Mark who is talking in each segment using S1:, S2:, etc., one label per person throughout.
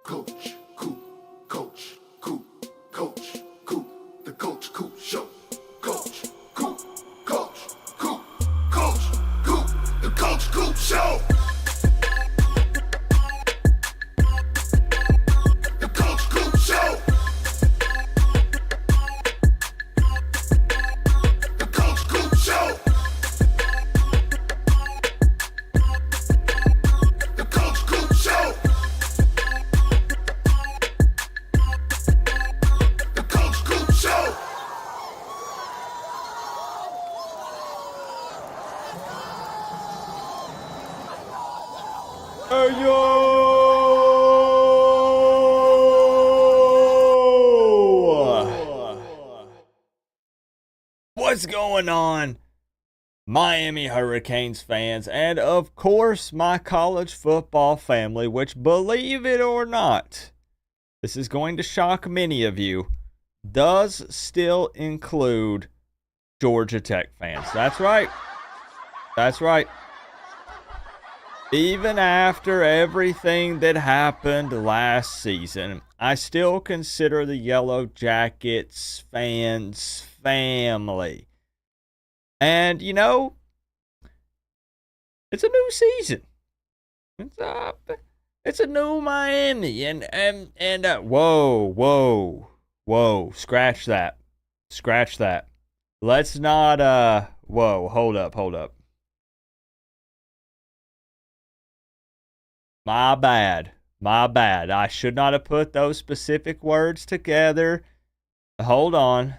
S1: Coach, Coop, Coach, Coop, Coach, Coop, the Coach Coop Show. Coach, Coop, Coach, Coop, Coach, Coop, the Coach Coop Show. The Coach Coop Show. The Coach Coop Show. The Coach Coop Show. The Coach Coop Show.
S2: Hey, yo! What's going on, Miami Hurricanes fans, and of course, my college football family, which, believe it or not, this is going to shock many of you, does still include Georgia Tech fans. That's right. That's right. Even after everything that happened last season, I still consider the Yellow Jackets fans family. And, you know, it's a new season. It's a new Miami. And whoa, scratch that. Scratch that. Let's not, hold up. My bad. I should not have put those specific words together. Hold on.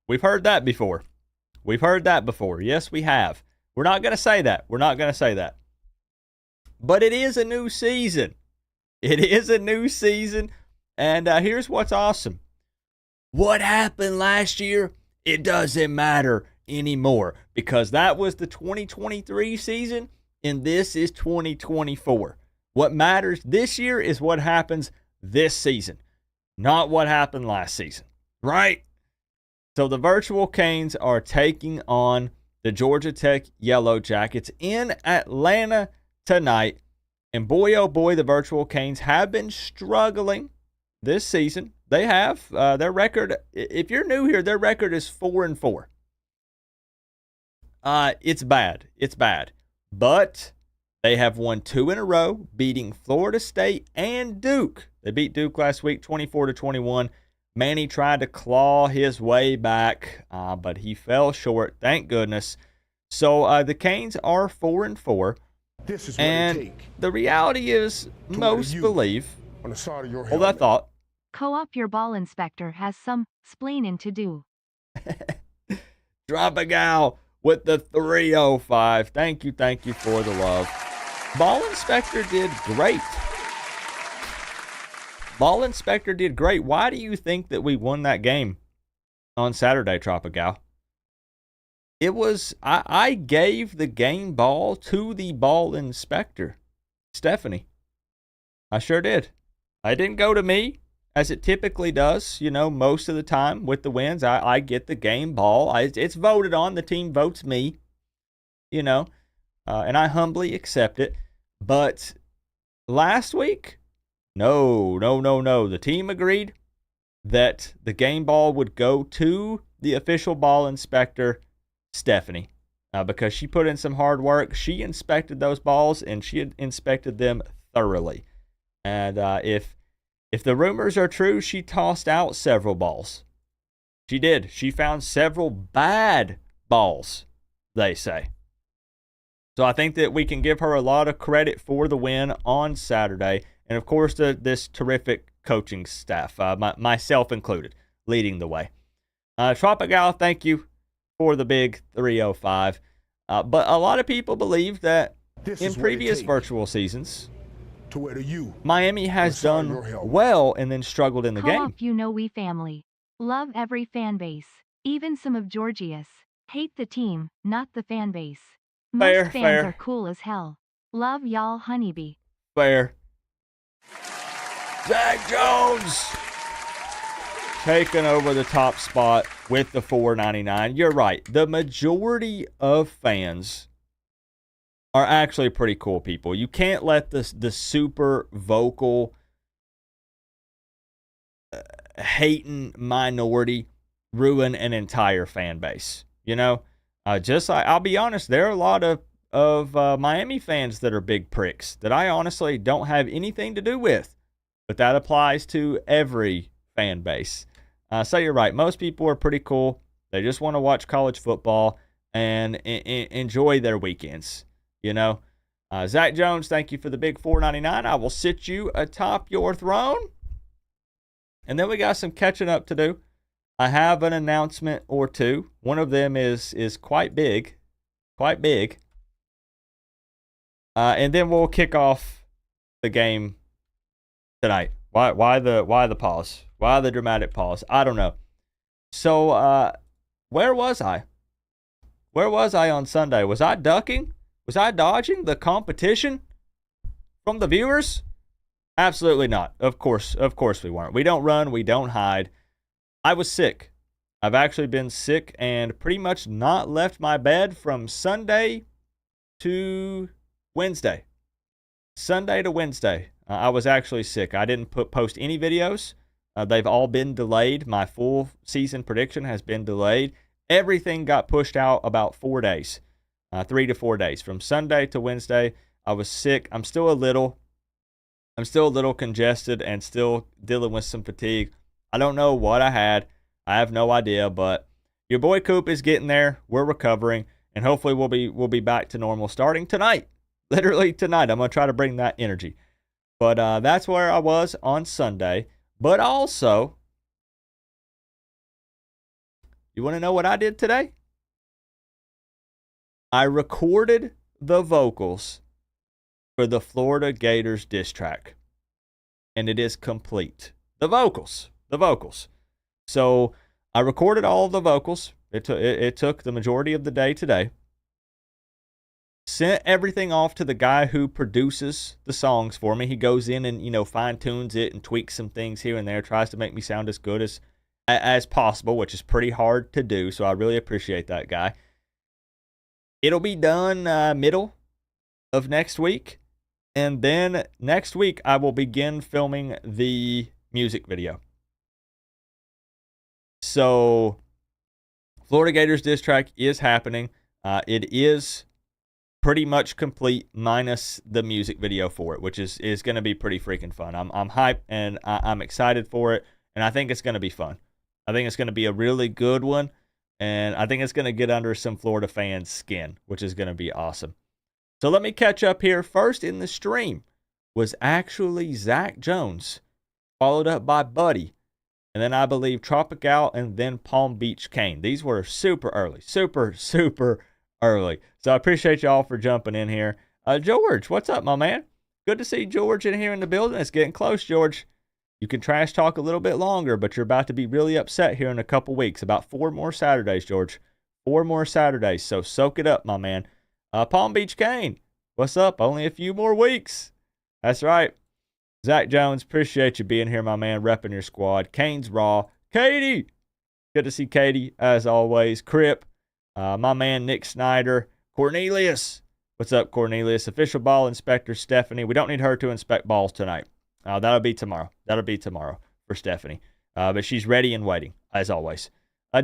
S2: We've heard that before. Yes, we have. We're not going to say that. But it is a new season. And here's what's awesome. What happened last year? It doesn't matter anymore because that was the 2023 season and this is 2024. What matters this year is what happens this season, not what happened last season, right? So the Virtual Canes are taking on the Georgia Tech Yellow Jackets in Atlanta tonight. And boy, oh boy, the Virtual Canes have been struggling this season. They have. Their record, if you're new here, their record is 4-4. It's bad. But they have won 2 in a row, beating Florida State and Duke. They beat Duke last week, 24-21. Manny tried to claw his way back, but he fell short, thank goodness. So the Canes are 4-4.
S3: This is what
S2: and
S3: it take.
S2: The reality is, most believe,
S3: On the side of your
S2: hold that
S3: helmet.
S2: thought,
S4: Co-op your ball inspector has some splaining to do.
S2: Drop a gal with the 305. Thank you for the love. Ball Inspector did great. Why do you think that we won that game on Saturday, Tropical? It was, I gave the game ball to the Ball Inspector, Stephanie. I sure did. It didn't go to me, as it typically does, most of the time with the wins. I get the game ball. It's voted on. The team votes me, and I humbly accept it. But last week, no. The team agreed that the game ball would go to the official Ball Inspector, Stephanie, because she put in some hard work. She inspected those balls, and she had inspected them thoroughly. And if the rumors are true, she tossed out several balls. She did. She found several bad balls, they say. So I think that we can give her a lot of credit for the win on Saturday. And, of course, this terrific coaching staff, myself included, leading the way. Tropical, thank you for the big 305. But a lot of people believe that in previous virtual seasons,
S3: To where to you.
S2: Miami has
S3: Inside your
S2: done
S3: helmet.
S2: well and then struggled in the game.
S4: Co-op we family. Love every fan base. Even some of Georgia's. Hate the team, not the fan base. Most fans are cool as hell. Love y'all honeybee.
S2: Fair. Zach Jones! taking over the top spot with the $4.99. You're right. The majority of fans are actually pretty cool people. You can't let the super vocal, hating minority ruin an entire fan base. You know, just like, I'll be honest, there are a lot of Miami fans that are big pricks that I honestly don't have anything to do with, but that applies to every fan base. So you're right. Most people are pretty cool. They just want to watch college football and enjoy their weekends. You know, Zach Jones, thank you for the big $4.99. I will sit you atop your throne. And then we got some catching up to do. I have an announcement or two. One of them is quite big, and then we'll kick off the game tonight. Why the pause? Why the dramatic pause? I don't know. So where was I? Where was I on Sunday? Was I ducking? Was I dodging the competition from the viewers? Absolutely not. Of course we weren't. We don't run, we don't hide. I was sick. I've actually been sick and pretty much not left my bed from Sunday to Wednesday. Sunday to Wednesday. I was actually sick. I didn't post any videos. They've all been delayed. My full season prediction has been delayed. Everything got pushed out about 4 days. 3 to 4 days. From Sunday to Wednesday, I was sick. I'm still a little congested and still dealing with some fatigue. I don't know what I had. I have no idea, but your boy Coop is getting there. We're recovering, and hopefully we'll be back to normal starting tonight. Literally tonight. I'm going to try to bring that energy. But that's where I was on Sunday. But also, you want to know what I did today? I recorded the vocals for the Florida Gators diss track, and it is complete. The vocals. So I recorded all of the vocals. It took the majority of the day today. Sent everything off to the guy who produces the songs for me. He goes in and, fine tunes it and tweaks some things here and there, tries to make me sound as good as possible, which is pretty hard to do. So I really appreciate that guy. It'll be done middle of next week. And then next week, I will begin filming the music video. So, Florida Gators diss track is happening. It is pretty much complete minus the music video for it, which is going to be pretty freaking fun. I'm hyped and I'm excited for it, and I think it's going to be fun. I think it's going to be a really good one, and I think it's going to get under some Florida fans' skin, which is going to be awesome. So let me catch up here. First in the stream was actually Zach Jones, followed up by Buddy, and then I believe Tropical, and then Palm Beach Kane. These were super early, super early. So I appreciate y'all for jumping in here. George, what's up, my man? Good to see George in here in the building. It's getting close, George. You can trash talk a little bit longer, but you're about to be really upset here in a couple weeks. About 4 more Saturdays, George. 4 more Saturdays, so soak it up, my man. Palm Beach Kane, what's up? Only a few more weeks. That's right. Zach Jones, appreciate you being here, my man, repping your squad. Kane's Raw. Katie, good to see Katie, as always. Crip, my man Nick Snyder. Cornelius, what's up, Cornelius? Official ball inspector Stephanie. We don't need her to inspect balls tonight. That'll be tomorrow. For Stephanie. But she's ready and waiting, as always.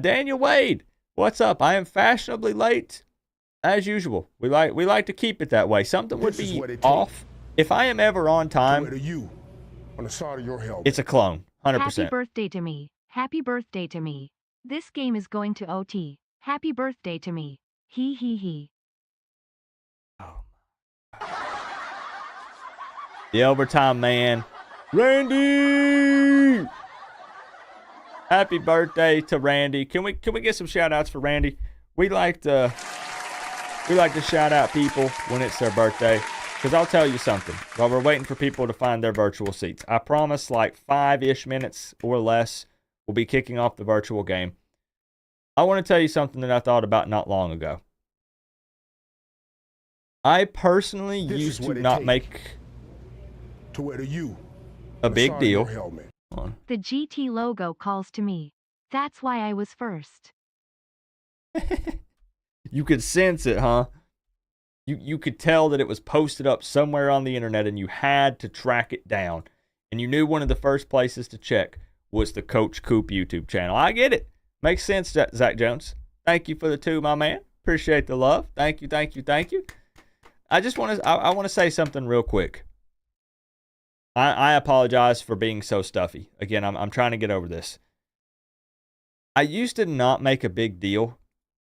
S2: Daniel Wade, what's up? I am fashionably late, as usual. We like to keep it that way. Something would be off. If I am ever on time,
S3: on the side of your helmet.
S2: It's a clone, 100%.
S4: Happy birthday to me. Happy birthday to me. This game is going to OT. Happy birthday to me. He.
S2: Oh. The overtime man, Randy. Happy birthday to Randy. Can we get some shout outs for Randy? We like to shout out people when it's their birthday. Because I'll tell you something, while we're waiting for people to find their virtual seats, I promise like 5-ish minutes or less, we'll be kicking off the virtual game. I want to tell you something that I thought about not long ago. I personally used to not make
S3: to wear the U
S2: a big deal on.
S4: The GT logo calls to me. That's why I was first.
S2: You could sense it, huh? You could tell that it was posted up somewhere on the internet and you had to track it down. And you knew one of the first places to check was the Coach Coop YouTube channel. I get it. Makes sense, Zach Jones. Thank you for the 2, my man. Appreciate the love. Thank you, thank you, thank you. I just want to I want to say something real quick. I apologize for being so stuffy. Again, I'm trying to get over this. I used to not make a big deal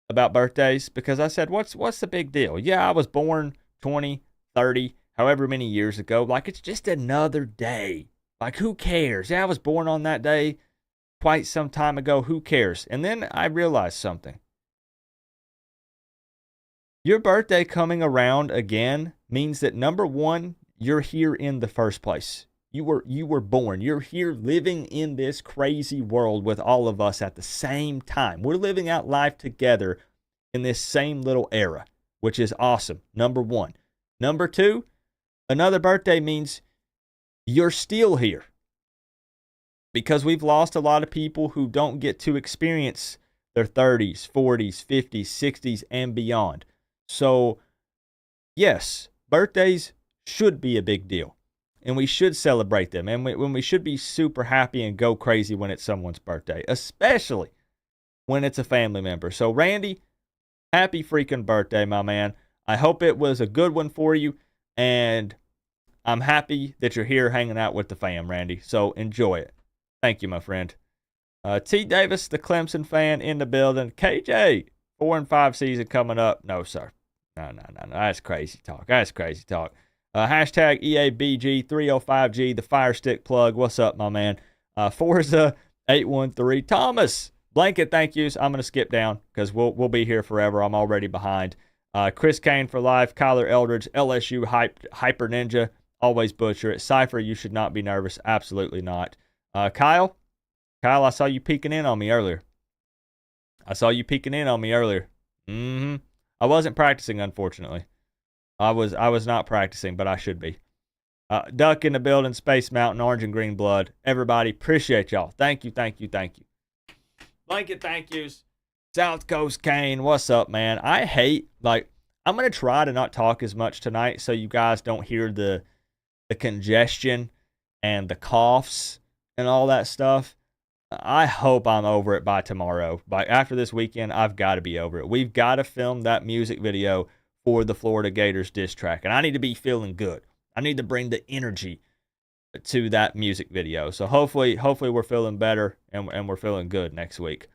S2: about birthdays because I said, what's the big deal? Yeah, I was born 20, 30, however many years ago. Like, it's just another day. Like, who cares? Yeah, I was born on that day quite some time ago. Who cares? And then I realized something. Your birthday coming around again means that, number one, you're here in the first place. You were born. You're here living in this crazy world with all of us at the same time. We're living out life together in this same little era, which is awesome. Number one. Number two, another birthday means you're still here. Because we've lost a lot of people who don't get to experience their 30s, 40s, 50s, 60s, and beyond. So, yes, birthdays should be a big deal. And we should celebrate them. And when we should be super happy and go crazy when it's someone's birthday. Especially when it's a family member. So, Randy, happy freaking birthday, my man. I hope it was a good one for you. And I'm happy that you're here hanging out with the fam, Randy. So, enjoy it. Thank you, my friend. T. Davis, the Clemson fan in the building. KJ, 4 and 5 season coming up. No, sir. No. That's crazy talk. Hashtag EABG305G, the Fire Stick plug. What's up, my man? Forza813. Thomas, blanket thank yous. I'm going to skip down because we'll be here forever. I'm already behind. Chris Kane for life. Kyler Eldridge, LSU Hyper Ninja. Always butcher it. Cypher, you should not be nervous. Absolutely not. Kyle, I saw you peeking in on me earlier. I wasn't practicing, unfortunately. I was not practicing, but I should be. Duck in the building, Space Mountain, Orange and Green Blood. Everybody, appreciate y'all. Thank you. Blanket thank yous. South Coast Kane, what's up, man? I'm going to try to not talk as much tonight so you guys don't hear the congestion and the coughs and all that stuff. I hope I'm over it by tomorrow. After this weekend, I've got to be over it. We've got to film that music video for the Florida Gators diss track. And I need to be feeling good. I need to bring the energy to that music video. So hopefully we're feeling better and we're feeling good next week.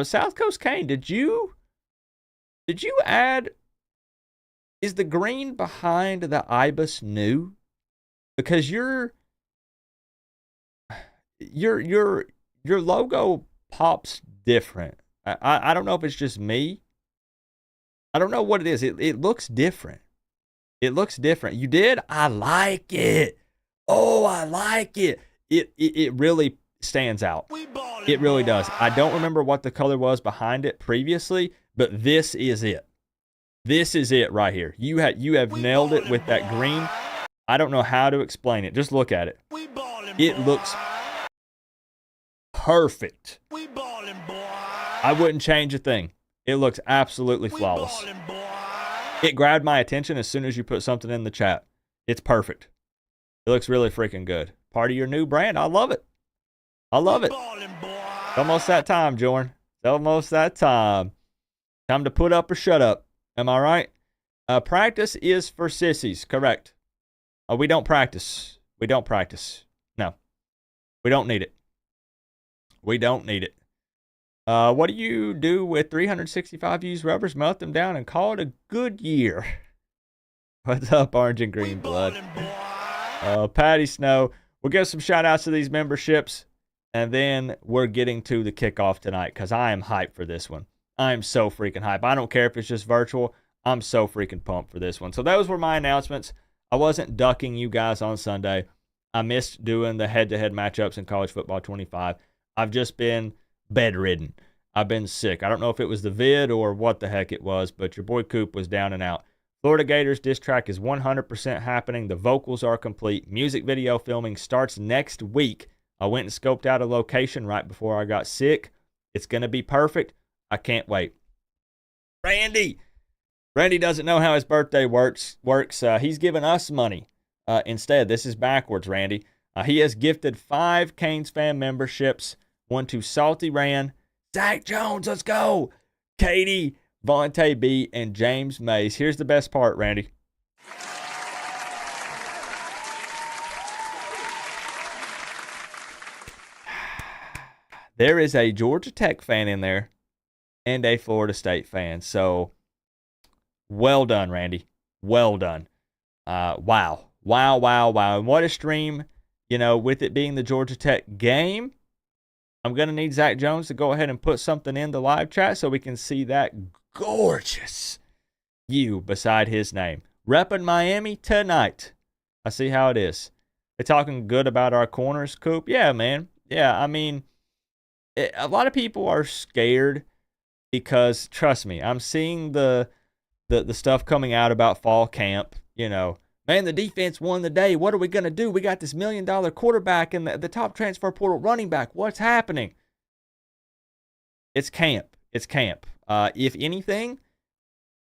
S2: South Coast Kane, did you add, is the green behind the ibis new? Because your logo pops different. I don't know if it's just me. I don't know what it is. It looks different. You did? I like it. Oh, I like it. It really stands out. It really does. I don't remember what the color was behind it previously, but this is it. This is it right here. You have nailed it with that green. I don't know how to explain it. Just look at it. It looks perfect. I wouldn't change a thing. It looks absolutely flawless. It grabbed my attention as soon as you put something in the chat. It's perfect. It looks really freaking good. Part of your new brand. I love it. It's almost that time, Jordan. It's almost that time. Time to put up or shut up. Am I right? Practice is for sissies. Correct. We don't practice. No. We don't need it. What do you do with 365 used rubbers? Melt them down and call it a good year. What's up, Orange and Green Blood? Patty Snow. We'll give some shout outs to these memberships. And then we're getting to the kickoff tonight because I am hyped for this one. I am so freaking hyped. I don't care if it's just virtual. I'm so freaking pumped for this one. So those were my announcements. I wasn't ducking you guys on Sunday. I missed doing the head-to-head matchups in college football 25. I've just been bedridden. I've been sick. I don't know if it was the vid or what the heck it was, but your boy Coop was down and out. Florida Gators diss track is 100% happening. The vocals are complete. Music video filming starts next week. I went and scoped out a location right before I got sick. It's going to be perfect. I can't wait. Randy doesn't know how his birthday works. He's giving us money instead. This is backwards, Randy. He has gifted 5 Canes fan memberships, one to Salty Ran, Zach Jones, let's go, Katie, Vontae B, and James Mays. Here's the best part, Randy. There is a Georgia Tech fan in there and a Florida State fan. So, well done, Randy. Well done. Wow. And what a stream, with it being the Georgia Tech game. I'm going to need Zach Jones to go ahead and put something in the live chat so we can see that gorgeous U beside his name. Repping Miami tonight. I see how it is. They're talking good about our corners, Coop. Yeah, man. Yeah, I mean, a lot of people are scared because, trust me, I'm seeing the stuff coming out about fall camp. Man, the defense won the day. What are we going to do? We got this $1 million quarterback and the top transfer portal running back. What's happening? It's camp. If anything,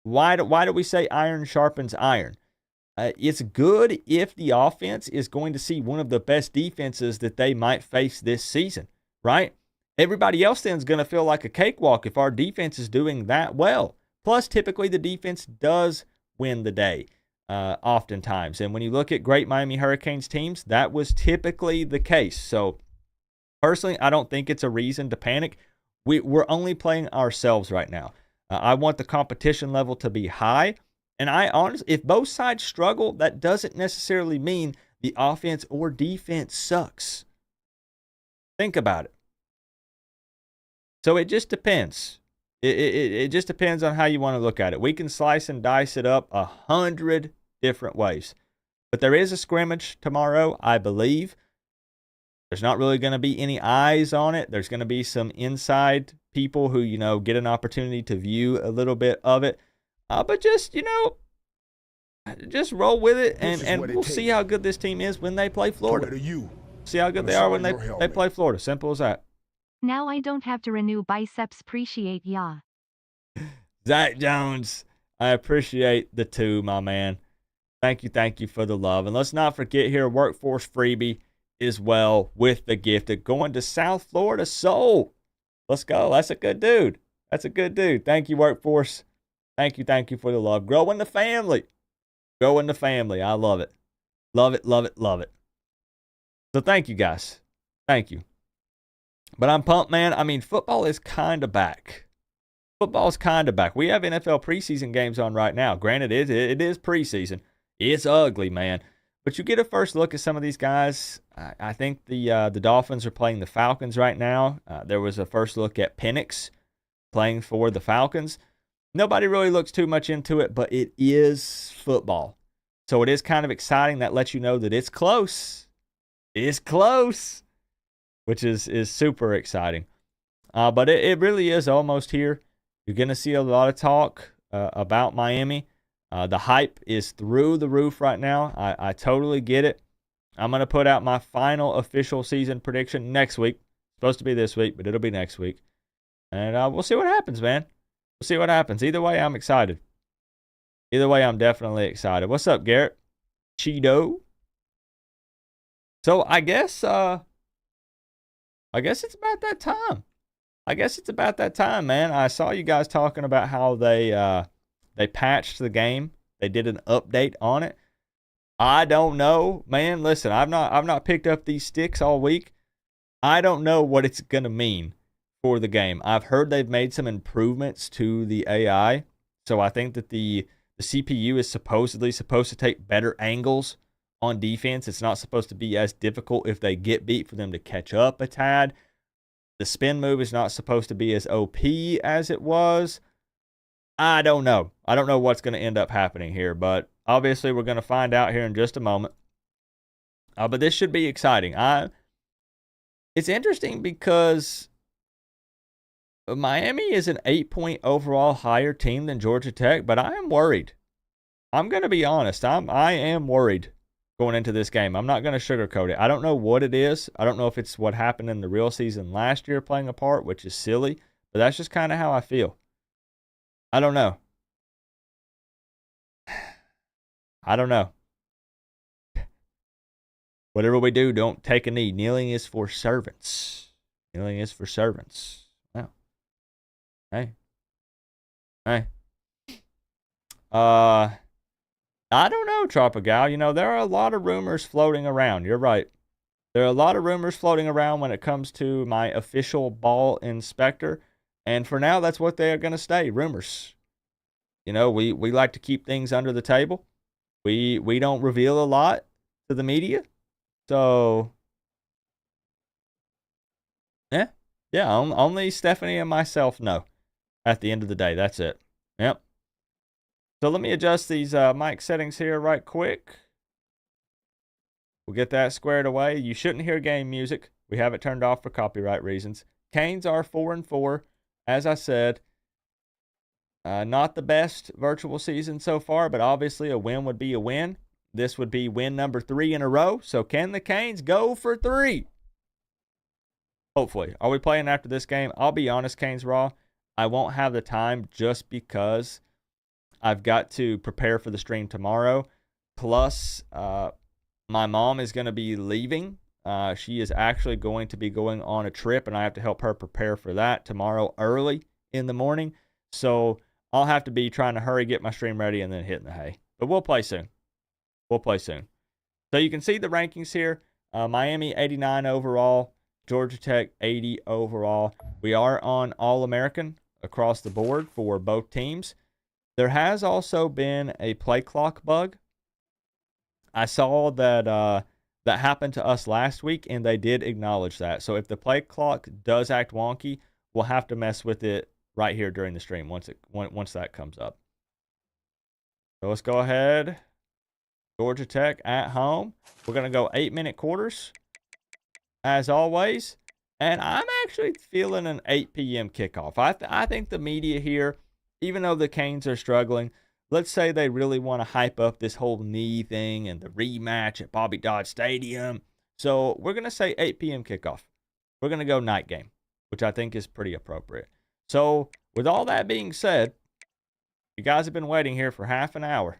S2: why do we say iron sharpens iron? It's good if the offense is going to see one of the best defenses that they might face this season, right? Everybody else then is going to feel like a cakewalk if our defense is doing that well. Plus, typically the defense does win the day oftentimes. And when you look at great Miami Hurricanes teams, that was typically the case. So, personally, I don't think it's a reason to panic. We're only playing ourselves right now. I want the competition level to be high. And I honestly, if both sides struggle, that doesn't necessarily mean the offense or defense sucks. Think about it. So it just depends. It just depends on how you want to look at it. We can slice and dice it up 100 different ways. But there is a scrimmage tomorrow, I believe. There's not really going to be any eyes on it. There's going to be some inside people who, get an opportunity to view a little bit of it. But just, just roll with it, and we'll see how good this team is when they play Florida. See how good they are when they play Florida. Simple as that.
S4: Now I don't have to renew biceps. Appreciate ya.
S2: Zach Jones, I appreciate the 2, my man. Thank you for the love. And let's not forget here, workforce freebie as well with the gifted. Going to South Florida Soul. Let's go. That's a good dude. Thank you, workforce. Thank you for the love. Growing the family. I love it. Love it. So thank you, guys. Thank you. But I'm pumped, man. I mean, football is kind of back. We have NFL preseason games on right now. Granted, it is preseason. It's ugly, man. But you get a first look at some of these guys. I think the Dolphins are playing the Falcons right now. There was a first look at Penix playing for the Falcons. Nobody really looks too much into it, but it is football. So it is kind of exciting. That lets you know that it's close. Which is super exciting. But it really is almost here. You're going to see a lot of talk about Miami. The hype is through the roof right now. I totally get it. I'm going to put out my final official season prediction next week. It's supposed to be this week, but it'll be next week. And we'll see what happens, man. We'll see what happens. Either way, I'm excited. I'm definitely excited. What's up, Garrett? Cheeto. So I guess it's about that time. Man. I saw you guys talking about how they patched the game. They did an update on it. I don't know, man. Listen, I've not picked up these sticks all week. I don't know what it's gonna mean for the game. I've heard they've made some improvements to the AI, so I think that the CPU is supposedly supposed to take better angles on defense. It's not supposed to be as difficult if they get beat for them to catch up a tad. The spin move is not supposed to be as OP as it was. I don't know. I don't know what's going to end up happening here, but obviously we're going to find out here in just a moment. But this should be exciting. It's interesting because Miami is an 8-point overall higher team than Georgia Tech, but I am worried. I'm going to be honest. I am worried going into this game. I'm not going to sugarcoat it. I don't know what it is. I don't know if it's what happened in the real season last year playing a part, which is silly, but that's just kind of how I feel. I don't know. I don't know. Whatever we do, don't take a knee. Kneeling is for servants. Kneeling is for servants. Wow. Hey. Hey. I don't know, Tropigal. You know, there are a lot of rumors floating around. You're right. There are a lot of rumors floating around when it comes to my official ball inspector. And for now, that's what they are going to stay, rumors. You know, we like to keep things under the table. We don't reveal a lot to the media. So, yeah, only Stephanie and myself know at the end of the day. That's it. Yep. So let me adjust these mic settings here right quick. We'll get that squared away. You shouldn't hear game music. We have it turned off for copyright reasons. Canes are 4-4. As I said, not the best virtual season so far, but obviously a win would be a win. This would be win number 3 in a row. So can the Canes go for 3? Hopefully. Are we playing after this game? I'll be honest, Canes Raw, I won't have the time just because I've got to prepare for the stream tomorrow. Plus, my mom is going to be leaving. She is actually going to be going on a trip, and I have to help her prepare for that tomorrow early in the morning. So I'll have to be trying to hurry, get my stream ready, and then hitting the hay. But we'll play soon. We'll play soon. So you can see the rankings here. Miami 89 overall. Georgia Tech 80 overall. We are on All-American across the board for both teams. There has also been a play clock bug. I saw that that happened to us last week, and they did acknowledge that. So if the play clock does act wonky, we'll have to mess with it right here during the stream once that comes up. So let's go ahead. Georgia Tech at home. We're going to go 8-minute quarters, as always. And I'm actually feeling an 8 p.m. kickoff. I think the media here, even though the Canes are struggling, let's say they really want to hype up this whole knee thing and the rematch at Bobby Dodd Stadium. So we're going to say 8 p.m. kickoff. We're going to go night game, which I think is pretty appropriate. So with all that being said, you guys have been waiting here for half an hour.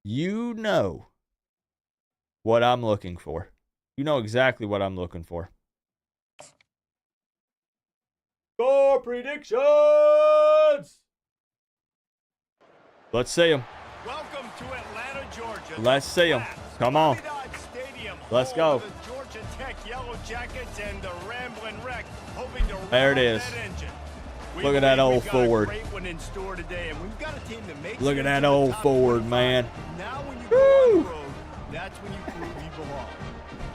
S2: You know what I'm looking for. You know exactly what I'm looking for. Score predictions! Let's see them.
S5: Welcome to Atlanta, Georgia.
S2: Let's see them. Come on. Let's go.
S5: The Georgia Tech Yellow Jackets and the Ramblin' Wreck, hoping to
S2: There it is. Look at that old Ford. Look at that old Ford, man.
S5: Now when you go on the road, that's when you prove you belong.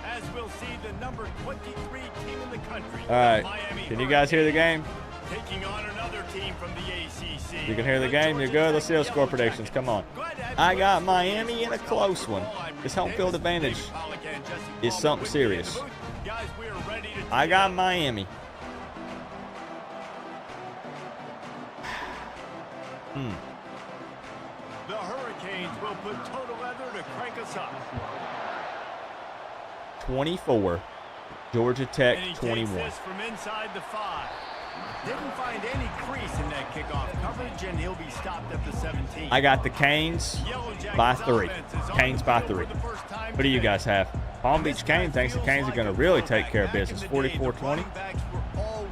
S5: As we'll see the number 23 team in the country.
S2: All right.
S5: Miami
S2: Can you guys hear the game?
S5: taking on another team from the ACC.
S2: You can hear the game. You're good. Let's see those score predictions. Come on. I got Miami in a close one. This home field advantage is something serious. I got Miami.
S5: The Hurricanes will put total leather to crank us up.
S2: 24. Georgia Tech
S5: And he
S2: 21.
S5: takes this from inside the 5. Didn't find any crease in that kickoff coverage, and he'll be stopped at the 17.
S2: I got the Canes by 3. Canes by 3. What do you guys have? Palm Beach Canes thinks the Canes are going to really take care of business. 44-20.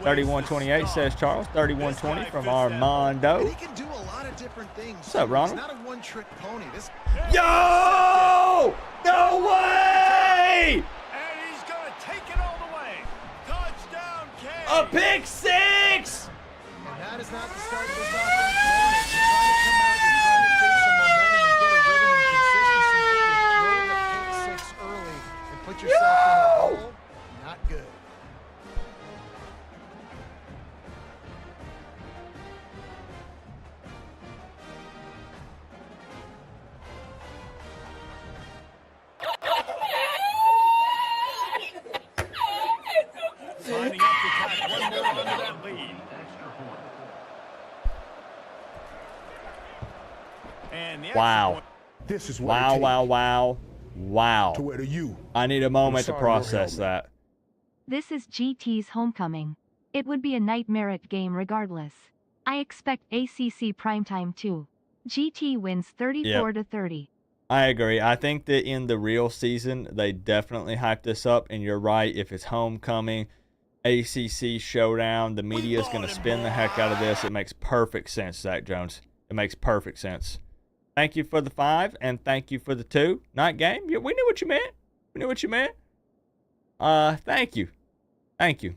S2: 31-28 says Charles. 31-20 from Armando.
S6: He can do a lot of different things.
S2: What's up, Ronald?
S6: He's not a one-trick pony.
S2: Yo! No way!
S5: And he's going to take it all the way. Touchdown, Canes.
S2: A pick 6!
S6: And that is not the start of this offense. You're trying to come out, you're trying to create some momentum and get a rhythm and consistency, but you throw the pick 6 early and put yourself in a hole. Not good.
S5: Lining up to tack one more onto that lead. And the
S2: Wow.
S3: This is what
S2: Wow,
S3: it takes
S2: wow, wow, wow.
S3: to wear the U.
S2: I need a moment to
S3: side of your
S2: process
S3: helmet.
S2: that.
S4: This is GT's homecoming. It would be a nightmare game regardless. I expect ACC primetime too. GT wins 34 to 30.
S2: I agree. I think that in the real season, they definitely hype this up. And you're right. If it's homecoming, ACC showdown, the media is going to spin the heck out of this. It makes perfect sense, Zach Jones. It makes perfect sense. Thank you for the 5 and thank you for the 2. Night game. Yeah, we knew what you meant. We knew what you meant. Thank you. Thank you.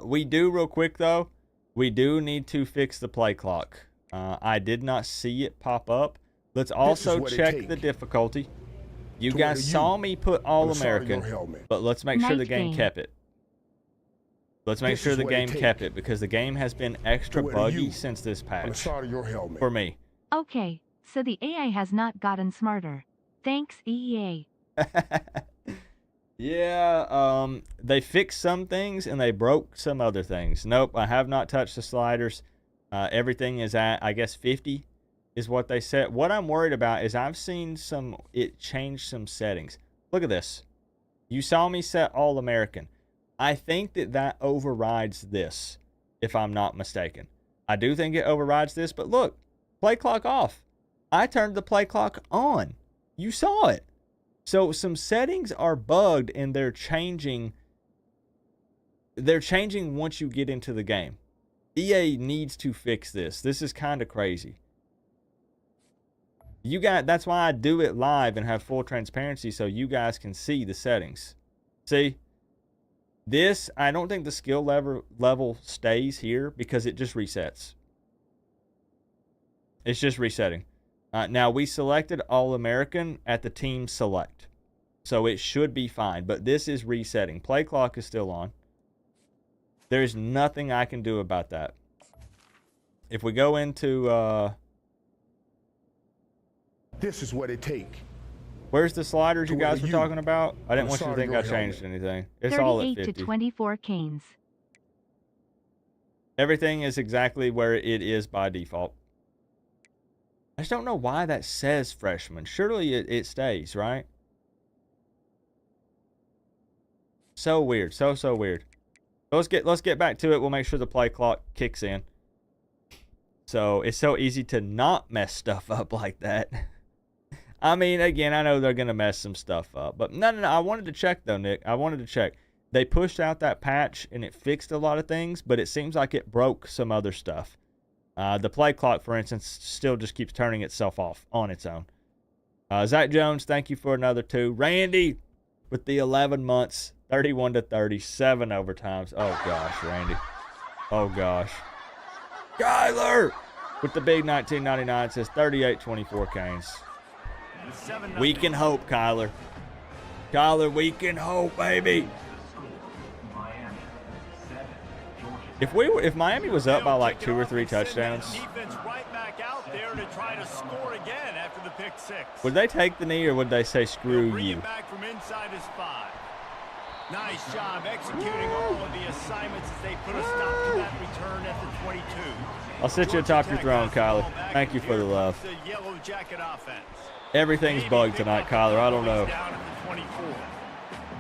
S2: We do real quick though. We do need to fix the play clock. I did not see it pop up. Let's also check the difficulty. You guys saw me put All-American, but let's make sure the game kept it. Let's make sure the game kept it because the game has been extra buggy since this patch for me.
S4: Okay, so the AI has not gotten smarter. Thanks, EA.
S2: Yeah, they fixed some things and they broke some other things. Nope, I have not touched the sliders. Everything is at, I guess, 50 is what they said. What I'm worried about is I've seen it change some settings. Look at this. You saw me set All-American. I think that overrides this, if I'm not mistaken. I do think it overrides this, but look, play clock off. I turned the play clock on. You saw it. So some settings are bugged and they're changing. They're changing once you get into the game. EA needs to fix this. This is kind of crazy. That's why I do it live and have full transparency so you guys can see the settings. See? This, I don't think the skill level stays here because it just resets. It's just resetting. Now, we selected All-American at the team select. So it should be fine. But this is resetting. Play clock is still on. There's nothing I can do about that. If we go into...
S3: This is what it takes.
S2: Where's the sliders you guys were talking about? I didn't want you to think I changed anything. It's all at 50.
S4: 38 to 24 canes.
S2: Everything is exactly where it is by default. I just don't know why that says freshman. Surely it stays, right? So weird. So weird. Let's get back to it. We'll make sure the play clock kicks in. So it's so easy to not mess stuff up like that. I mean, again, I know they're going to mess some stuff up. But no. I wanted to check, though, Nick. I wanted to check. They pushed out that patch, and it fixed a lot of things, but it seems like it broke some other stuff. The play clock, for instance, still just keeps turning itself off on its own. Zach Jones, thank you for another 2. Randy with the 11 months, 31 to 30, 7 overtimes. Oh, gosh, Randy. Oh, gosh. Kyler with the big 1999 says 38-24 canes. We can hope, Kyler. Kyler, we can hope, baby. If Miami was up by like 2 or 3 touchdowns,
S5: Defense right back out there to try to score again after the pick 6.
S2: would they take the knee or would they say screw
S5: Bring
S2: you?
S5: it back from inside his 5. Nice job executing all of the assignments as they put a stop to that return at the 22.
S2: I'll sit you atop your throne, Kyler. Thank you for the love.
S5: The Yellow Jacket offense.
S2: Everything's bugged tonight, Kyler. I don't know.
S5: Down at the 24.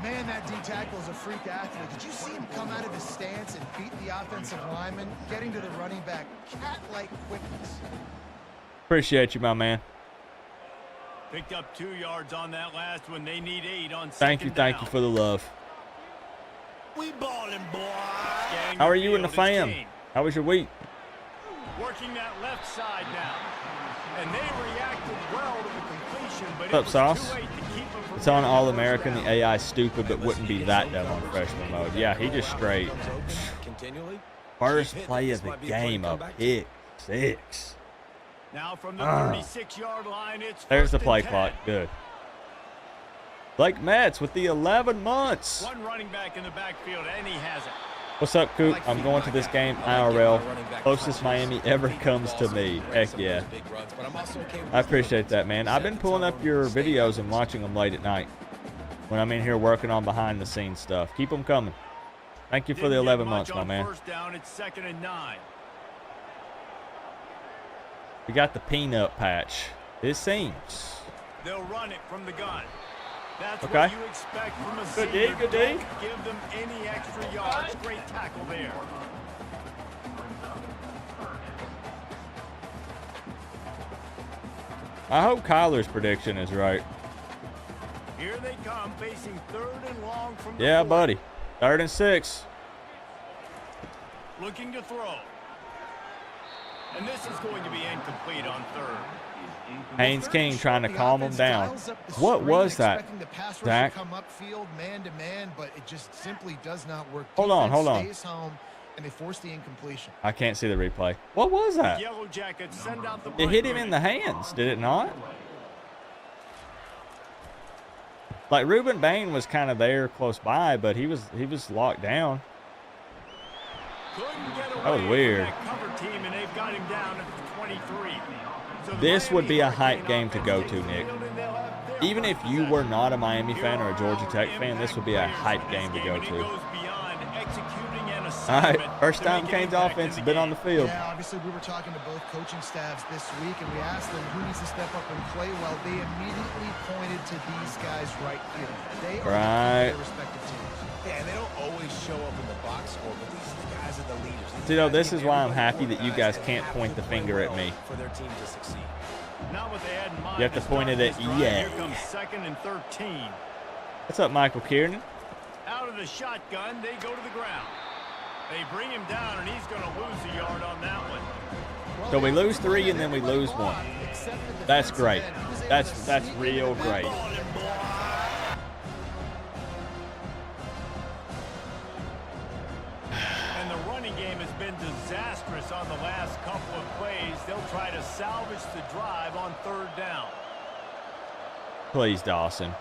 S6: Man, that D tackle is a freak athlete. Did you see him come out of his stance and beat the offensive lineman, getting to the running back, cat-like quickness?
S2: Appreciate you, my man.
S5: Picked up 2 yards on that last one. They need 8 on
S2: Thank you
S5: down.
S2: for the love.
S5: We ballin', boy.
S2: How are you in the fam? How was your week?
S5: Working that left side now. And they reacted well to the completion, but
S2: What's up,
S5: it was
S2: Sauce?
S5: too late to keep them from
S2: It's on
S5: getting
S2: All-American.
S5: first
S2: The
S5: down.
S2: AI stupid, but wouldn't be that dumb on freshman mode. Yeah, he just straight. First play of the game, a pick 6.
S5: Now from the 36-yard line, it's
S2: There's the
S5: first
S2: play
S5: and 10.
S2: clock. Good. Blake Metz with the 11 months.
S5: One running back in the backfield, and he has it.
S2: What's up, Coop? I'm going to this game IRL. Closest Miami ever comes to me. Heck yeah. I appreciate that, man. I've been pulling up your videos and watching them late at night when I'm in here working on behind the scenes stuff. Keep them coming. Thank you for the
S5: Didn't get
S2: 11
S5: much
S2: months, my
S5: on
S2: man.
S5: First down, it's 2nd and 9.
S2: We got the peanut patch. It seems.
S5: They'll run it from the gun. That's
S2: Okay.
S5: what you expect from a
S2: Good D,
S5: senior.
S2: good D.
S5: Don't give them any extra yards. Great tackle there.
S2: I hope Kyler's prediction is right.
S5: Here they come, facing 3rd and long from the
S2: Yeah,
S5: 40.
S2: buddy. 3rd and 6.
S5: Looking to throw. And this is going to be incomplete on 3rd.
S2: Haynes King trying to calm him down. What was that, Dak?
S6: Come upfield, man to man, but it just simply does not work.
S2: Hold on, hold on.
S6: Stays home, and they force the incompletion.
S2: I can't see the replay. What was that?
S5: Yellow Jackets send out the
S2: It hit him in the hands, did it not? Like Reuben Bain was kind of there close by, but he was locked down. That was weird.
S5: That cover team, and they've got him down at the 23. So the
S2: This would be a
S5: Miami
S2: hype game
S5: Hurricane
S2: to go
S5: offense
S2: to,
S5: takes
S2: Nick.
S5: the field, and they'll have their
S2: Even if
S5: first
S2: you were
S5: possession.
S2: not a Miami
S5: Here
S2: fan or a
S5: are
S2: Georgia
S5: our
S2: Tech fan, this would be a
S5: impact
S2: hype
S5: players
S2: game to
S5: in
S2: go
S5: this game, and
S2: to.
S5: it goes beyond executing an
S2: All
S5: assignment
S2: right, first
S5: to
S2: time
S5: make an
S2: Kane's
S5: impact
S2: offense
S5: in
S2: has
S5: the
S2: been on
S5: game.
S2: the field.
S6: Yeah, obviously we were talking to both coaching staffs this week, and we asked them who needs to step up and play well. They immediately pointed to these guys right here. They are
S2: Right.
S6: the key to their respective teams.
S7: Yeah, and they don't always show up in the box score, but these guys are the leaders. These
S2: See, though,
S7: guys
S2: this
S7: keep
S2: is why I'm
S7: everybody
S2: happy that you guys
S7: organized and
S2: can't
S7: have
S2: point
S7: to
S2: the
S7: play
S2: finger at
S7: well
S2: me.
S7: for their team to succeed.
S5: Not what they had in mind.
S2: You have to point it
S5: start
S2: at
S5: this drive.
S2: EA.
S5: Here comes 2nd and 13.
S2: What's up, Michael Kiernan?
S5: Out of the shotgun, they go to the ground. They bring him down, and he's going to lose a yard on that one.
S2: So we lose 3 and then we lose 1. That's great. That's real great.
S5: And the running game has been disastrous on the last couple of plays. They'll try to salvage the drive on 3rd down.
S2: Please, Dawson.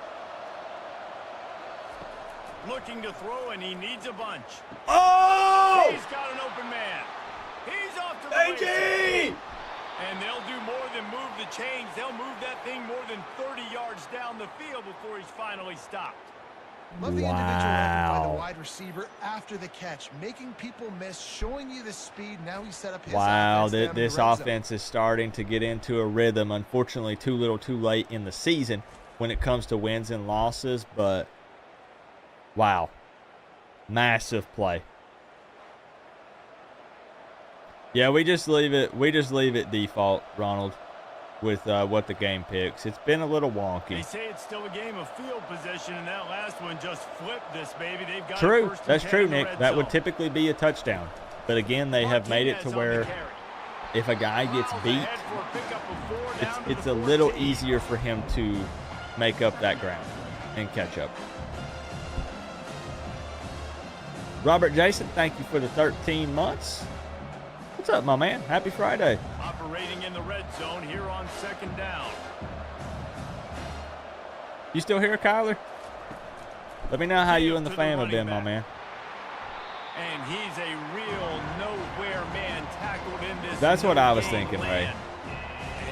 S5: Looking to throw, and he needs a bunch.
S2: Oh!
S5: He's got an open man. He's off to the races. And they'll do more than move the chains. They'll move that thing more than 30 yards down the field before he's finally stopped.
S6: Love the individual effort by the
S2: Wow.
S6: wide receiver after the catch, making people miss, showing you the speed. Now he set up his
S2: Wow,
S6: offense down in the
S2: this
S6: red zone.
S2: offense is starting to get into a rhythm. Unfortunately, too little too late in the season when it comes to wins and losses, but wow. Massive play. Yeah, we just leave it default, Ronald, with what the game picks. It's been a little
S5: They
S2: wonky.
S5: say it's still a game of field possession, and that last one just flipped this baby. They've got
S2: True,
S5: first and
S2: that's
S5: 10
S2: true,
S5: in the
S2: Nick.
S5: red
S2: That would
S5: zone.
S2: typically be a touchdown. But again, they have made it to
S5: Martinez on the
S2: where
S5: carry.
S2: if a guy gets
S5: Miles
S2: beat,
S5: ahead for a pickup of 4 down to
S2: it's
S5: the
S2: a little
S5: 14.
S2: easier for him to make up that ground and catch up. Robert Jason, thank you for the 13 months. What's up, my man? Happy Friday.
S5: Operating in the red zone here on 2nd down.
S2: You still here, Kyler? Let me know how you and the
S5: To the
S2: fam have
S5: running
S2: been, my
S5: back.
S2: man.
S5: And he's a real nowhere man tackled in this.
S2: That's what I was
S5: no-gain
S2: thinking, Ray.
S5: land.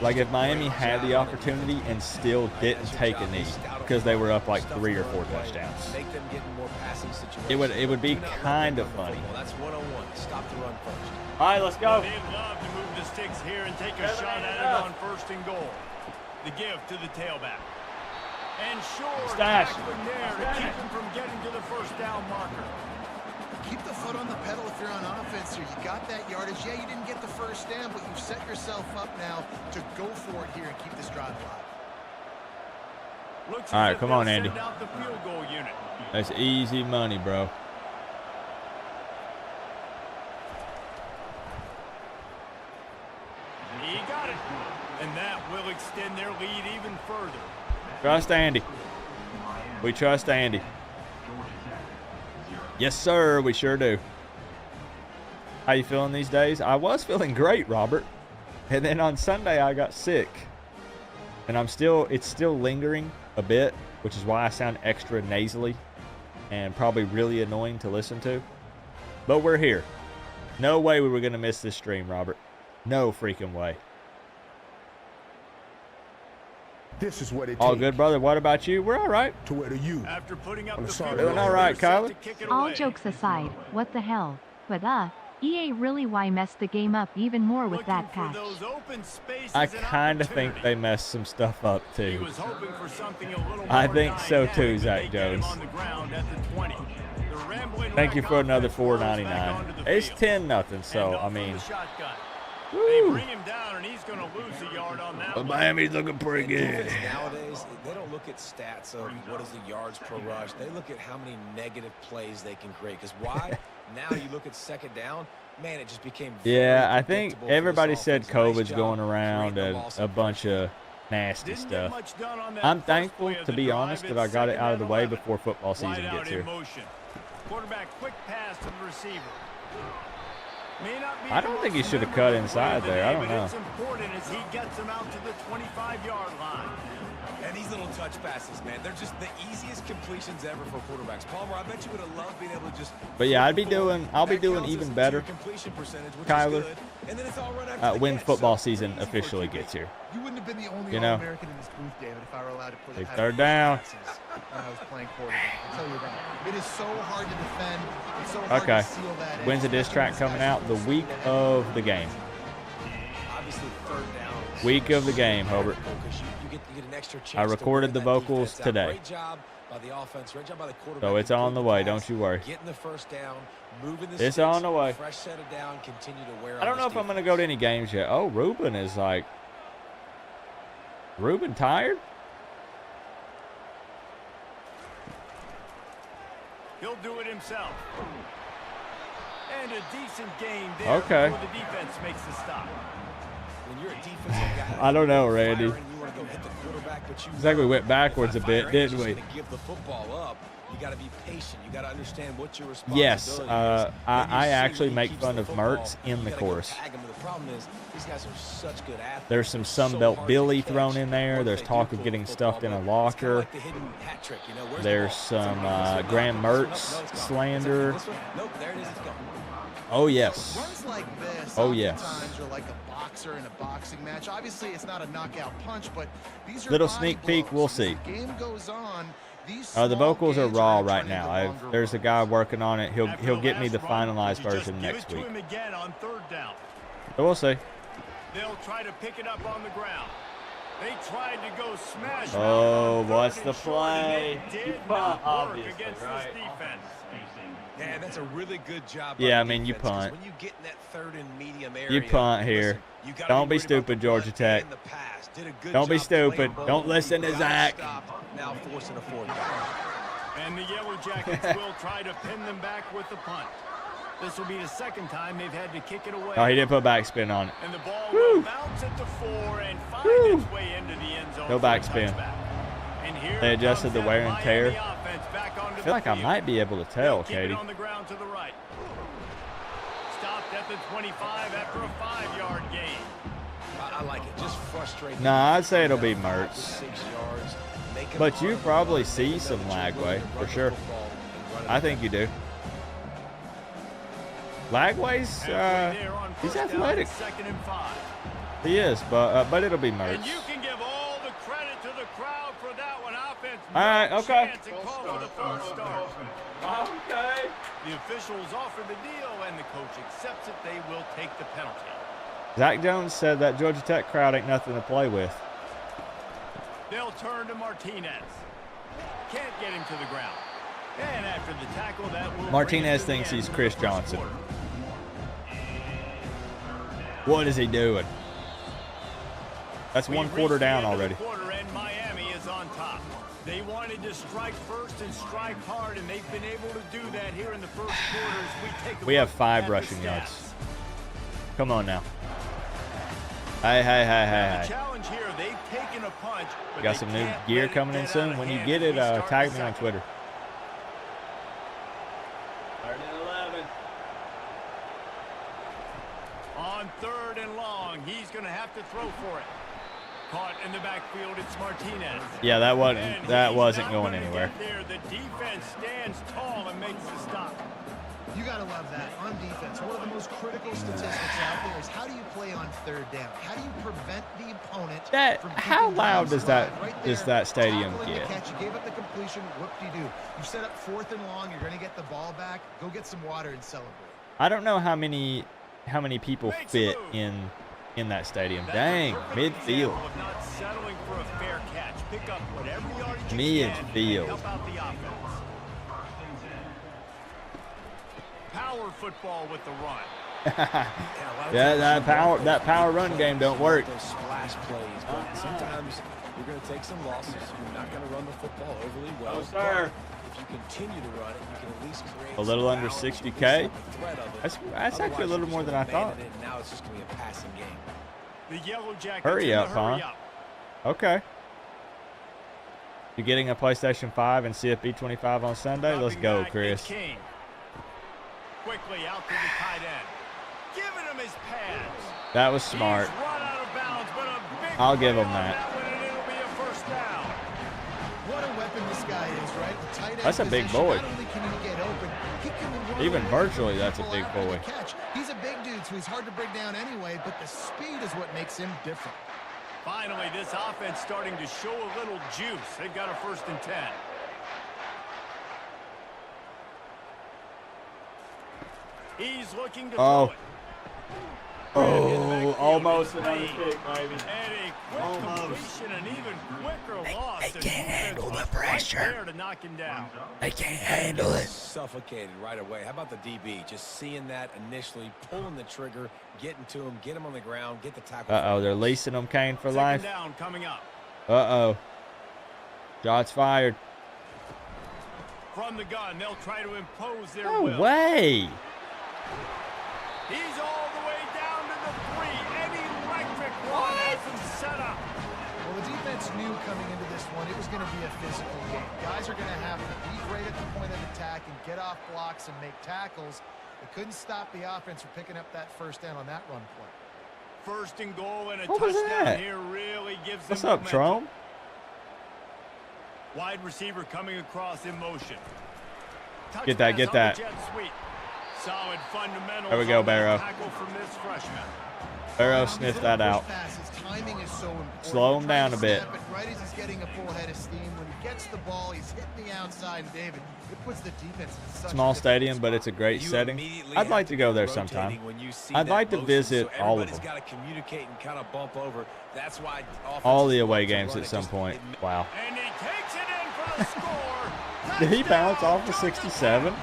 S2: Like if Miami had the opportunity and still didn't take a knee because they were up like 3 or 4 touchdowns.
S7: Make them get in more passing situations.
S2: It would be
S7: Do not let
S2: kind
S7: them
S2: of
S7: run the
S2: funny.
S7: football. That's one-on-one. Stop the run first.
S2: All right, let's go.
S5: They'd love to move the sticks here and take a shot at it on 1st and goal. The give to the tailback. And sure,
S2: Stash.
S5: tackling there to keep him from getting to the 1st down marker.
S6: Keep the foot on the pedal if you're on offense here. You got that yardage. Yeah, you didn't get the first down, but you've set yourself up now to go for it here and keep this drive alive.
S5: Looks
S2: All
S5: as
S2: right,
S5: if
S2: come
S5: they'll
S2: on, Andy.
S5: send out the field goal unit.
S2: That's easy money, bro.
S5: He got it. And that will extend their lead even further.
S2: Trust Andy. We trust Andy. Yes, sir. We sure do. How you feeling these days? I was feeling great, Robert. And then on Sunday, I got sick. And it's still lingering a bit, which is why I sound extra nasally and probably really annoying to listen to. But we're here. No way we were going to miss this stream, Robert. No freaking way.
S3: This is what it
S2: All
S3: takes
S2: good, brother. What about you? We're all right.
S3: to wear the U.
S5: After putting up
S3: I'm
S5: the
S3: sorry.
S5: field
S2: Doing all
S5: goal,
S2: right,
S5: they're set
S2: Kyler.
S5: to kick it
S4: All
S5: away.
S4: jokes aside, what the hell? But EA really why messed the game up even more with
S5: Looking
S4: that
S5: for
S4: patch.
S5: those open spaces
S2: I
S5: and
S2: kind of think
S5: opportunity.
S2: they messed some stuff up
S5: He
S2: too.
S5: was hoping for something a little
S2: I
S5: more
S2: think so
S5: dynamic,
S2: too,
S5: and
S2: Zach
S5: they get him
S2: Jones.
S5: on the ground at the 20. The rambling
S2: Thank you
S5: wreck
S2: for another
S5: offense rolls back
S2: $4.99.
S5: onto the
S2: It's
S5: field.
S2: 10-0, so
S5: Handoff
S2: I
S5: from
S2: mean,
S5: the shotgun. They
S2: woo.
S5: bring him down, and he's going to lose a yard on that one.
S2: Miami's looking pretty
S7: And
S2: good.
S7: defense nowadays, they don't look at stats of what is the yards per rush. They look at how many negative plays they can create. Because why? Now you look at second down, man, it just became
S2: Yeah,
S7: very
S2: I think
S7: predictable for this
S2: everybody said
S7: offense. Nice
S2: COVID's
S7: job
S2: going around
S7: creating the
S2: and
S7: ball
S2: a
S7: some
S2: bunch of nasty
S5: Didn't get
S2: stuff.
S5: much done on that
S2: I'm
S5: first
S2: thankful,
S5: play of
S2: to
S5: the
S2: be
S5: drive.
S2: honest, that
S5: It's
S2: I got it out of the
S5: second
S2: way
S5: and 11.
S2: before football season
S5: Wide
S2: gets
S5: out
S2: here.
S5: in motion. Quarterback quick pass to the receiver. May not be
S2: I
S5: the
S2: don't think he
S5: most
S2: should have cut
S5: memorable
S2: inside
S5: play of the
S2: there. I
S5: day,
S2: don't
S5: but
S2: know.
S5: It's important as he gets him out to the 25-yard line.
S7: And these little touch passes, man, they're just the easiest completions ever for quarterbacks. Palmer, I bet you would have loved being able to just.
S2: But yeah, I'll be
S7: flip the ball.
S2: doing
S7: That
S2: even
S7: counts
S2: better,
S7: as your completion percentage, which
S2: Kyler,
S7: is good. And then it's all run after the
S2: when
S7: catch.
S2: football
S7: So,
S2: season
S7: pretty easy for a
S2: officially
S7: QB.
S2: gets here.
S6: You wouldn't have been the only
S2: You know?
S6: All-American in this booth, David, if I were allowed to put
S2: Big
S6: have
S2: third down.
S6: passes when I was playing quarterback. I'll tell you that. It is so hard to defend. It's so hard
S2: Okay.
S6: to seal that edge,
S2: When's the diss
S6: especially
S2: track
S6: when
S2: coming
S6: these guys
S2: out? The
S6: are
S2: week
S6: so
S2: of the game.
S7: Obviously, third down.
S2: Week of the game, Hobart.
S7: Because you get an extra chance
S2: I
S7: to
S2: recorded
S7: wear
S2: the
S7: that
S2: vocals
S7: defense out.
S2: today.
S7: Great job by the offense. Great job by the quarterback.
S2: So it's
S7: to
S2: on
S7: complete
S2: the way,
S7: pass,
S2: don't you worry.
S7: Getting the first down, moving the
S2: It's
S7: sticks,
S2: on the way.
S7: Fresh set of down, continue to wear
S2: I don't know if I'm going to go to any games yet. Oh, Ruben is like... Ruben tired?
S5: He'll do it himself. And a decent game there
S2: Okay.
S5: before the defense makes the stop.
S7: When you're a defensive guy,
S2: I don't know,
S7: you're
S2: Randy.
S7: firing, you want to go hit the quarterback, but you
S2: It's like we
S7: know
S2: went backwards a
S7: if I
S2: bit,
S7: fire,
S2: didn't
S7: he's
S2: we?
S7: just gonna give the football up. You got to be patient. You got to understand what your responsibility
S2: Yes,
S7: is.
S2: I
S7: When you see
S2: actually
S7: he
S2: make
S7: keeps
S2: fun
S7: the
S2: of
S7: football,
S2: Mertz in
S7: you
S2: the
S7: gotta go
S2: chorus.
S7: tag him. But the problem is these guys are such good athletes.
S2: There's some
S7: They're so
S2: Sunbelt
S7: hard
S2: Billy
S7: to catch.
S2: thrown in there.
S7: What
S2: There's
S7: they
S2: talk
S7: do
S2: of
S7: for
S2: getting
S7: the
S2: stuffed in a
S7: football, but it's kinda
S2: locker.
S7: like the hidden hat trick, you know, where's the
S2: There's
S7: ball?
S2: some
S7: Somebody gives
S2: Graham
S7: this one up.
S2: Mertz
S7: No, it's gone.
S2: slander.
S7: This one? Nope, there it is. It's gone.
S2: Oh, yes.
S6: Runs like this,
S2: Oh, yes.
S6: oftentimes are like a boxer in a boxing match. Obviously, it's not a knockout punch, but these are
S2: Little
S6: body
S2: sneak peek,
S6: blows.
S2: we'll
S6: As
S2: see.
S6: the game goes on, these
S2: The
S6: small
S2: vocals are
S6: gains
S2: raw
S6: gonna
S2: right
S6: turn into
S2: now.
S6: longer
S2: There's a
S6: runs.
S2: guy working on it. He'll
S5: After the
S2: get me
S5: last
S2: the
S5: run,
S2: finalized
S5: you just
S2: version
S5: give
S2: next
S5: it to
S2: week.
S5: him again on third down.
S2: So we'll see.
S5: They'll try to pick it up on the ground. They tried to go smash.
S2: Oh,
S5: mouth on
S2: what's
S5: third
S2: the
S5: and short, and
S2: play?
S5: it
S2: You
S5: did
S2: punt,
S5: not work
S2: obviously,
S5: against
S2: right?
S5: this defense.
S7: Yeah, that's a really good job.
S2: Yeah,
S7: by
S2: I
S7: the
S2: mean, you
S7: defense, 'cause
S2: punt.
S7: When you get in that third and medium
S2: You
S7: area,
S2: punt here.
S7: listen, you gotta
S2: Don't be
S7: worried about
S2: stupid,
S7: the
S2: Georgia
S7: run
S2: Tech.
S7: and the pass. Did a good
S2: Don't be
S7: job playing
S2: stupid.
S7: both.
S2: Don't listen to
S7: Got
S2: Zach.
S7: stopped, now forcing a fourth down.
S5: And the Yellow Jackets will try to pin them back with the punt. This will be the second time they've had to kick it away.
S2: Oh, he didn't put backspin on it.
S5: And the ball
S2: Woo.
S5: will bounce at the 4 and find
S2: Woo.
S5: its way into the end zone.
S2: No
S5: for a
S2: backspin.
S5: touchback. And here
S2: They adjusted
S5: comes
S2: the
S5: that
S2: wear and tear.
S5: Miami offense back onto
S2: I
S5: the
S2: feel like I
S5: field.
S2: might be able to tell,
S5: They'll keep
S2: Katie.
S5: it on the ground to the right. Stopped at the 25 after a 5-yard gain.
S7: I like it. Just frustrating.
S2: Nah, I'd say it'll be Mertz.
S7: 6 yards, make it
S2: But you
S7: hard.
S2: probably see
S7: Know
S2: some
S7: that you're
S2: Lagway,
S7: willing to
S2: for
S7: run the
S2: sure.
S7: football and run it
S2: I think you do. Lagway's,
S5: Halfway there on
S2: he's
S5: first down,
S2: athletic.
S5: 2nd and 5.
S2: He is, but it'll be Mertz.
S5: And you can give all the credit to the crowd for that one. Offense,
S2: All right,
S5: no
S2: okay.
S5: chance and call for the false start.
S2: Okay.
S5: The officials offer the deal, and the coach accepts it. They will take the penalty.
S2: Zach Jones said that Georgia Tech crowd ain't nothing to play with.
S5: They'll turn to Martinez. Can't get him to the ground. And after the tackle, that will
S2: Martinez
S5: bring
S2: thinks
S5: us to the
S2: he's
S5: end of
S2: Chris
S5: the first
S2: Johnson.
S5: quarter.
S2: What is he doing? That's
S5: We
S2: one
S5: reached
S2: quarter
S5: the
S2: down
S5: end of the
S2: already.
S5: quarter, and Miami is on top. They wanted to strike first and strike hard, and they've been able to do that here in the first quarter as we take a
S2: We have
S5: look
S2: 5
S5: at the
S2: rushing
S5: stats.
S2: yards. Come on now. Hey.
S5: The challenge here, they've taken a punch, but
S2: Got
S5: they
S2: some new
S5: can't
S2: gear
S5: let it
S2: coming in
S5: get out
S2: soon.
S5: of
S2: When you
S5: hand
S2: get
S5: as
S2: it,
S5: we start
S2: tag
S5: the
S2: me on
S5: second.
S2: Twitter.
S5: 3rd and 11. On 3rd and long, he's going to have to throw for it. Caught in the backfield, it's Martinez.
S2: Yeah, that wasn't
S5: And
S2: that
S5: he's
S2: wasn't
S5: not
S2: going
S5: gonna
S2: anywhere.
S5: get there. The defense stands tall and makes the stop.
S6: You gotta love that. On defense, one of the most critical statistics out there is how do you play on 3rd down? How do you prevent the opponent
S2: That
S6: from
S2: how
S6: keeping
S2: loud
S6: drives
S2: does that
S6: alive? Right
S2: does
S6: there,
S2: that stadium
S6: tackling the
S2: get?
S6: catch, you gave up the completion. What do? You set up 4th and long. You're going to get the ball back. Go get some water and celebrate.
S2: I don't know how many people fit in that stadium. Dang, midfield.
S5: Not settling for a fair catch. Pick up whatever yardage you can and
S2: Midfield.
S5: help out the offense. Power football with the run.
S2: Yeah, that power run game don't work.
S7: Those splash plays, but sometimes you're going to take some losses. You're not going to run the football overly well.
S2: No, sir.
S7: If you continue to run it, you can at least create
S2: A little
S7: some
S2: under
S7: balance.
S2: 60K?
S7: You can stop the threat of it.
S2: That's actually a little more than I thought.
S7: And now it's just going to be a passing game.
S5: The Yellow Jackets
S2: Hurry
S5: in the
S2: up, huh?
S5: up.
S2: Okay. You getting a PlayStation 5 and CFB 25 on Sunday? Let's
S5: Dropping
S2: go,
S5: back,
S2: Chris.
S5: it's King. Quickly out to the tight end. Giving him his pads.
S2: That was smart.
S5: He's run out of bounds, but a big
S2: I'll give
S5: play
S2: him
S5: on
S2: that.
S5: one, and it'll be a first down.
S6: What a weapon this guy is, right? The tight end
S2: That's a big
S6: position,
S2: boy.
S6: Not only can he get open, he can run
S2: Even
S6: away
S2: virtually,
S6: from
S2: that's a
S6: people
S2: big
S6: after the
S2: boy.
S6: catch. He's a big dude, so he's hard to bring down anyway, but the speed is what makes him different.
S5: Finally, this offense starting to show a little juice. They've got a 1st and 10. He's looking to throw it.
S2: Oh, almost
S5: another
S2: another pick, baby.
S5: And a quick completion, an even quicker loss.
S8: They can't handle the pressure.
S5: Right there to knock him down.
S8: They can't handle it.
S7: Suffocated right away. How about the DB? Just seeing that initially, pulling the trigger, getting to him, get him on the ground, get the tackle.
S2: Uh-oh, they're leasing him, Kane, for
S5: Second
S2: life.
S5: down coming up.
S2: Uh-oh. Shots fired.
S5: From the gun, they'll try to impose their
S2: No
S5: will.
S2: way.
S5: He's all the way down to the 3. An electric run has him set up.
S6: Well, the defense knew coming into this one it was going to be a physical game. Guys are going to have to be great at the point of attack and get off blocks and make tackles. They couldn't stop the offense from picking up that first down on that run play.
S5: 1st and goal and a
S2: What was
S5: touchdown
S2: that?
S5: here really gives them
S2: What's up,
S5: momentum.
S2: Trome?
S5: Wide receiver coming across in motion. Touch
S2: Get that,
S5: pass
S2: get
S5: on
S2: that.
S5: the jet sweep. Solid fundamentals.
S2: There we go,
S5: on that
S2: Barrow.
S5: tackle from this freshman.
S2: Barrow sniffed that out.
S6: His timing is so important.
S2: Slow him down a bit.
S6: Snap it right as he's getting a full head of steam. When he gets the ball, he's hitting the outside. And David, it puts the defense in such
S2: Small
S6: a
S2: stadium, but it's a great
S7: You
S2: setting.
S7: immediately
S2: I'd
S7: have
S2: like to go there
S7: rotating
S2: sometime.
S7: when you see
S2: I'd
S7: that
S2: like to
S7: motion,
S2: visit
S7: so
S2: all of
S7: everybody's
S2: them.
S7: got to communicate and kind of bump over. That's why
S2: All the
S7: offenses
S2: away
S7: love to
S2: games
S7: run
S2: at
S7: it.
S2: some
S7: Just-
S2: point.
S7: it-
S2: Wow.
S5: And he takes it in for the score.
S2: Did he bounce
S5: Touchdown,
S2: off the
S5: Georgia
S2: 67?
S5: Tech.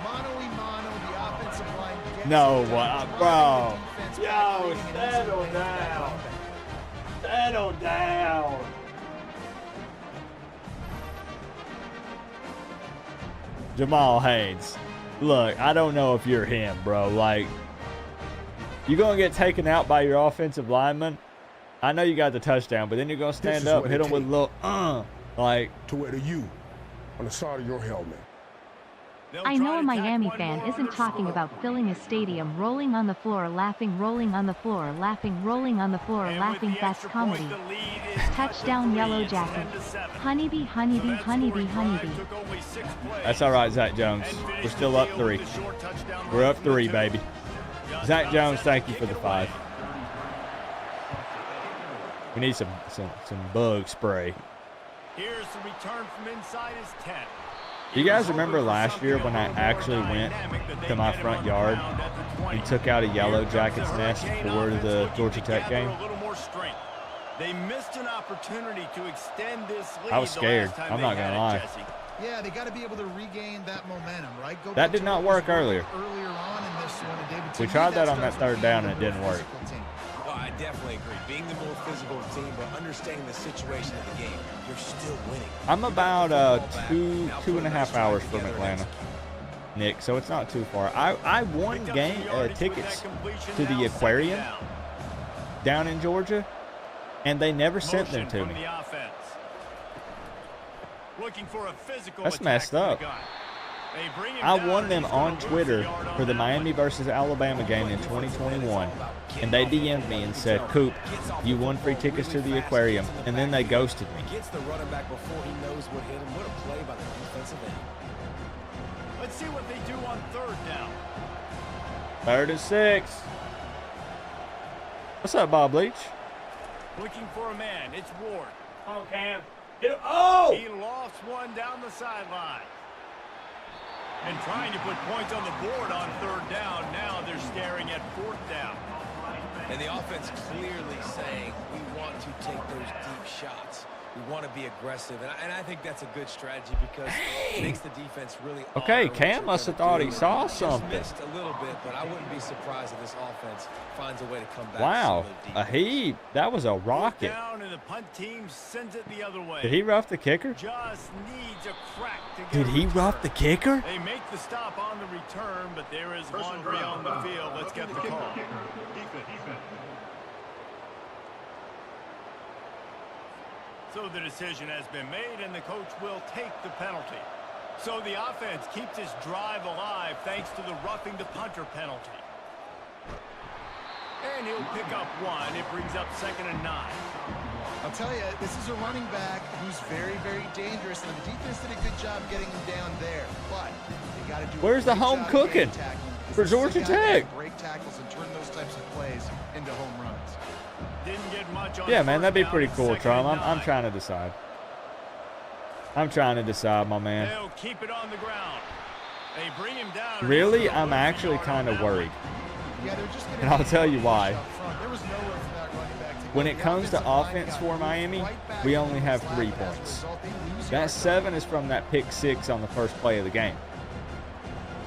S6: Mano-y-mano, the offensive line gets
S2: No,
S6: it done,
S2: what?
S6: drives
S2: Bro.
S6: the defense
S2: Yo,
S6: back, leading an easy
S2: settle
S6: win for that
S2: down.
S6: comeback.
S2: Settle down. Jamal Haynes. Look, I don't know if you're him, bro. Like, you going to get taken out by your offensive lineman. I know you got the touchdown, but then you're going to stand
S3: is
S2: up,
S3: what
S2: hit
S3: it
S2: him with a little, like,
S3: To where the U on the side of your helmet.
S5: They'll
S4: I
S5: try
S4: know
S5: to
S4: a
S5: tack
S4: Miami
S5: one
S4: fan
S5: more
S4: isn't
S5: under
S4: talking
S5: score.
S4: about filling a stadium, rolling on the floor, laughing, rolling on the floor, laughing, rolling on the floor,
S5: And with
S4: laughing.
S5: the
S4: That's
S5: extra point,
S4: comedy.
S5: the lead is
S4: Touchdown,
S5: cut to
S4: Yellow
S5: 3. It's
S4: Jackets.
S5: 10-7.
S4: Honeybee, honeybee,
S5: So that
S4: honeybee,
S5: scoring drive
S4: honeybee.
S5: took only 6 plays.
S2: that's all right, Zach Jones.
S5: And
S2: We're
S5: finished
S2: still
S5: the
S2: up
S5: deal
S2: 3.
S5: with a short touchdown
S2: We're
S5: run
S2: up
S5: from the
S2: 3,
S5: 2.
S2: baby.
S5: Just
S2: Zach
S5: about
S2: Jones,
S5: set
S2: thank
S5: to
S2: you for
S5: kick
S2: the
S5: it away.
S2: 5. We need some bug spray.
S5: Here's the return from inside his 10.
S2: You guys remember last year when I actually went to my front yard and took out a Yellow Jackets nest for the Georgia Tech game?
S5: They missed an opportunity to extend this lead.
S2: I was scared.
S5: The last time
S2: I'm
S5: they
S2: not
S5: had
S2: gonna
S5: it,
S2: lie.
S5: Jesse.
S6: Yeah, they got to be able to regain that momentum, right? Go
S2: That
S6: back
S2: did
S6: to
S2: not
S6: what
S2: work
S6: was
S2: earlier.
S6: Earlier on in this one, and David, to
S2: We
S6: me,
S2: tried that on that
S6: starts with
S2: third down
S6: being
S2: and it
S6: the
S2: didn't
S6: more
S2: work.
S6: physical team.
S7: Well, I definitely agree. Being the more physical team, but understanding the situation of the game, you're still winning.
S2: I'm
S7: You
S2: about
S7: got the football back,
S2: two
S7: now
S2: two
S7: put
S2: and a
S7: a
S2: half
S7: nice
S2: hours
S7: drive
S2: from
S7: together and
S2: Atlanta,
S7: execute.
S2: Nick, so it's not too far. I won
S5: Picked up
S2: game
S5: some yardage with
S2: tickets
S5: that completion.
S2: to the
S5: Now second
S2: aquarium
S5: down.
S2: down in Georgia, and they never sent them
S5: Motion
S2: to
S5: from
S2: me.
S5: the offense. Looking for a physical
S2: That's
S5: attack
S2: messed
S5: from the
S2: up.
S5: gun. They bring him
S2: I
S5: down,
S2: won
S5: and
S2: them
S5: he's gonna
S2: on
S5: lose a
S2: Twitter
S5: yard on
S2: for the
S5: that
S2: Miami
S5: one.
S2: versus Alabama game in 2021, and they DM'd me and said, "Coop, you won free tickets to the aquarium," and then they ghosted me.
S7: Gets the running back before he knows what hit him. What a play by the defensive end.
S5: Let's see what they do on third down.
S2: 3rd and 6. What's up, Bob Leach?
S5: Looking for a man. It's Ward.
S2: Oh, Cam. Oh!
S5: He lofts one down the sideline. And trying to put points on the board on 3rd down. Now they're staring at 4th down.
S7: And the offense clearly saying, we want to take those deep shots. We want to be aggressive. And I think that's a good strategy because it makes the defense really
S2: Okay,
S7: honor what
S2: Cam
S7: you're
S2: must have
S7: gonna
S2: thought
S7: do.
S2: he saw
S7: Just
S2: something.
S7: missed a little bit, but I wouldn't be surprised if this offense finds a way to come back.
S2: Wow,
S7: to
S2: a that was a
S5: 4th
S2: rocket.
S5: down, and the punt team sends it the other way.
S2: Did he rough the kicker?
S5: Just needs a crack to get
S2: Did
S5: a
S2: he rough
S5: return.
S2: the kicker?
S5: They make the stop on the return, but there is laundry on the field. Let's get the call. So the decision has been made, and the coach will take the penalty. So the offense keeps its drive alive thanks to the roughing the punter penalty. And he'll pick up 1. It brings up 2nd and 9.
S6: I'll tell you, this is a running back who's very, very dangerous, and the defense did a good job getting him down there. But they got to do.
S2: Where's the home cooking for Georgia Tech?
S6: Break tackles and turn those types of plays into home runs.
S5: Didn't get much on
S2: Yeah, man, that'd be
S5: 1st down
S2: pretty
S5: and
S2: cool,
S5: 2nd
S2: Trom.
S5: and
S2: I'm
S5: 9.
S2: trying to decide. I'm trying to decide, my man.
S5: They'll keep it on the ground. They bring him down.
S2: Really, I'm actually kind of worried.
S6: Yeah, they're just gonna
S2: And I'll tell you why.
S6: up front. There was nowhere for that running back to go.
S2: When it
S6: The
S2: comes to
S6: offensive line
S2: offense
S6: got
S2: for Miami,
S6: right back
S2: we
S6: into
S2: only
S6: the
S2: have
S6: flat.
S2: 3
S6: As a
S2: points.
S6: result, they lose
S2: That
S6: yards.
S2: 7 is from that pick 6 on the first play of the game.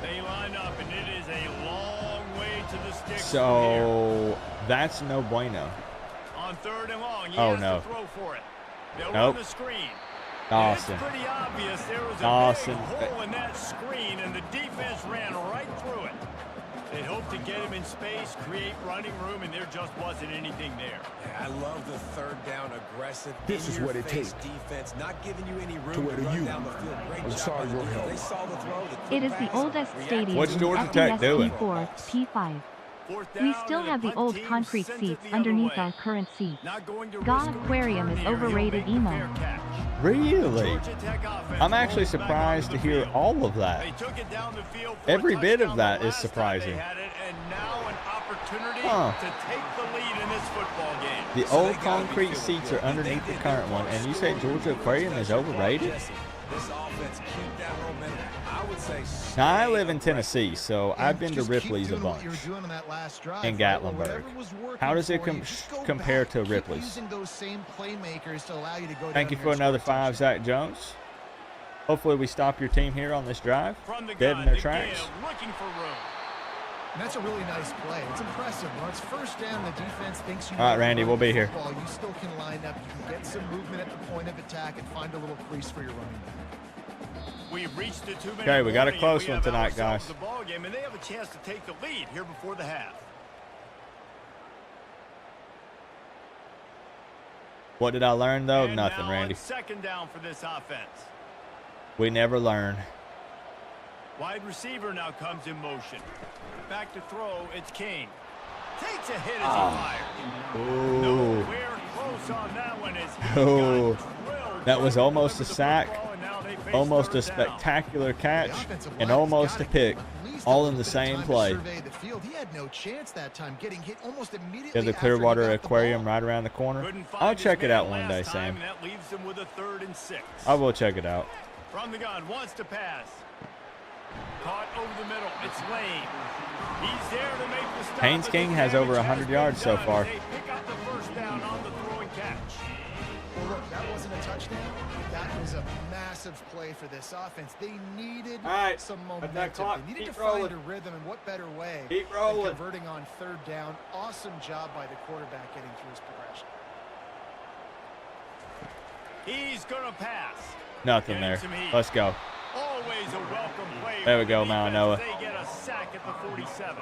S5: They line up, and it is a long way to the sticks.
S2: So that's no bueno.
S5: On 3rd and long, he
S2: Oh,
S5: has
S2: no.
S5: to throw for it. They'll
S2: Nope.
S5: run the screen.
S2: Dawson.
S5: It's pretty obvious there was a
S2: Dawson.
S5: big hole in that screen, and the defense ran right through it. They hoped to get him in space, create running room, and there just wasn't anything there.
S7: Yeah, I love the 3rd down aggressive.
S3: This is what it
S7: in-your-face
S3: takes
S7: defense, not giving you any room
S3: to wear the
S7: run
S3: U.
S7: down the field. Great
S3: I'm
S7: job
S3: sorry
S7: by the
S3: your
S7: defense.
S3: help.
S7: They saw the throw, the quick
S4: It is the
S7: pass,
S4: oldest
S7: reacted
S4: stadium.
S2: What's
S4: in
S2: Georgia Tech doing?
S4: FBS P4, P5.
S5: 4th
S4: We
S5: down,
S4: still
S5: and
S4: have the
S5: punt
S4: old
S5: team
S4: concrete
S5: sends it
S4: seats
S5: the other
S4: underneath
S5: way.
S4: our current seats.
S5: Not going to
S4: God
S5: risk a
S4: Aquarium
S5: return
S4: is
S5: here. He'll
S4: overrated
S5: make the
S4: emo.
S5: fair catch.
S2: Really?
S5: Georgia Tech offense
S2: I'm actually
S5: rolls back
S2: surprised
S5: onto
S2: to
S5: the
S2: hear
S5: field.
S2: all of that.
S5: They took it down the field for
S2: Every
S5: a
S2: bit of
S5: touchdown
S2: that
S5: the
S2: is
S5: last time
S2: surprising.
S5: they had it, and now an opportunity
S2: Huh.
S5: to take the lead in this football game.
S2: The
S7: So they
S2: old
S7: gotta be
S2: concrete
S7: feeling
S2: seats
S7: good.
S2: are underneath
S7: They
S2: the
S7: did
S2: current
S7: their
S2: one,
S7: part,
S2: and you say
S7: scored,
S2: Georgia
S7: scored,
S2: Aquarium is
S7: special ball.
S2: overrated?
S7: Jesse, this offense keep that momentum. I would say.
S2: Now, I
S7: stay
S2: live in
S7: aggressive.
S2: Tennessee, so I've been to
S6: Just keep
S2: Ripley's a
S6: doing what
S2: bunch.
S6: you were doing on that last drive,
S2: in
S6: right?
S2: Gatlinburg.
S6: Whatever was working
S2: How does it
S6: for you, just go
S2: compare
S6: back.
S2: to
S6: Keep
S2: Ripley's?
S6: using those same playmakers to allow you to go
S2: Thank
S6: down
S2: you
S6: there
S2: for
S6: and
S2: another
S6: score a
S2: 5,
S6: touchdown.
S2: Zach Jones. Hopefully we stop your team here on this drive.
S5: From the
S2: Dead
S5: gun,
S2: in their
S5: the
S2: tracks.
S5: give, looking for room.
S6: And that's a really nice play. It's impressive. When it's 1st down, the defense thinks you
S2: All right,
S6: know
S2: Randy,
S6: how to
S2: we'll
S6: run
S2: be
S6: the
S2: here.
S6: football. You still can line up. You can get some movement at the point of attack and find a little crease for your running back.
S5: We've reached the 2-minute
S2: Okay, we got a
S5: warning,
S2: close
S5: and we
S2: one
S5: have
S2: tonight,
S5: ourselves
S2: guys.
S5: The ball game, and they have a chance to take the lead here before the half.
S2: What did I learn, though?
S5: And
S2: Nothing,
S5: now
S2: Randy.
S5: on 2nd down for this offense.
S2: We never learn.
S5: Wide receiver now comes in motion. Back to throw, it's King. Takes a hit as he fired.
S2: Ooh.
S5: Nowhere close on that one as he
S2: Oh,
S5: got drilled
S2: that was
S5: right
S2: almost
S5: with
S2: a
S5: the
S2: sack,
S5: football, and now they face
S2: almost a
S5: 3rd down.
S2: spectacular catch,
S6: The offensive
S2: and
S6: line's
S2: almost a
S6: gotta
S2: pick,
S6: give him at least a
S2: all
S6: little
S2: in the
S6: bit of
S2: same
S6: time to
S2: play.
S6: survey the field. He had no chance that time, getting hit almost immediately.
S2: There's the
S6: after he
S2: Clearwater
S6: got the
S2: Aquarium
S6: ball.
S2: right around the corner.
S5: Couldn't find
S2: I'll
S5: his
S2: check it
S5: man
S2: out one day,
S5: last time,
S2: Sam.
S5: and that leaves him with a 3rd and 6.
S2: I will check it out.
S5: From the gun, wants to pass. Caught over the middle. It's Lane. He's there to make the stop.
S2: Haynes
S5: but
S2: King
S5: the
S2: has over
S5: damage
S2: 100
S5: has
S2: yards
S5: been
S2: so
S5: done.
S2: far.
S5: They pick up the 1st down on the throwing catch.
S6: Well, look, that wasn't a touchdown. That was a massive play for this offense. They needed
S2: All right,
S6: some
S2: let that
S6: momentum.
S2: clock
S6: They needed
S2: keep
S6: to find
S2: rolling.
S6: a rhythm, and what better way
S2: Keep
S6: than
S2: rolling.
S6: converting on 3rd down. Awesome job by the quarterback getting through his progression.
S5: He's going to pass.
S2: Nothing there. Let's go.
S5: Always a welcome play.
S2: There we
S5: for
S2: go,
S5: the
S2: Malinois.
S5: defense. They get a sack at the 47.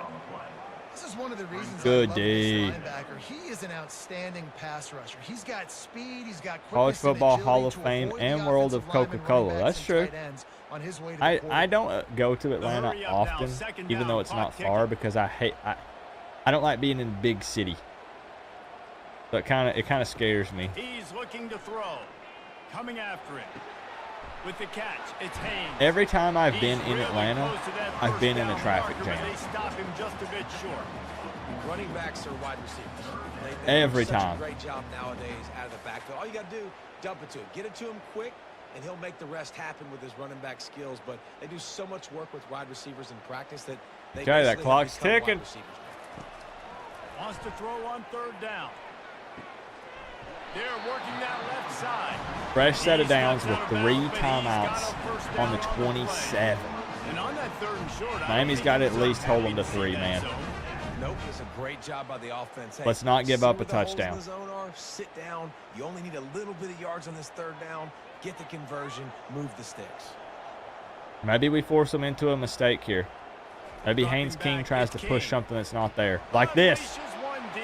S6: This is one of the reasons
S2: Good
S6: I love
S2: D.
S6: this linebacker. He is an outstanding pass rusher. He's got speed. He's got
S2: College
S6: quickness and
S2: Football
S6: agility
S2: Hall of
S6: to
S2: Fame
S6: avoid
S2: and
S6: the
S2: World
S6: offensive
S2: of
S6: linemen,
S2: Coca-Cola.
S6: running backs,
S2: That's
S6: and
S2: true.
S6: tight ends on his way to the
S2: I
S6: quarterback.
S2: don't go to Atlanta
S5: hurry up now.
S2: often,
S5: 2nd
S2: even
S5: down,
S2: though it's not
S5: clock
S2: far,
S5: ticking.
S2: because I don't like being in a big city. So it kind of scares me.
S5: He's looking to throw. Coming after it. With the catch, it's Haynes.
S2: Every time I've
S5: He's
S2: been in
S5: really
S2: Atlanta,
S5: close to that
S2: I've
S5: first
S2: been in a
S5: down
S2: traffic
S5: marker, but
S2: jam.
S5: They stop him just a bit short.
S7: Running backs are wide receivers. They
S2: Every
S7: do such
S2: time.
S7: a great job nowadays out of the backfield. All you got to do, dump it to him. Get it to him quick. and he'll make the rest happen with his running back skills. But they do so much work with wide receivers in practice that they
S2: Okay, that
S7: basically
S2: clock's
S7: have become wide
S2: ticking.
S7: receivers now.
S5: Wants to throw on third down. They're working that left side.
S2: Fresh set of
S5: He
S2: downs
S5: steps
S2: with
S5: out of
S2: 3
S5: bounds, but he's got
S2: timeouts
S5: a first
S2: on the
S5: down play.
S2: 27.
S5: And on that third and short, I
S2: Miami's
S5: think
S2: got to
S5: he
S2: at
S5: was
S2: least hold them to
S5: happy
S2: 3,
S5: see that
S2: man.
S5: zone.
S7: Nope, it's a great job by the offense. Hey,
S2: Let's not give
S7: see
S2: up
S7: where
S2: a
S7: the holes in
S2: touchdown.
S7: the zone are, sit down. You only need a little bit of yards on this third down. Get the conversion, move the sticks.
S2: Maybe we force them into a mistake here. Maybe
S5: Dropping
S2: Haynes King
S5: back
S2: tries
S5: is
S2: to push
S5: King.
S2: something that's not there. Like this.
S5: Unleashes one deep.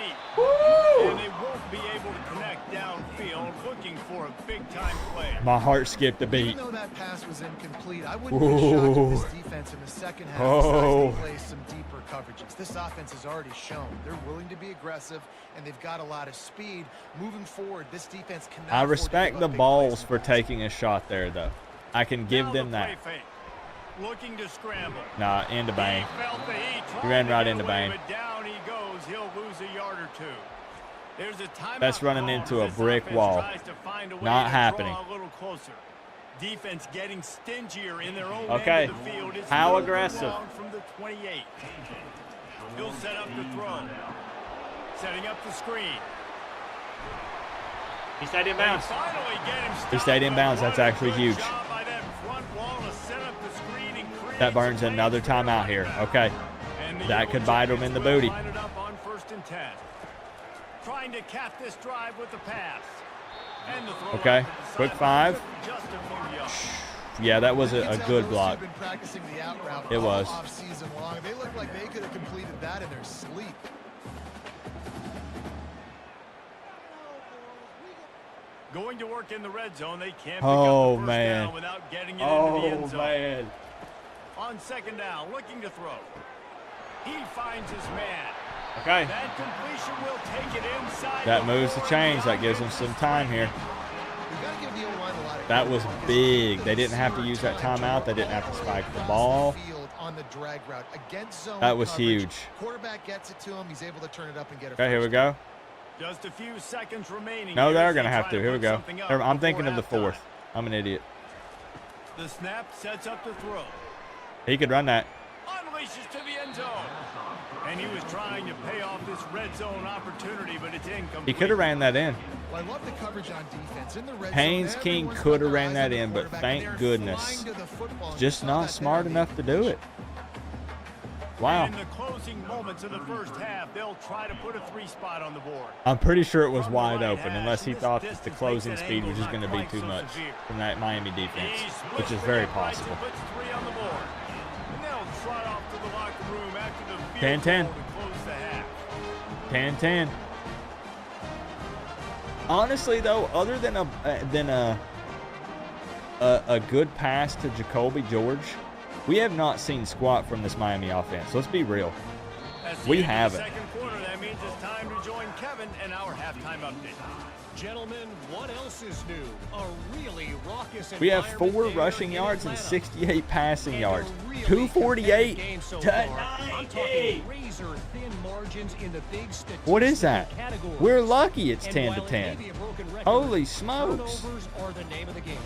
S5: And they won't be able to connect downfield, looking for a big-time play.
S2: My heart skipped a beat.
S6: Even though that pass was incomplete, I wouldn't be shocked if this defense in the second half decides to play some deeper coverages. This offense has already shown they're willing to be aggressive, and they've got a lot of speed. Moving forward, this defense cannot
S2: I
S6: afford to
S2: respect
S6: give
S2: the
S6: up big
S2: balls
S6: plays in
S2: for
S6: the passing
S2: taking a shot there, though. I can give
S5: Now
S2: them
S5: the
S2: that.
S5: play fake. Looking to scramble.
S2: Nah, into Bane.
S5: He felt the heat,
S2: He ran
S5: trying to
S2: right
S5: get
S2: into
S5: away,
S2: Bane.
S5: but down he goes. He'll lose a yard or two. There's a timeout
S2: That's running
S5: call
S2: into
S5: as
S2: a
S5: this
S2: brick
S5: offense
S2: wall.
S5: tries to find a way
S2: Not
S5: to
S2: happening.
S5: draw a little closer. Defense getting stingier in their own
S2: Okay.
S5: end of the field. It's
S2: How
S5: moving
S2: aggressive?
S5: along from the 28. He'll set up the throw. Setting up the screen.
S2: He stayed in
S5: They
S2: bounds.
S5: finally get him
S2: He stayed in
S5: stopped,
S2: bounds.
S5: but
S2: That's
S5: what a
S2: actually
S5: good
S2: huge.
S5: job by that front wall to set up the screen and create
S2: That burns
S5: some
S2: another
S5: lanes for their
S2: timeout
S5: running
S2: here.
S5: back.
S2: Okay.
S5: And the
S2: That
S5: Eagle
S2: could bite him in the
S5: defense will
S2: booty.
S5: line it up on 1st and 10. Trying to cap this drive with the pass. And the throw
S2: Okay.
S5: out to the
S2: Quick
S5: sideline.
S2: 5.
S5: Just a few yards.
S2: Yeah, that was
S6: You
S2: a
S6: can tell
S2: good
S6: those
S2: block.
S6: who've been practicing the out route
S2: It
S6: all
S2: was.
S6: off-season long. They look like they could have completed that in their sleep.
S5: Going to work in the red zone, they can't pick
S2: Oh,
S5: up the first
S2: man.
S5: down without getting it into the end
S2: Oh,
S5: zone.
S2: man.
S5: On 2nd down, looking to throw. He finds his man.
S2: Okay.
S5: That completion will take it inside.
S2: That
S5: the
S2: moves the
S5: 4
S2: chains. That
S5: beyond
S2: gives them some time here.
S6: You gotta give the O-line a lot of
S2: That
S6: credit
S2: was
S6: because
S2: big. They
S6: they've
S2: didn't have to
S6: spent
S2: use that
S6: time
S2: timeout. They didn't have to spike the ball.
S6: field on the drag route against zone
S2: That was
S6: coverage.
S2: huge.
S6: Quarterback gets it to him. He's able to turn it up and get it.
S2: Okay, here we go.
S5: Just a few seconds remaining.
S2: No,
S5: here
S2: they're
S5: as
S2: going to
S5: they
S2: have
S5: try
S2: to. Here we
S5: put
S2: go.
S5: something up
S2: I'm
S5: before
S2: thinking of the
S5: halftime.
S2: 4th. I'm an idiot.
S5: The snap sets up the throw.
S2: He could run that.
S5: Unleashes to the end zone. And he was trying to pay off this red zone opportunity, but it's incomplete.
S2: He could have ran that in.
S6: Well, I love the coverage on defense. In the red
S2: Haynes
S6: zone,
S2: King
S6: everyone's
S2: could
S6: got
S2: have ran
S6: their eyes
S2: that
S6: on the
S2: in, but
S6: quarterback,
S2: thank
S6: and they're
S2: goodness.
S6: flying to the football.
S2: Just
S6: Saw
S2: not
S6: that
S2: smart
S6: there.
S2: enough to do it. Wow.
S5: In the closing moments of the first half, they'll try to put a 3 spot on the board.
S2: I'm pretty sure it was
S5: From the
S2: wide
S5: right
S2: open,
S5: hash,
S2: unless he
S5: this
S2: thought that the
S5: distance
S2: closing
S5: makes that
S2: speed was
S5: angle
S2: just going to
S5: not
S2: be
S5: quite
S2: too
S5: so
S2: much
S5: severe.
S2: from that Miami defense,
S5: He splits
S2: which is
S5: the
S2: very
S5: left right
S2: possible.
S5: and puts 3 on the board. And they'll trot off to the locker room after the field
S2: 10-10.
S5: goal to close the half.
S2: 10-10. Honestly, though, other than a good pass to Jacoby George, we have not seen squat from this Miami offense. Let's be real.
S5: That's the
S2: We
S5: end of the
S2: haven't.
S5: second quarter. That means it's time to join Kevin and our halftime update.
S9: Gentlemen, what else is new? A really raucous
S2: We have 4
S9: environment there
S2: rushing
S9: in
S2: yards and
S9: Atlanta.
S2: 68 passing
S9: And a
S2: yards.
S9: really
S2: 248
S9: competitive game so
S2: to
S9: far. I'm
S2: 90.
S9: talking razor-thin margins in the big
S2: What is
S9: statistical
S2: that?
S9: categories.
S2: We're lucky it's
S9: And
S2: 10
S9: while
S2: to
S9: it
S2: 10.
S9: may be a broken record,
S2: Holy smokes.
S9: turnovers are the name of the game.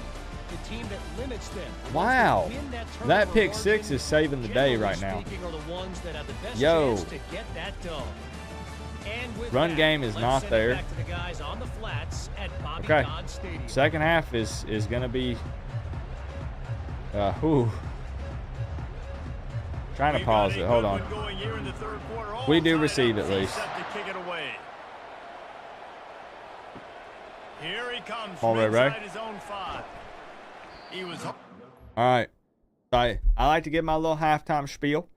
S9: The team that limits them. the ones
S2: Wow.
S9: that win that
S2: That
S9: turnover
S2: pick 6
S9: margin,
S2: is saving the day
S9: generally
S2: right now.
S9: speaking, are the ones that have the best
S2: Yo.
S9: chance to get that done. And with
S2: Run
S9: that,
S2: game is
S9: let's
S2: not
S9: send it
S2: there.
S9: back to the guys on the flats at Bobby
S2: Okay.
S9: Dodd Stadium.
S2: Second half is going to be trying to
S5: We've
S2: pause
S5: got a
S2: it. Hold
S5: good
S2: on.
S5: one going here in the third quarter. All
S2: We do
S5: tied
S2: receive
S5: up.
S2: at
S5: He's
S2: least.
S5: set to kick it away. Here he comes
S2: All
S5: from
S2: right, Ray.
S5: inside his own 5. He was
S2: All right. I like to give my little halftime spiel.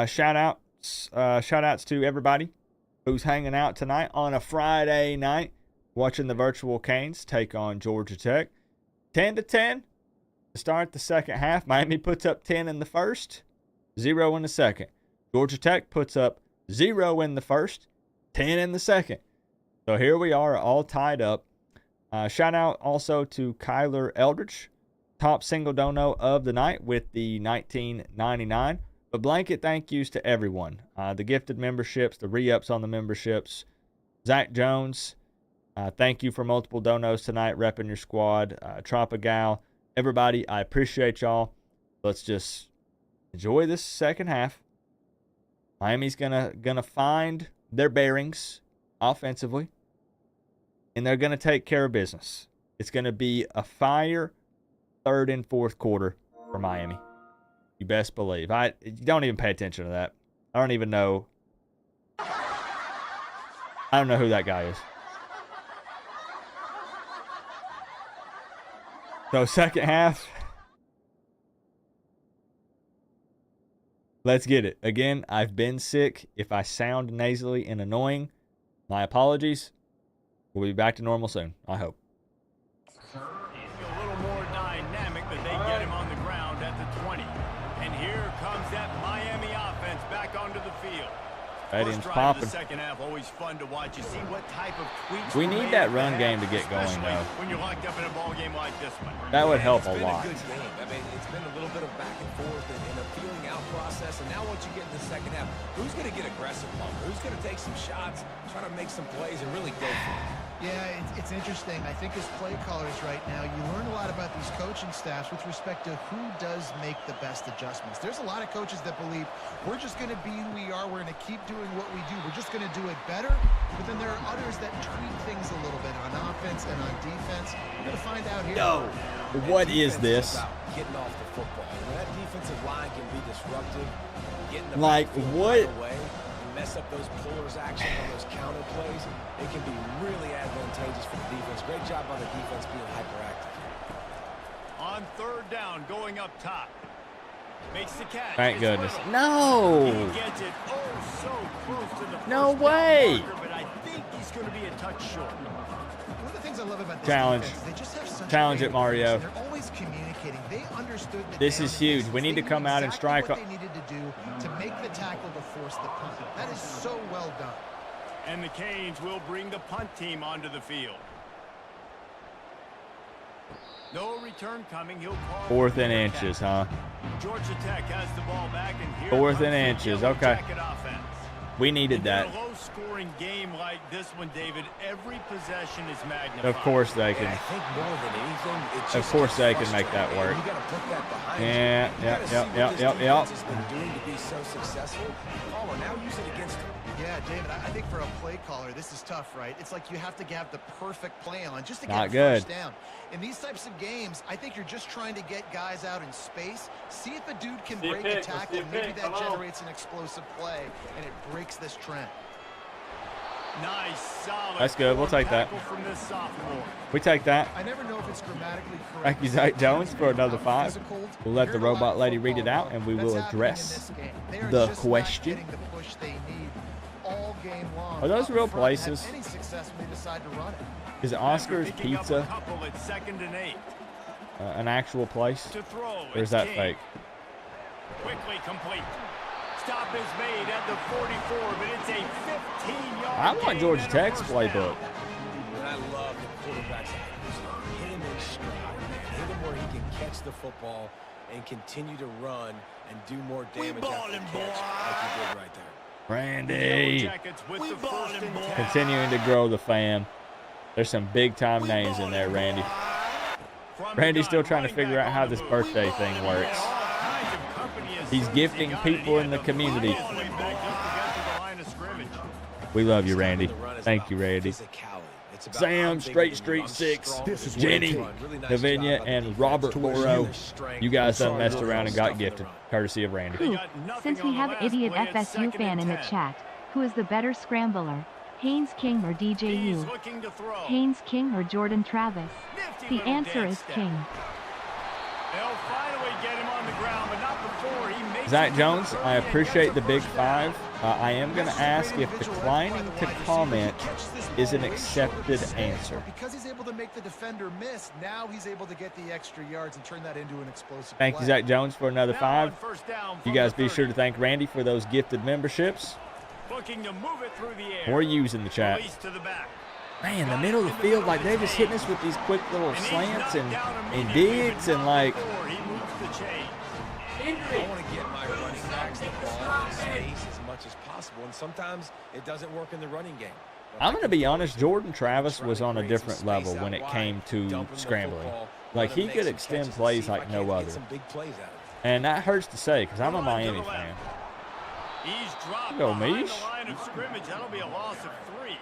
S2: Shout outs to everybody who's hanging out tonight on a Friday night watching the virtual Canes take on Georgia Tech. 10 to 10 to start the second half. Miami puts up 10 in the first, 0 in the second. Georgia Tech puts up 0 in the first, 10 in the second. So here we are, all tied up. Shout out also to Kyler Eldridge, top single dono of the night with the 1999. But blanket thank yous to everyone. The gifted memberships, the re-ups on the memberships. Zach Jones, Thank you for multiple donos tonight, repping your squad. Tropa Gal, everybody, I appreciate y'all. Let's just enjoy this second half. Miami's gonna find their bearings offensively, and they're gonna take care of business. It's gonna be a fire third and fourth quarter for Miami. You best believe. You don't even pay attention to that. I don't even know. I don't know who that guy is. So second half, let's get it. Again, I've been sick. If I sound nasally and annoying, my apologies. We'll be back to normal soon, I hope.
S5: A little more dynamic, but they get him on the ground at the 20. And here comes that Miami offense back onto the field.
S2: Stadium's popping.
S5: The second half, always fun to watch. You see what type of tweaks
S2: we need that run game to get going, though.
S5: When you're locked up in a ball game like this one.
S2: That would help a lot.
S7: It's been a good game. I mean, it's been a little bit of back and forth and a feeling out process. And now once you get in the second half, who's going to get aggressive, Pump? Who's going to take some shots, try to make some plays, and really go for it?
S6: Yeah, it's interesting. I think as play callers right now, you learn a lot about these coaching staffs with respect to who does make the best adjustments. There's a lot of coaches that believe we're just going to be who we are. We're going to keep doing what we do. We're just going to do it better. But then there are others that tweak things a little bit on offense and on defense. We're going to find out here.
S2: Yo, what is this?
S7: Getting off the football. When that defensive line can be disruptive, getting the
S2: like what?
S7: Away, mess up those pullers action on those counter plays, it can be really advantageous for the defense. Great job by the defense being hyperactive.
S5: On third down, going up top. Makes the catch.
S2: Thank
S5: it's
S2: goodness.
S5: Little.
S2: No.
S5: He gets it so close to the
S2: no
S5: first
S2: way.
S5: Marker, but I think he's going to be a touch short.
S6: One of the things I love about this
S2: challenge.
S6: defense, they just have such
S2: Challenge it, Mario.
S6: they're always communicating. They understood the
S2: this is huge. We need to come out and strike.
S6: What they needed to do to make the tackle to force the punt. That is so well done.
S5: And the Canes will bring the punt team onto the field. No return coming. He'll call
S2: fourth and inches, huh?
S5: Georgia Tech has the ball back, and here
S2: fourth and inches. Okay. We needed that.
S5: In a low-scoring game like this one, David, every possession is magnified.
S2: Of course they can.
S7: I think more than anything, it just
S2: of course they can make that work.
S7: You got to put that behind
S2: yeah,
S7: you.
S2: Yep.
S7: Has been doing to be so successful. Caller, now use it against him.
S6: Yeah, David, I think for a play caller, this is tough, right? It's like you have to have the perfect play on just to get first down. In these types of games, I think you're just trying to get guys out in space, see if a dude can break a tackle, and maybe that generates an explosive play, and it breaks this trend.
S5: Nice, solid.
S2: That's good. We'll take that.
S5: From this sophomore.
S2: We take that.
S6: I never know if it's grammatically correct.
S2: Thank you, Zach Jones, for another 5. We'll let the robot lady read it out, and we will address the question. Are those real places? Is Oscar's Pizza an actual place, or is that fake?
S5: Quickly complete. Stop is made at the 44, but it's a 15-yard.
S2: I want Georgia Tech's playbook.
S7: And I love the quarterback's accuracy. Hit him in stride, man. Hit him where he can catch the football and continue to run and do more damage after the catch, like he did right there.
S2: Randy, continuing to grow the fan. There's some big-time names in there, Randy. Randy's still trying to figure out how this birthday thing works. He's gifting people in the community. We love you, Randy. Thank you, Randy. Sam, Straight Street 6, Jenny, Navinia, and Robert Loro. You guys done messed around and got gifted, courtesy of Randy.
S4: Since we have idiot FSU fan in the chat, who is the better scrambler, Haynes King or DJU? Haynes King or Jordan Travis? The answer is King.
S5: They'll finally get him on the ground, but not before he makes
S2: Zach Jones, I appreciate the big 5. I am going to ask if declining to comment is an accepted answer.
S6: Because he's able to make the defender miss, now he's able to get the extra yards and turn that into an explosive
S2: Thank you, Zach Jones, for another 5. You guys be sure to thank Randy for those gifted memberships.
S5: Looking to move it through the air.
S2: More using the chat. Man, the middle of the field, like they're just hitting us with these quick little slants and digs and like.
S7: I want to get my running backs the ball in space as much as possible, and sometimes it doesn't work in the running game.
S2: I'm going to be honest, Jordan Travis was on a different level when it came to scrambling. Like, he could extend plays like no other. And that hurts to say because I'm a Miami fan.
S5: He's dropped
S2: Go,
S5: behind
S2: Mish.
S5: the line of scrimmage. That'll be a loss of 3.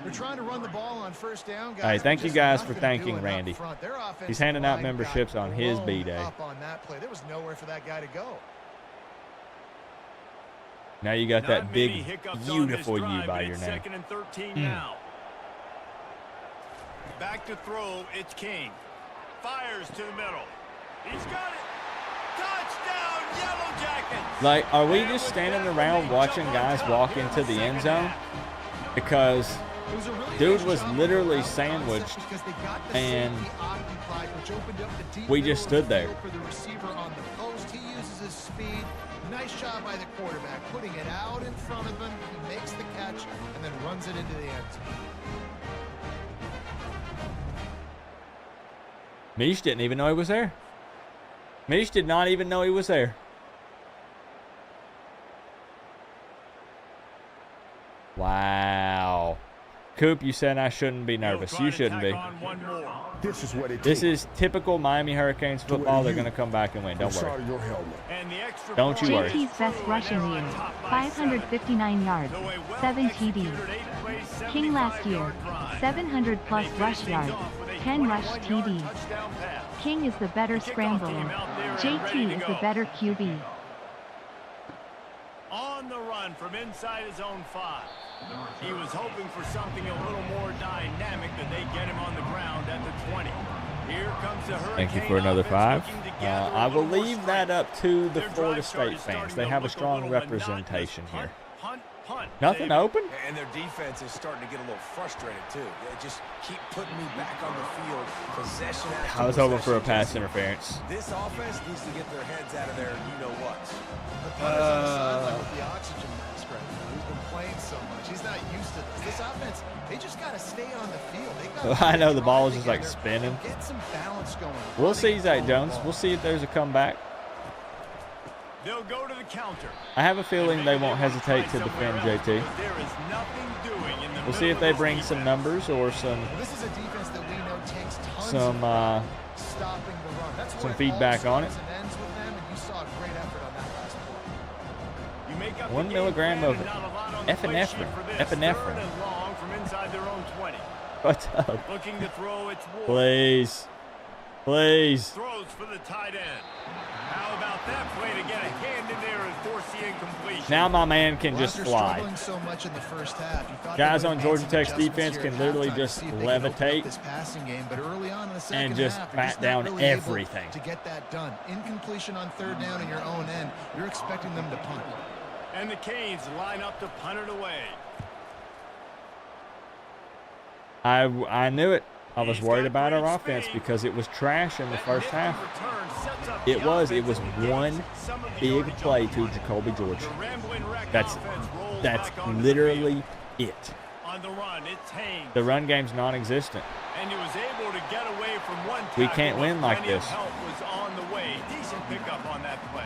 S6: They're trying to run the ball on first down, guys.
S2: Hey, thank you
S6: Just
S2: guys
S6: not
S2: for
S6: gonna
S2: thanking
S6: do it up
S2: Randy.
S6: front. Their offensive
S2: He's handing out
S6: line
S2: memberships
S6: got
S2: on his
S6: blown
S2: B-Day.
S6: up on that play. There was nowhere for that guy to go.
S2: Now you got that
S5: Not many
S2: big,
S5: hiccups on this
S2: beautiful U
S5: drive,
S2: by
S5: but
S2: your
S5: it's
S2: name.
S5: 2nd and 13 now. Back to throw, it's King. Fires to the middle. He's got it. Touchdown, Yellow Jackets.
S2: Like, are we just standing around watching guys walk into the end zone? Because dude was literally sandwiched, and we just stood there.
S6: For the receiver on the post, he uses his speed. Nice job by the quarterback, putting it out in front of him. He makes the catch and then runs it into the end zone.
S2: Mish didn't even know he was there. Mish did not even know he was there. Wow. Coop, you said I shouldn't be nervous. You shouldn't be.
S3: This is what it
S2: This
S3: takes.
S2: is typical Miami Hurricanes football. They're going to come back and win. Don't worry.
S3: Your helmet.
S2: Don't you worry.
S4: JT's best rushing year, 559 yards, 7 TDs. King last year, 700 plus rush yards, 10 rush TDs. King is the better scrambler. JT is the better QB.
S5: On the run from inside his own 5. He was hoping for something a little more dynamic, but they get him on the ground at the 20. Here comes the Hurricane.
S2: Thank you for another 5.
S5: offense looking to gather a
S2: I will
S5: little more
S2: leave that
S5: strength.
S2: up to the
S5: Their
S2: Florida
S5: drive start
S2: State
S5: is
S2: fans.
S5: starting
S2: They
S5: to
S2: have a
S5: look
S2: strong
S5: little monotonous.
S2: representation here.
S5: Punt.
S2: Nothing
S5: Maybe.
S2: open?
S7: And their defense is starting to get a little frustrated, too. They just keep putting me back on the field. Possession after
S2: I was hoping for a
S7: possession.
S2: pass interference.
S7: This offense needs to get their heads out of there, you-know-what.
S6: The punter's on the sideline with the oxygen mask right now. He's been playing so much. He's not used to this. This offense, they just got to stay on the field. They got
S2: I know the ball is just like spinning.
S6: Get some balance going.
S2: We'll see, Zach
S6: Running
S2: Jones.
S6: the ball.
S2: We'll see if there's a comeback.
S5: They'll go to the counter.
S2: I have a feeling they won't hesitate to defend JT.
S5: There is nothing doing in the
S2: We'll see if they bring some numbers or some
S6: Well, this is a defense that we know takes tons
S2: some
S6: of stopping the run. That's
S2: some
S6: where it
S2: feedback
S6: all
S2: on it.
S6: starts and ends with them, and you saw a great effort on that last play.
S5: You make up
S2: 1
S5: the
S2: milligram
S5: game
S2: of
S5: plan and not a lot on the play
S2: epinephrine.
S5: sheet for this.
S2: Epinephrine.
S5: 3rd and long from inside their own 20.
S2: What's up?
S5: Looking to throw, it's Ward.
S2: Please. Please.
S5: Throws for the tight end. How about that play to get a hand in there and force the incompletion?
S2: Now my man can
S6: Well,
S2: just
S6: after
S2: fly.
S6: struggling so much in the first half, you thought
S2: Guys
S6: they
S2: on
S6: would've
S2: Georgia
S6: made some
S2: Tech's
S6: adjustments
S2: defense
S6: here
S2: can
S6: at
S2: literally
S6: halftime to
S2: just
S6: see if they could open up
S2: levitate
S6: this passing game, but early on in the second
S2: and just
S6: half,
S2: bat
S6: you're just
S2: down
S6: not really able
S2: everything.
S6: to get that done. Incompletion on 3rd down in your own end, you're expecting them to punt.
S5: And the Canes line up to punt it away.
S2: I knew it. I was worried about our offense because it was trash in the first half. It was one big play to Jacoby George. That's literally it.
S5: On the run, it's Haynes.
S2: The run game's non-existent.
S5: And he was able to get away from one
S2: We
S5: tackle,
S2: can't win
S5: but
S2: like
S5: plenty of
S2: this.
S5: help was on the way. Decent pickup on that play.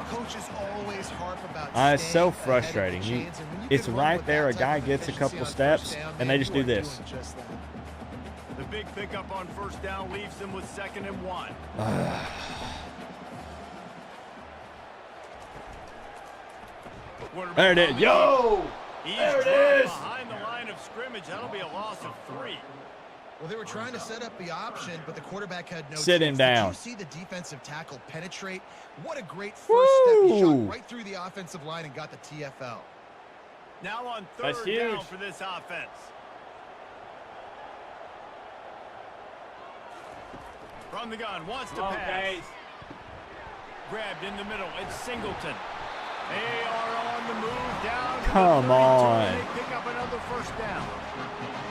S6: Coaches always harp about
S2: It's so
S6: staying ahead of the
S2: frustrating.
S6: chains, and when you
S2: It's
S6: can run
S2: right
S6: with
S2: there.
S6: that
S2: A
S6: type
S2: guy
S6: of
S2: gets a
S6: efficiency
S2: couple
S6: on
S2: steps,
S6: first down,
S2: and they
S6: man,
S2: just
S6: you
S2: do
S6: are
S2: this.
S6: doing just that.
S5: The big pickup on 1st down leaves them with 2nd and 1.
S2: There it is. Yo!
S5: He's
S2: There it
S5: dropped
S2: is.
S5: behind the line of scrimmage. That'll be a loss of 3.
S6: Well, they were trying to set up the option, but the quarterback had no
S2: Sit him
S6: chance.
S2: down.
S6: Did you see the defensive tackle penetrate? What a great first step. He
S2: Woo!
S6: shot right through the offensive line and got the TFL.
S5: Now on
S2: That's
S5: 3rd down
S2: huge.
S5: for this offense. From the gun, wants to pass. Grabbed in the middle. It's Singleton. They are on the move down. To
S2: Come
S5: the 32,
S2: on.
S5: and they pick up another 1st down.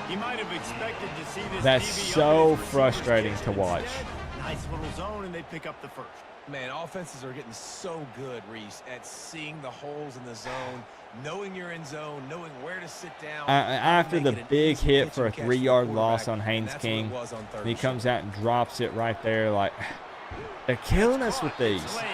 S5: You might have expected to see this.
S2: That's
S5: DB
S2: so
S5: up in his receiver's
S2: frustrating
S5: chest.
S2: to watch.
S5: Instead, nice little zone, and they pick up the 1st.
S7: Man, offenses are getting so good, Reese, at seeing the holes in the zone, knowing you're in zone, knowing where to sit down.
S2: After the
S7: making it
S2: big
S7: easy
S2: hit
S7: catch
S2: for a
S7: and catch the
S2: 3-yard
S7: quarterback,
S2: loss on
S7: and
S2: Haynes
S7: that's what it
S2: King,
S7: was on third
S2: and he
S7: and
S2: comes
S7: short.
S2: out and drops it right there. Like, they're killing us with these.
S5: Lane.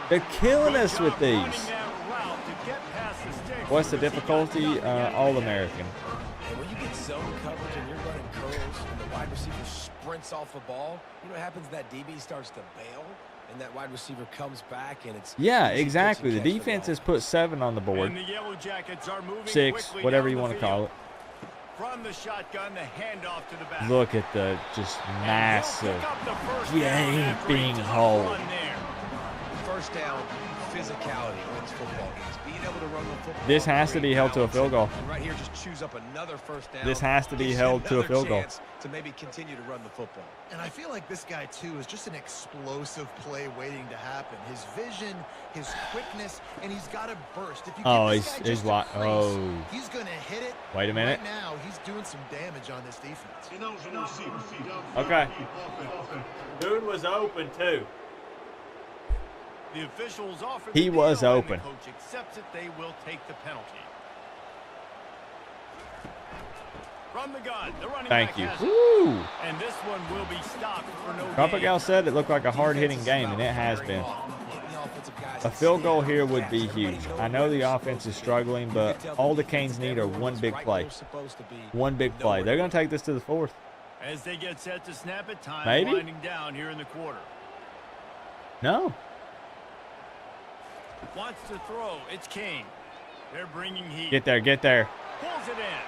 S2: They're killing
S5: Good
S2: us with
S5: job running
S2: these.
S5: that route to get past the sticks.
S2: What's the
S5: Because he got
S2: difficulty?
S5: nothing out of
S2: All-American.
S5: that.
S7: And when you get zone coverage and you're running curls and the wide receiver sprints off the ball, you know what happens? That DB starts to bail, and that wide receiver comes back, and it's
S2: Yeah,
S7: easy
S2: exactly.
S7: catch
S2: The
S7: and catch for
S2: defense
S7: the
S2: has put 7 on the board.
S5: And the Yellow Jackets are moving
S2: 6,
S5: quickly
S2: whatever
S5: down
S2: you
S5: the
S2: want to call
S5: field.
S2: it.
S5: From the shotgun, the handoff to the back.
S2: Look at the just
S5: And he'll
S2: massive
S5: pick up the first down after a
S2: gaping
S5: tough
S2: hole.
S5: run there.
S7: First down, physicality wins football games. Being able to run the football.
S2: This has to be held to a field goal.
S7: And right here, just choose up another first down.
S2: This has to be
S7: Gives you
S2: held to a
S7: another
S2: field goal.
S7: chance to maybe continue to run the football.
S6: And I feel like this guy, too, is just an explosive play waiting to happen. His vision, his quickness, and he's got a burst. If you
S2: Oh,
S6: give this guy just a crease, he's going to hit it.
S2: Wait a minute.
S6: Right now, he's doing some damage on this defense.
S2: Okay. Dude was open too.
S5: The officials offer
S2: He
S5: the
S2: was
S5: deal, and
S2: open.
S5: the coach accepts it. They will take the penalty. From the gun, the running
S2: Thank
S5: back
S2: you.
S5: has it.
S2: Woo!
S5: And this one will be stopped for no gain.
S2: Tropical said it looked like a hard-hitting game, and it has been. A field goal here would be huge. I know the offense is struggling, but all the Canes need are one big play. One big play. They're going to take this to the 4th.
S5: As they get set to snap it, time
S2: Maybe.
S5: winding down here in the quarter.
S2: No.
S5: Wants to throw. It's King. They're bringing heat.
S2: Get there. Get there.
S5: Pulls it in.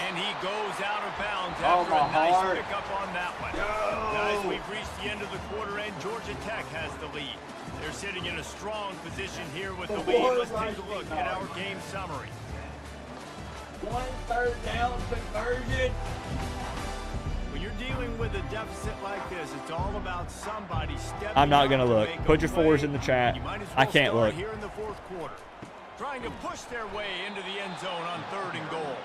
S5: And he goes out of bounds
S2: Oh,
S5: after
S2: my
S5: a nice
S2: heart.
S5: pickup on that one. Guys, we've reached the end of the quarter, and Georgia Tech has the lead. They're sitting in a strong position here with the lead. Let's take a look at our game summary.
S2: 1 third down conversion.
S5: When you're dealing with a deficit like this, it's all about somebody stepping
S2: I'm not
S5: up
S2: gonna
S5: to
S2: look.
S5: make a
S2: Put your
S5: play.
S2: 4s in the chat.
S5: You might as
S2: I
S5: well
S2: can't
S5: start
S2: look.
S5: here in the 4th quarter. Trying to push their way into the end zone on 3rd and goal.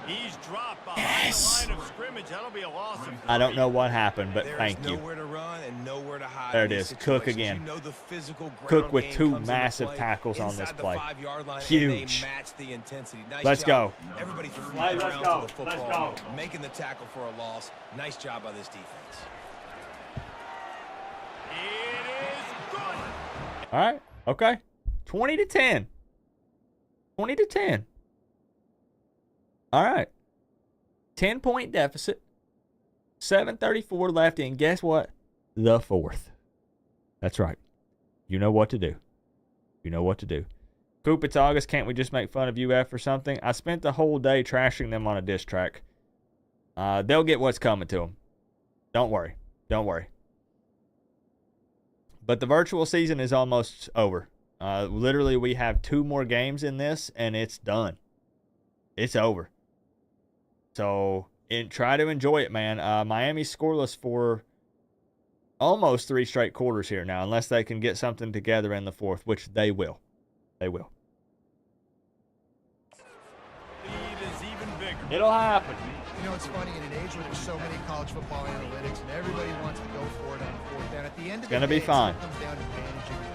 S5: He's dropped behind the line of scrimmage. That'll be a loss of 3.
S2: I don't know what happened, but thank you.
S7: Nowhere to run and nowhere to hide.
S2: There
S7: in
S2: it
S7: these
S2: is. Cook
S7: situations.
S2: again.
S7: You know the physical
S2: Cook
S7: ground
S2: with
S7: game
S2: 2
S7: comes into
S2: massive
S7: play
S2: tackles on this
S7: inside the
S2: play.
S7: 5-yard line, and
S2: Huge.
S7: they match the intensity. Nice
S2: Let's
S7: job.
S2: go.
S7: Everybody flying
S2: Let's
S7: around
S2: go.
S7: to the
S2: Let's
S7: football,
S2: go.
S7: making the tackle for a loss. Nice job by this defense.
S5: It is good.
S2: All right. Okay. 20-10. 20-10. All right. 10-point deficit. 7:34 left, and guess what? The 4th. That's right. You know what to do. You know what to do. Coop, it's August. Can't we just make fun of UF or something? I spent the whole day trashing them on a diss track. They'll get what's coming to them. Don't worry. Don't worry. But the virtual season is almost over. Literally, we have 2 more games in this, and it's done. It's over. So, try to enjoy it, man. Miami's scoreless for almost 3 straight quarters here now, unless they can get something together in the 4th, which they will. They will.
S5: Lead is even bigger.
S2: It'll happen.
S6: You know, it's funny, in an age where there's so many college football analytics and everybody wants to go for it on 4th down, at the end of the
S2: Gonna
S6: day,
S2: be fine.
S6: it comes down to managing it.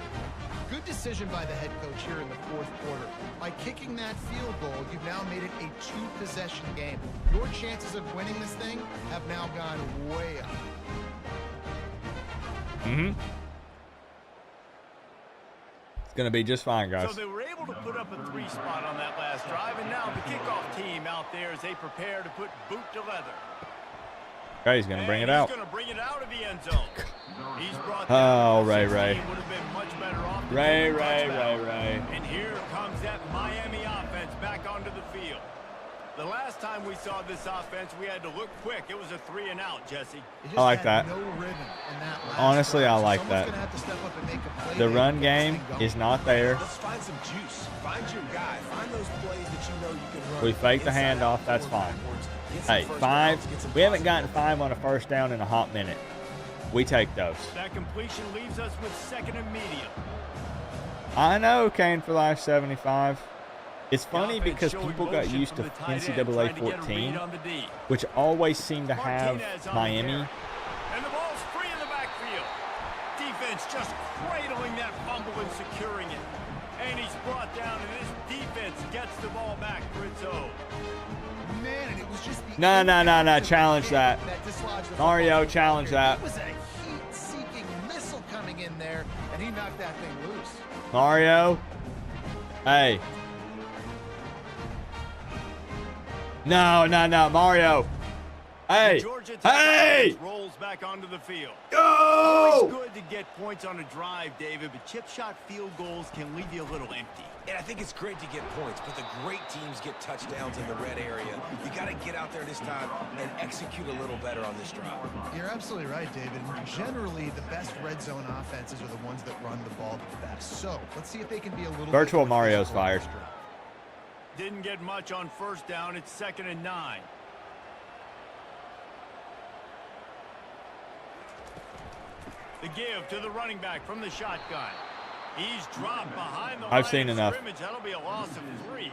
S6: Good decision by the head coach here in the 4th quarter. By kicking that field goal, you've now made it a 2-possession game. Your chances of winning this thing have now gone way up.
S2: Mm-hmm. It's going to be just fine, guys.
S5: So they were able to put up a 3 spot on that last drive, and now the kickoff team out there as they prepare to put boot to leather.
S2: Okay, he's going to bring it
S5: And
S2: out.
S5: He's going to bring it out of the end zone. He's brought
S2: Oh,
S5: down
S2: Ray,
S5: 16,
S2: Ray.
S5: would have been much better off to
S2: Ray,
S5: take a
S2: Ray,
S5: touchdown.
S2: Ray.
S5: And here comes that Miami offense back onto the field. The last time we saw this offense, we had to look quick. It was a 3-and-out, Jesse.
S6: They just
S2: I like
S6: had
S2: that.
S6: no rhythm in that last
S2: Honestly,
S6: drive,
S2: I
S6: so
S2: like
S6: someone's
S2: that.
S6: gonna have to step up and make a play
S2: The
S6: there to
S2: run
S6: get this
S2: game
S6: thing going.
S2: is not there.
S7: Let's find some juice. Find your guy. Find those plays that you know you can run.
S2: We fake the
S7: inside
S2: handoff.
S7: out,
S2: That's
S7: forward,
S2: fine.
S7: backwards. Get some
S2: Hey,
S7: first
S2: 5.
S7: downs, get some
S2: We haven't gotten
S7: positive
S2: 5 on a first down in a hot minute. We take those.
S5: That completion leaves us with 2nd and medium.
S2: I know, Kane for Life 75. It's
S5: The
S2: funny
S5: offense
S2: because
S5: showing
S2: people got
S5: motion
S2: used
S5: from
S2: to
S5: the tight end,
S2: NCAA
S5: trying to get a read
S2: 14,
S5: on the D.
S2: which always seemed to have
S5: Martinez on the
S2: Miami.
S5: carry. And the ball's free in the backfield. Defense just cradling that fumble and securing it. And he's brought down, and this defense gets the ball back for its own.
S6: Man, and it was just the
S2: No, no, no, no.
S6: impact of the
S2: Challenge
S6: hit
S2: that.
S6: dislodged the
S2: Mario,
S6: football.
S2: challenge that.
S6: It was a heat-seeking missile coming in there, and he knocked that thing loose.
S2: Mario. Hey. No, Mario. Hey,
S5: Georgia Tech
S2: hey!
S5: offense rolls back onto the field.
S2: Go!
S5: Always good to get points on a drive, David, but chip shot field goals can leave you a little empty.
S7: And I think it's great to get points, but the great teams get touchdowns in the red area. You got to get out there this time and execute a little better on this drive.
S6: You're absolutely right, David. Generally, the best red zone offenses are the ones that run the ball the best. So let's see if they can be a little
S2: Virtual
S6: bit more
S2: Mario's
S6: physical on
S2: fired.
S6: this drive.
S5: Didn't get much on first down. It's 2nd and 9. The give to the running back from the shotgun. He's dropped behind the line
S2: I've seen
S5: of
S2: enough.
S5: scrimmage. That'll be a loss of 3.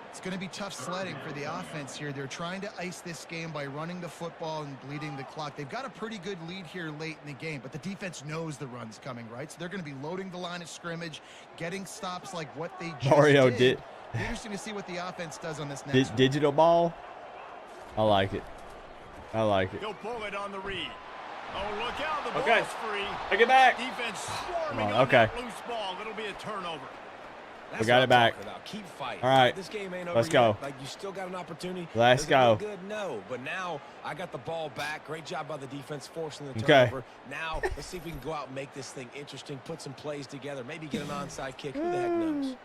S6: It's going to be tough sledding for the offense here. They're trying to ice this game by running the football and bleeding the clock. They've got a pretty good lead here late in the game, but the defense knows the run's coming, right? So they're going to be loading the line of scrimmage, getting stops like what they just
S2: Mario
S6: did. Interesting to see what the offense does on this next one.
S2: Digital ball. I like it. I like it.
S5: He'll pull it on the read. Oh, look out. The
S2: Okay.
S5: ball's free.
S2: Take it back.
S5: Defense swarming
S2: Come on,
S5: on
S2: okay.
S5: that loose ball. It'll be a turnover.
S7: That's
S2: We got
S7: what
S2: it
S7: I'm
S2: back.
S7: talking about. Keep fighting.
S2: All right.
S7: This game ain't over
S2: Let's
S7: yet.
S2: go.
S7: Like, you still got an opportunity.
S2: Let's
S7: Does it look
S2: go.
S7: good? No. But now I got the ball back. Great job by the defense forcing the
S2: Okay.
S7: turnover. Now let's see if we can go out and make this thing interesting, put some plays together, maybe get an onside kick. Who the heck knows?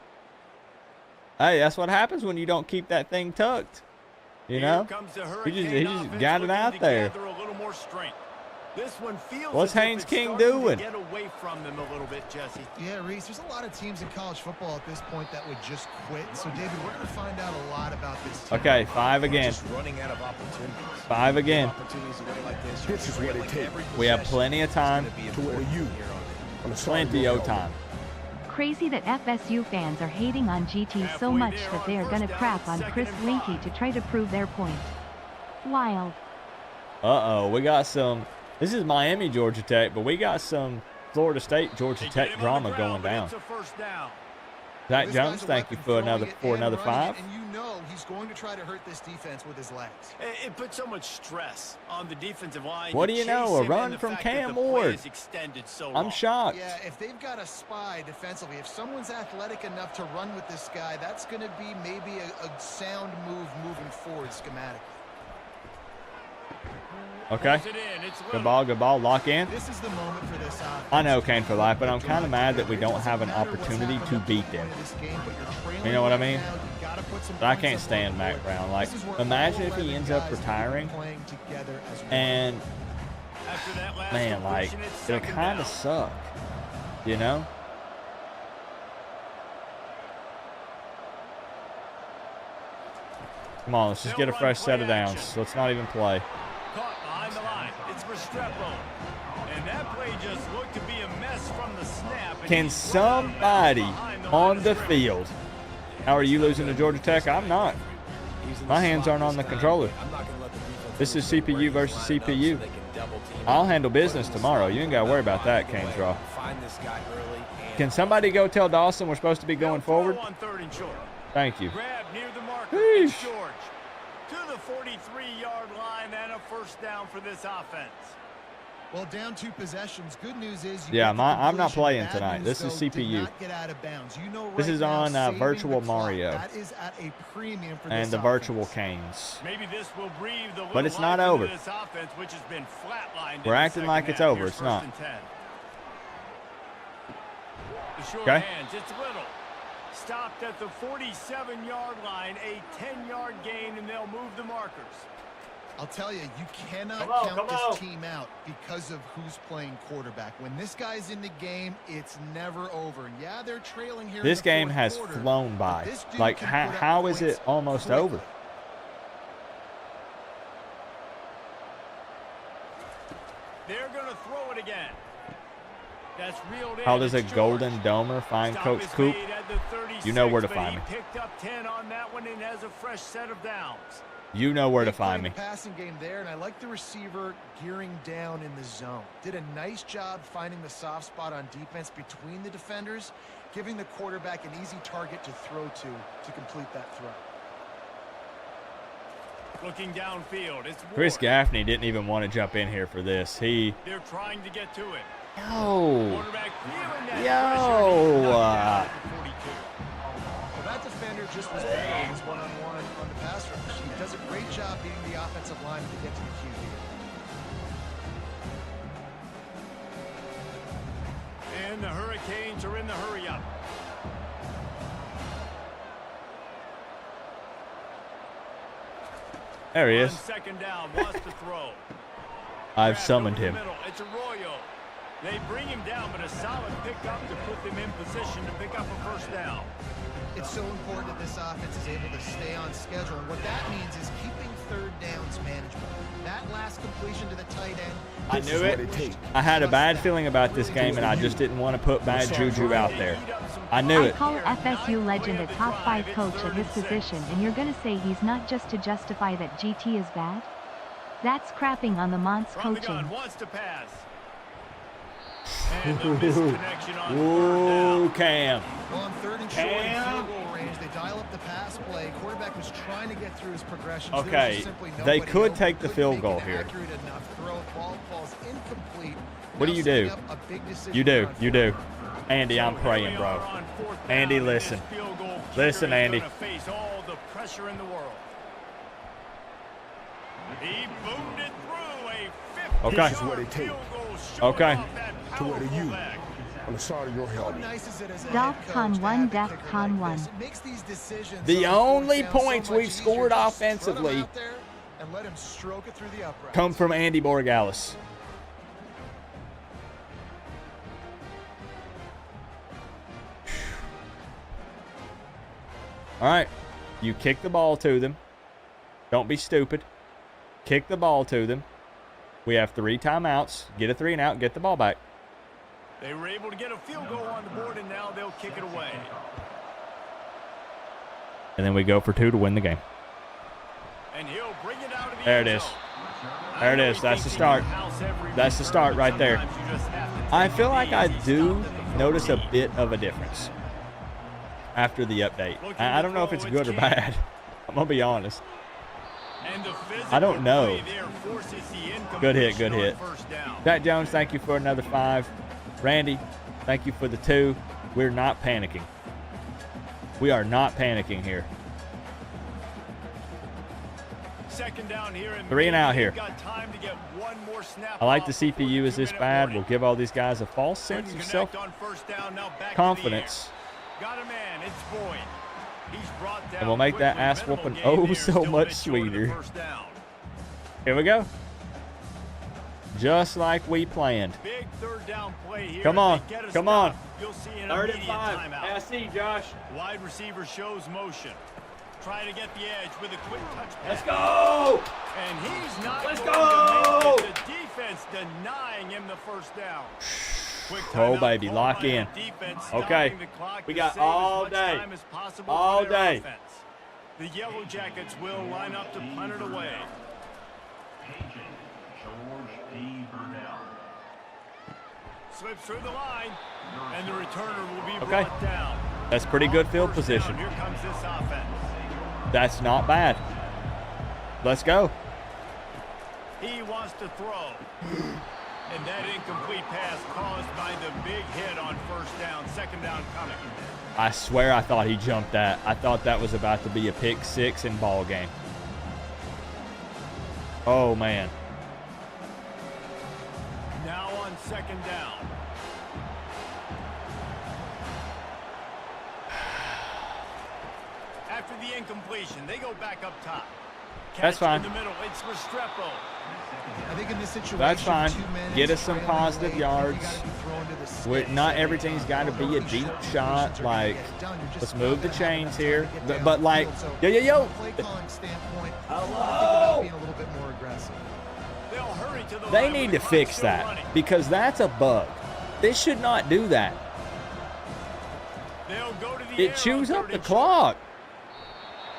S2: Hey, that's what happens when you don't keep that thing tucked. You know?
S5: Here comes the
S2: He just
S5: Hurricane
S2: got
S5: offense
S2: it
S5: looking
S2: out
S5: to
S2: there.
S5: gather a little more strength. This one feels
S2: What's
S5: as if
S2: Haynes
S5: it's
S2: King
S5: starting to
S2: doing?
S5: Get away from them a little bit, Jesse.
S6: Yeah, Reese, there's a lot of teams in college football at this point that would just quit. So, David, we're going to find out a lot about this team.
S2: Okay, 5 again.
S7: Just running out of opportunities.
S2: 5 again.
S7: Opportunities away like this.
S3: This is what it takes.
S2: We have plenty of time.
S3: To order you.
S2: Plenty of time.
S4: Crazy that FSU fans are hating on GT so much that they are gonna crap on Chris Linky to try to prove their point. Wild.
S2: Uh-oh, we got some. This is Miami, Georgia Tech, but we got some Florida State, Georgia
S5: They
S2: Tech
S5: get him on the
S2: drama
S5: ground,
S2: going
S5: but
S2: down.
S5: it's a first down.
S2: Zach
S6: This
S2: Jones,
S6: guy's a
S2: thank you
S6: weapon,
S2: for
S6: throwing it and
S2: another
S6: running it,
S2: 5.
S6: And you know he's going to try to hurt this defense with his legs.
S5: It puts so much stress on the defensive line.
S2: What do you know?
S5: chase
S2: A
S5: him,
S2: run
S5: and the
S2: from
S5: fact that
S2: Cam
S5: the play
S2: Ward.
S5: is extended so
S2: I'm
S5: long.
S2: shocked.
S6: Yeah, if they've got a spy defensively, if someone's athletic enough to run with this guy, that's going to be maybe a sound move moving forward schematically.
S2: Okay.
S5: Pulls it in. It's
S2: Good ball, lock in.
S6: This is the moment for this offense.
S2: I know Kane for life, but I'm kind of mad that we don't have an opportunity to beat them. You know what I mean? But I can't stand Mac Brown. Like, imagine if he ends up retiring, and
S5: After that last
S2: man, like,
S5: completion, it's
S2: it'll
S5: 2nd
S2: kind
S5: down.
S2: of suck, you know? Come on, let's just get a fresh set of downs. Let's not even play.
S5: Caught behind the line. It's Restrepo. And that play just looked to be a mess from the snap. and
S2: Can
S5: he's right out of bounds
S2: somebody
S5: behind line
S2: on
S5: of
S2: the
S5: scrimmage.
S2: field? How are you losing to Georgia Tech? I'm not. My hands aren't on the controller. This is CPU versus CPU. I'll handle business tomorrow. You ain't got to worry about that, Canes Raw. Can somebody go tell Dawson we're supposed to be going forward?
S5: On 3rd and short.
S2: Thank you.
S5: Grab near the marker.
S2: Sheesh.
S5: It's George. To the 43-yard line and a first down for this offense.
S6: Well, down 2 possessions. Good news is you
S2: Yeah,
S6: get the
S2: I'm not
S6: completion.
S2: playing
S6: Bad
S2: tonight.
S6: news,
S2: This is
S6: though, did
S2: CPU.
S6: not get out of bounds. You know
S2: This
S6: right
S2: is
S6: now,
S2: on
S6: saving
S2: Virtual
S6: the clock,
S2: Mario.
S6: That is at a premium for
S2: And
S6: this
S2: the virtual
S6: offense.
S2: Canes.
S5: Maybe this will breathe the
S2: But it's not over.
S5: This offense, which has been flatlined.
S2: We're
S5: in the
S2: acting like
S5: second
S2: it's
S5: half.
S2: over.
S5: Here's
S2: It's
S5: 1st
S2: not.
S5: and 10. The short
S2: Okay.
S5: hands. It's Little. Stopped at the 47-yard line. A 10-yard gain, and they'll move the markers.
S6: I'll tell you, you cannot count this team out because of who's playing quarterback. When this guy's in the game, it's never over. Yeah, they're trailing here.
S2: This
S6: in the
S2: game
S6: fourth
S2: has
S6: quarter,
S2: flown
S6: but
S2: by.
S6: this dude
S2: Like,
S6: can put up
S2: how is
S6: points
S2: it almost
S6: quickly.
S2: over?
S5: They're going to throw it again. That's reeled in.
S2: How does a
S5: It's George.
S2: Golden Domer find
S5: Stop
S2: Coach
S5: is
S2: Coop?
S5: made at the 36,
S2: You know where to
S5: but
S2: find
S5: he
S2: me.
S5: picked up 10 on that one and has a fresh set of downs.
S2: You know where to
S6: They played
S2: find me.
S6: the passing game there, and I like the receiver gearing down in the zone. Did a nice job finding the soft spot on defense between the defenders, giving the quarterback an easy target to throw to complete that throw.
S5: Looking downfield, it's Ward.
S2: Chris Gaffney didn't even want to jump in here for this. He,
S5: They're trying to get to it.
S2: yo,
S5: Quarterback feeling that
S2: Yo.
S5: pressure, and he's knocked down at the 42.
S6: Well, that defender just was better in his one-on-one on the pass rush. He does a great job beating the offensive line to get to the QB.
S5: And the Hurricanes are in the hurry-up.
S2: There he is.
S5: On second down, wants to throw.
S2: I've
S5: Grabbed
S2: summoned
S5: over the
S2: him.
S5: middle. It's Arroyo. They bring him down, but a solid pickup to put them in position to pick up a first down.
S6: It's so important that this offense is able to stay on schedule. And what that means is keeping third downs manageable. That last completion to the tight end.
S2: I knew it. I had a bad feeling about this game, and I just didn't want to put bad juju out there. I knew
S4: I
S2: it.
S4: call FSU legend a top 5 coach at his position, and you're gonna say he's not just to justify that GT is bad? That's crapping on the Mont's
S5: From the
S4: coaching.
S5: gun, wants to pass. And the missed connection on third down.
S2: Ooh, Cam.
S6: Well, on third and short in field goal range, they dial up the pass play. Quarterback was trying to get through his progressions. There was
S2: Okay,
S6: just simply
S2: they
S6: nobody
S2: could
S6: open.
S2: take the
S6: Couldn't
S2: field
S6: make
S2: goal
S6: an
S2: here.
S6: accurate enough throw. Ball falls incomplete.
S2: What do
S6: Now
S2: you
S6: setting
S2: do?
S6: up a big decision
S2: You do.
S6: on
S2: You
S6: fourth
S2: do. Andy, I'm praying, bro.
S5: On fourth down,
S2: Andy,
S5: and this
S2: listen.
S5: field goal kicker
S2: Listen,
S5: is
S2: Andy.
S5: gonna face all the pressure in the world. He boomed it through a 50-yard
S2: Okay.
S3: This is what it takes.
S5: field goal, showing
S2: Okay.
S5: off that
S3: To what
S5: powerful
S3: you
S5: leg.
S3: on the side of your
S6: How
S3: helmet.
S6: nice is it as a
S4: Def
S6: head coach
S4: Con
S6: to
S4: 1,
S6: have the
S4: Def
S6: kicker
S4: Con
S6: like
S4: 1.
S6: this? It makes these decisions
S2: The
S6: on fourth
S2: only
S6: down so
S2: points
S6: much
S2: we've
S6: easier.
S2: scored
S6: Just throw 'em
S2: offensively
S6: out there and let him stroke it through the uprights.
S2: come from Andy Borgalis. All right, you kick the ball to them. Don't be stupid. Kick the ball to them. We have 3 timeouts. Get a 3 and out. Get the ball back.
S5: They were able to get a field goal on the board, and now they'll kick it away.
S2: And then we go for 2 to win the game.
S5: And he'll bring it out of the
S2: There
S5: end
S2: it is.
S5: zone.
S2: There it
S5: I know
S2: is.
S5: he
S2: That's
S5: thinks
S2: the
S5: he
S2: start.
S5: can house every
S2: That's the
S5: return,
S2: start
S5: but
S2: right there.
S5: sometimes you just have to
S2: I
S5: take
S2: feel
S5: it
S2: like I
S5: easy,
S2: do
S5: stop them from
S2: notice a
S5: going
S2: bit of a difference after the update.
S5: Looking
S2: I
S5: to
S2: don't know if
S5: throw,
S2: it's
S5: it's
S2: good or
S5: King.
S2: bad. I'm going to be honest.
S5: And the
S2: I don't
S5: physical
S2: know.
S5: play there forces the
S2: Good hit, good
S5: incompletion on
S2: hit.
S5: first down.
S2: Jack Jones, thank you for another 5. Randy, thank you for the 2. We're not panicking. We are not panicking here.
S5: Second down here and
S2: 3 and out here.
S5: got time to get one more snap
S2: I like the
S5: off before
S2: CPU is this
S5: 2-minute
S2: bad.
S5: warning.
S2: We'll give all these guys a false sense
S5: Couldn't
S2: of
S5: connect on first down, now back to the
S2: self-confidence.
S5: air. Got a man, it's Boyd. He's brought down
S2: And we'll make that
S5: quickly.
S2: ass
S5: Minimal
S2: whooping
S5: gain
S2: oh
S5: there,
S2: so
S5: still a
S2: much
S5: bit short of the
S2: sweeter.
S5: first down.
S2: Here we go. Just like we planned.
S5: Big third down play here.
S2: Come
S5: If
S2: on,
S5: they get a
S2: come
S5: stop,
S2: on.
S5: You'll see an
S2: 3rd and
S5: immediate
S2: 5.
S5: timeout.
S2: SC, Josh.
S5: Wide receiver shows motion. Trying to get the edge with a quick touch pass.
S2: Let's go.
S5: And he's not
S2: Let's
S5: going
S2: go!
S5: to make it. The defense denying him the first down. Quick
S2: Oh,
S5: timeout
S2: baby,
S5: called
S2: lock
S5: by the
S2: in.
S5: defense,
S2: Okay.
S5: stopping the clock
S2: We
S5: to
S2: got
S5: save
S2: all
S5: as much
S2: day.
S5: time as possible
S2: All
S5: for their
S2: day.
S5: offense. The Yellow Jackets will line up to punt it away. Slips through the line, and the returner will be
S2: Okay.
S5: brought down.
S2: That's pretty good field
S5: First
S2: position.
S5: down, here comes this offense.
S2: That's not bad. Let's go.
S5: He wants to throw. And that incomplete pass caused by the big hit on first down. Second down coming.
S2: I swear I thought he jumped that. I thought that was about to be a pick 6 in ball game. Oh, man.
S5: Now on second down. After the incompletion, they go back up top.
S2: That's
S5: Catch
S2: fine.
S5: in the middle. It's Restrepo.
S6: I think in this situation,
S2: That's fine.
S6: 2 minutes,
S2: Get us some
S6: trailing
S2: positive
S6: late,
S2: yards.
S6: you gotta be thrown to the sticks.
S2: Not everything's got to be a deep shot. Like, let's move the chains here. But like, yo.
S6: Play calling standpoint,
S2: Hello?
S6: being a little bit more aggressive.
S5: They'll hurry to the
S2: They
S5: line
S2: need
S5: with
S2: to
S5: the
S2: fix
S5: clock still
S2: that
S5: running.
S2: because that's a bug. They should not do that.
S5: They'll go to the air
S2: It chews
S5: on
S2: up
S5: third
S2: the
S5: and
S2: clock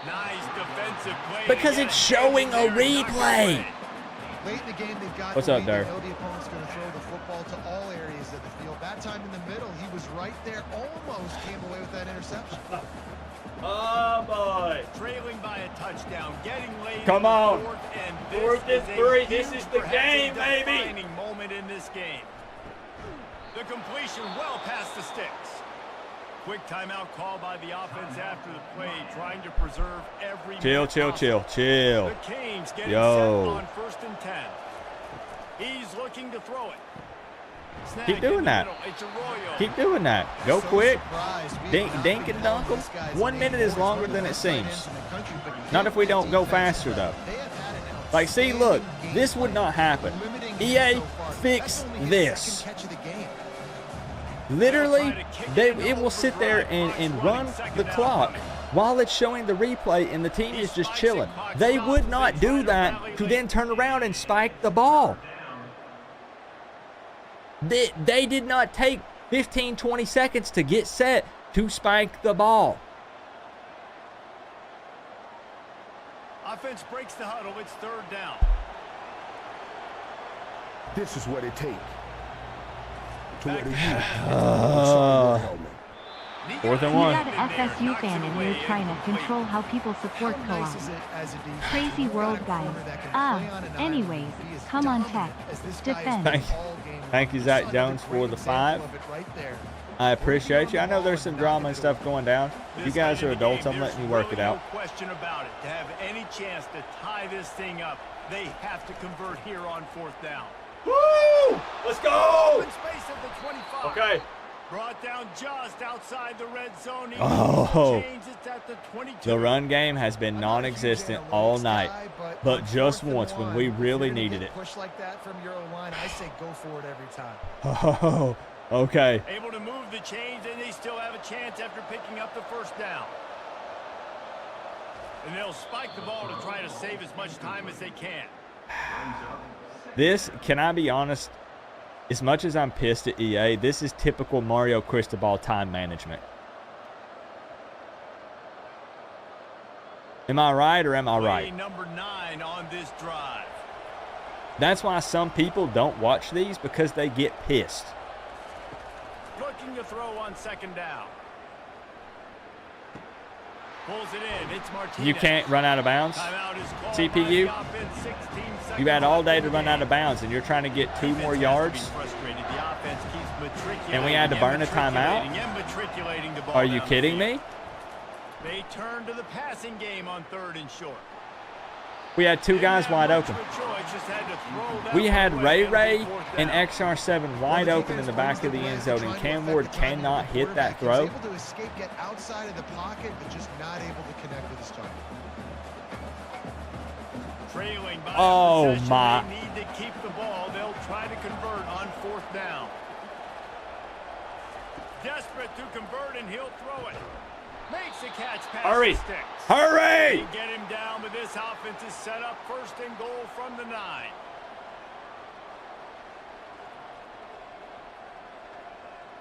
S5: Nice defensive play.
S2: because
S5: to
S2: it's
S5: get
S2: showing a
S5: there and knock it
S2: replay.
S5: away.
S6: Late in the game, they've got
S2: What's
S6: the
S2: up,
S6: lead. They
S2: Derek?
S6: know the opponent's going to throw the football to all areas of the field. That time in the middle, he was right there, almost came away with that interception.
S2: Oh boy!
S5: Trailing by a touchdown, getting late.
S2: Come
S5: in the
S2: on.
S5: fourth, and
S2: Fourth
S5: this
S2: and
S5: is
S2: 3.
S5: a
S2: This
S5: huge,
S2: is the
S5: perhaps a
S2: game, baby.
S5: defining moment in this game. The completion well past the sticks. Quick timeout call by the offense after the play, trying to preserve every
S2: Chill.
S5: The Kings getting set on 1st and 10. He's looking to throw it. Snag
S2: Keep doing
S5: in the
S2: that.
S5: middle. It's Arroyo.
S2: Keep doing that. Go
S6: So
S2: quick.
S6: surprised. We
S2: Dink,
S6: have
S2: dink
S6: not
S2: and
S6: been
S2: dunk 'em.
S6: these guys
S2: 1
S6: in
S2: minute
S6: the
S2: is longer
S6: one of
S2: than
S6: the
S2: it
S6: best tight
S2: seems.
S6: ends in the country, but
S2: Not if we don't go faster, though.
S6: They have had an
S2: Like, see, look,
S6: outstanding
S2: this
S6: game
S2: would not
S6: plan,
S2: happen.
S6: limiting
S2: EA,
S6: him so far.
S2: fix
S6: That's only his
S2: this.
S6: second catch of the game.
S2: Literally, it will sit there and run the clock while it's showing the replay, and the team is just chilling. They would not do that to then turn around and spike the ball. They did not take 15, 20 seconds to get set to spike the ball.
S5: Offense breaks the huddle. It's 3rd down.
S3: This is what it takes. To wear the U.
S2: Uh, 4th and
S4: You
S2: 1.
S4: got an FSU fan in here trying to control how people support
S6: How nice
S4: co-op.
S6: is it as a defense
S4: Crazy
S6: to
S4: world,
S6: find a
S4: guys.
S6: corner that can play on an
S4: Anyways,
S6: island and be as
S4: come on,
S6: dominant
S4: Tech.
S6: as this guy has
S4: Defend.
S6: been
S2: Thank-
S6: all game long.
S2: thank you, Zach
S6: Just
S2: Jones,
S6: another
S2: for
S6: great
S2: the
S6: example
S2: 5.
S6: of it right there.
S2: I appreciate you. I know there's some drama and stuff going down. You
S5: This
S2: guys
S5: late
S2: are
S5: in the
S2: adults.
S5: game,
S2: I'm letting you
S5: there's
S2: work it
S5: really
S2: out.
S5: No question about it. To have any chance to tie this thing up, they have to convert here on 4th down.
S2: Woo! Let's go!
S5: Open space at the 25.
S2: Okay.
S5: Brought down just outside the red zone. He
S2: Oh.
S5: changes it at the 22.
S2: The run game has been
S6: I'm not a huge
S2: non-existent
S6: analytics
S2: all night,
S6: guy,
S2: but
S6: on
S2: just
S6: 4th and
S2: once when we
S6: 1,
S2: really
S6: if you're gonna
S2: needed
S6: get
S2: it.
S6: Push like that from your own line, I say go for it every time.
S2: Oh, okay.
S5: Able to move the chains, and they still have a chance after picking up the 1st down. And they'll spike the ball to try to save as much time as they can.
S2: This, can I be honest? As much as I'm pissed at EA, this is typical Mario Cristobal time management. Am I right or am I
S5: Play
S2: right?
S5: number 9 on this drive.
S2: That's why some people don't watch these, because they get pissed.
S5: Looking to throw on 2nd down. Pulls it in. It's Martinez.
S2: You can't run out of bounds.
S5: Timeout is called
S2: CPU,
S5: by the offense, 16 seconds
S2: you had all day to
S5: left in
S2: run
S5: the
S2: out of
S5: game.
S2: bounds, and you're trying to get 2 more
S5: Defense has to be
S2: yards.
S5: frustrated. The offense keeps matriculating
S2: And we had to burn a timeout?
S5: and matriculating the ball
S2: Are you
S5: down the
S2: kidding
S5: field.
S2: me?
S5: They turn to the passing game on 3rd and short.
S2: We had 2 guys
S5: Didn't
S2: wide
S5: have
S2: open.
S5: much of a choice, just had to throw that
S2: We had
S5: one
S2: Ray
S5: away.
S2: Ray
S5: That'll be 4th
S2: and
S5: down.
S2: XR7 wide open in the back of the end zone, and Cam Ward cannot hit that throw.
S6: He's able to escape, get outside of the pocket, but just not able to connect with his target.
S5: Trailing by
S2: Oh,
S5: possession,
S2: my.
S5: They need to keep the ball. They'll try to convert on 4th down. Desperate to convert, and he'll throw it. Makes the catch past
S2: Hurry.
S5: the sticks.
S2: Hurry!
S5: They get him down, but this offense is set up 1st and goal from the 9.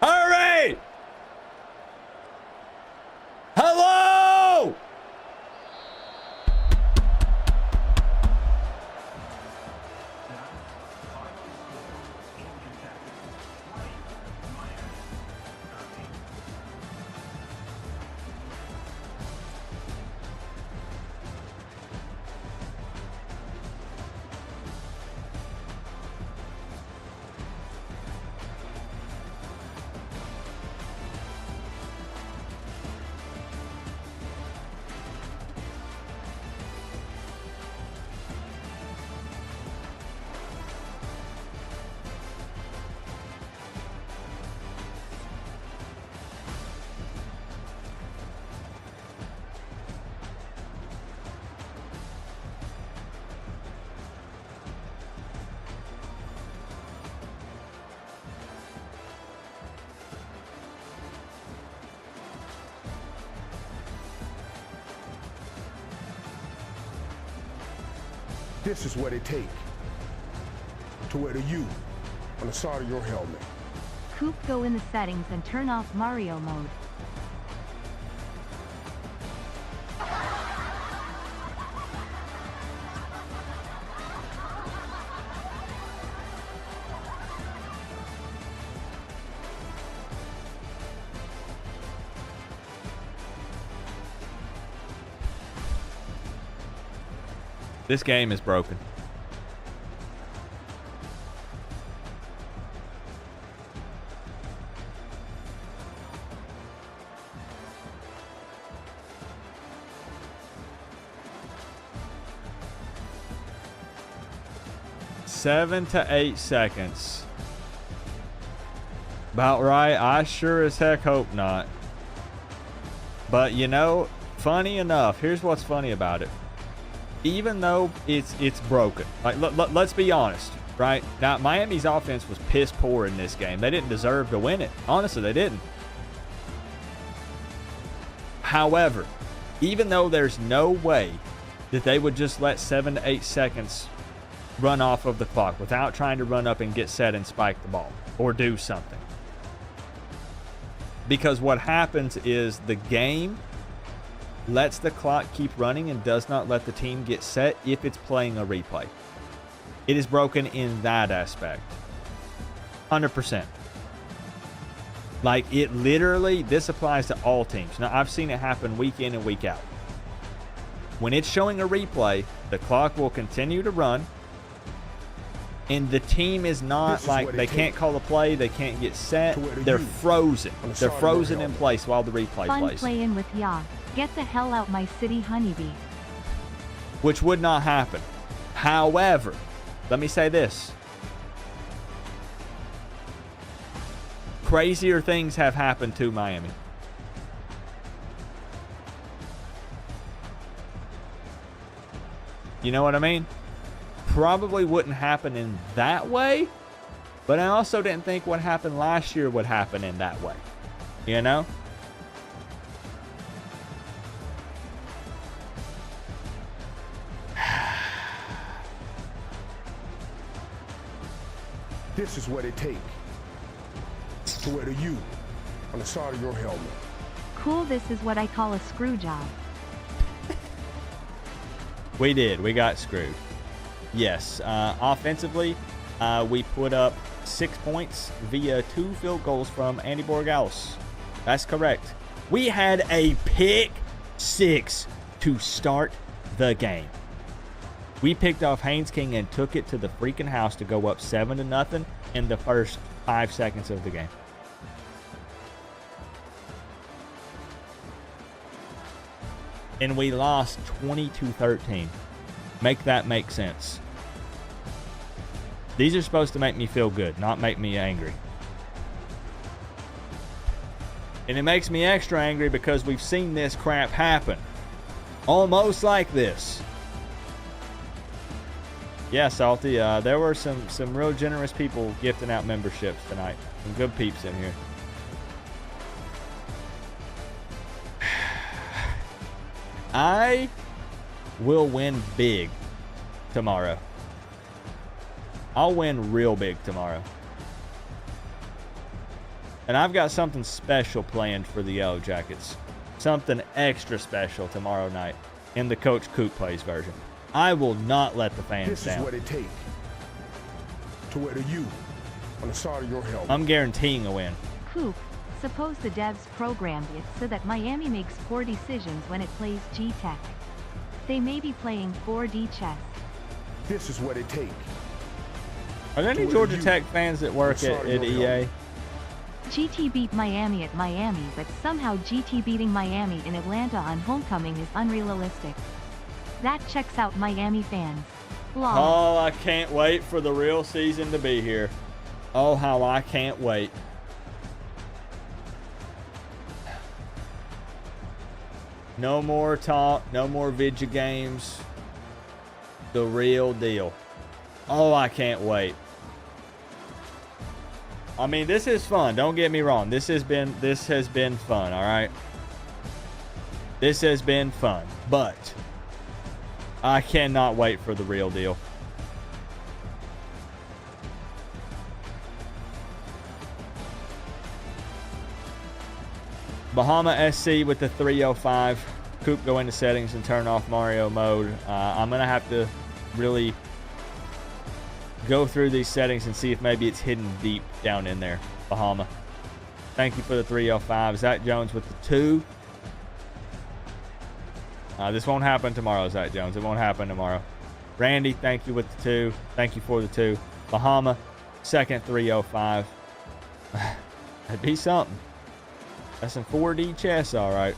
S2: Hurry! Hello!
S3: This is what it takes. To wear the U on the side of your helmet.
S4: Coop, go in the settings and turn off Mario mode.
S2: This game is broken. 7 to 8 seconds. About right. I sure as heck hope not. But you know, funny enough, here's what's funny about it. Even though it's broken, like let's be honest, right? Now Miami's offense was piss poor in this game. They didn't deserve to win it. Honestly, they didn't. However, even though there's no way that they would just let 7 to 8 seconds run off of the clock without trying to run up and get set and spike the ball or do something. Because what happens is the game lets the clock keep running and does not let the team get set if it's playing a replay. It is broken in that aspect. 100%. Like, it literally, this applies to all teams. Now, I've seen it happen week in and week out. When it's showing a replay, the clock will continue to run, and the team is not like, they can't call the play, they can't get set, they're frozen. They're frozen in place while the replay
S4: Fun
S2: plays.
S4: playing with ya. Get the hell out my city, honeybee.
S2: Which would not happen. However, let me say this. Crazier things have happened to Miami. You know what I mean? Probably wouldn't happen in that way, but I also didn't think what happened last year would happen in that way. You know?
S3: This is what it takes to wear the U on the side of your helmet.
S4: Cool, this is what I call a screw job.
S2: We did. We got screwed. Yes. Offensively, we put up 6 points via 2 field goals from Andy Borgalis. That's correct. We had a pick 6 to start the game. We picked off Haynes King and took it to the freaking house to go up 7-0 in the first 5 seconds of the game. And we lost 20-13. Make that make sense. These are supposed to make me feel good, not make me angry. And it makes me extra angry because we've seen this crap happen. Almost like this. Yeah, Salty, there were some real generous people gifting out memberships tonight. Some good peeps in here. I will win big tomorrow. I'll win real big tomorrow. And I've got something special planned for the Yellow Jackets. Something extra special tomorrow night in the Coach Coop Plays version. I will not let the fans
S3: This
S2: down.
S3: is what it takes to wear the U on the side of your helmet.
S2: I'm guaranteeing a win.
S4: Coop, suppose the devs programmed it so that Miami makes poor decisions when it plays G-Tech. They may be playing 4D chess.
S3: This is what it takes.
S2: Are there any Georgia Tech fans that work at EA?
S4: GT beat Miami at Miami, but somehow GT beating Miami in Atlanta on homecoming is unrealistic. That checks out Miami fans. Lol.
S2: Oh, I can't wait for the real season to be here. Oh, how I can't wait. No more talk, no more video games. The real deal. Oh, I can't wait. I mean, this is fun. Don't get me wrong. This has been fun, all right? This has been fun, but I cannot wait for the real deal. Bahama SC with the 305. Coop, go into settings and turn off Mario mode. I'm going to have to really go through these settings and see if maybe it's hidden deep down in there. Bahama. Thank you for the 305. Zach Jones with the 2. This won't happen tomorrow, Zach Jones. It won't happen tomorrow. Randy, thank you with the 2. Thank you for the 2. Bahama, second 305. That'd be something. That's some 4D chess, all right.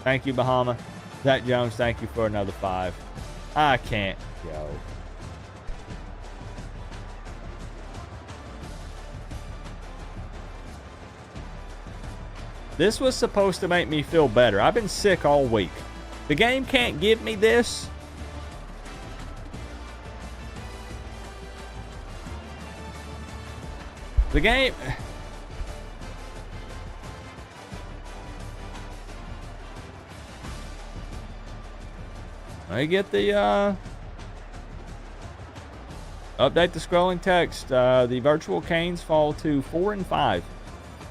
S2: Thank you, Bahama. Zach Jones, thank you for another 5. I can't go. This was supposed to make me feel better. I've been sick all week. The game can't give me this. The game... I get the, update the scrolling text. The virtual Canes fall to 4 and 5.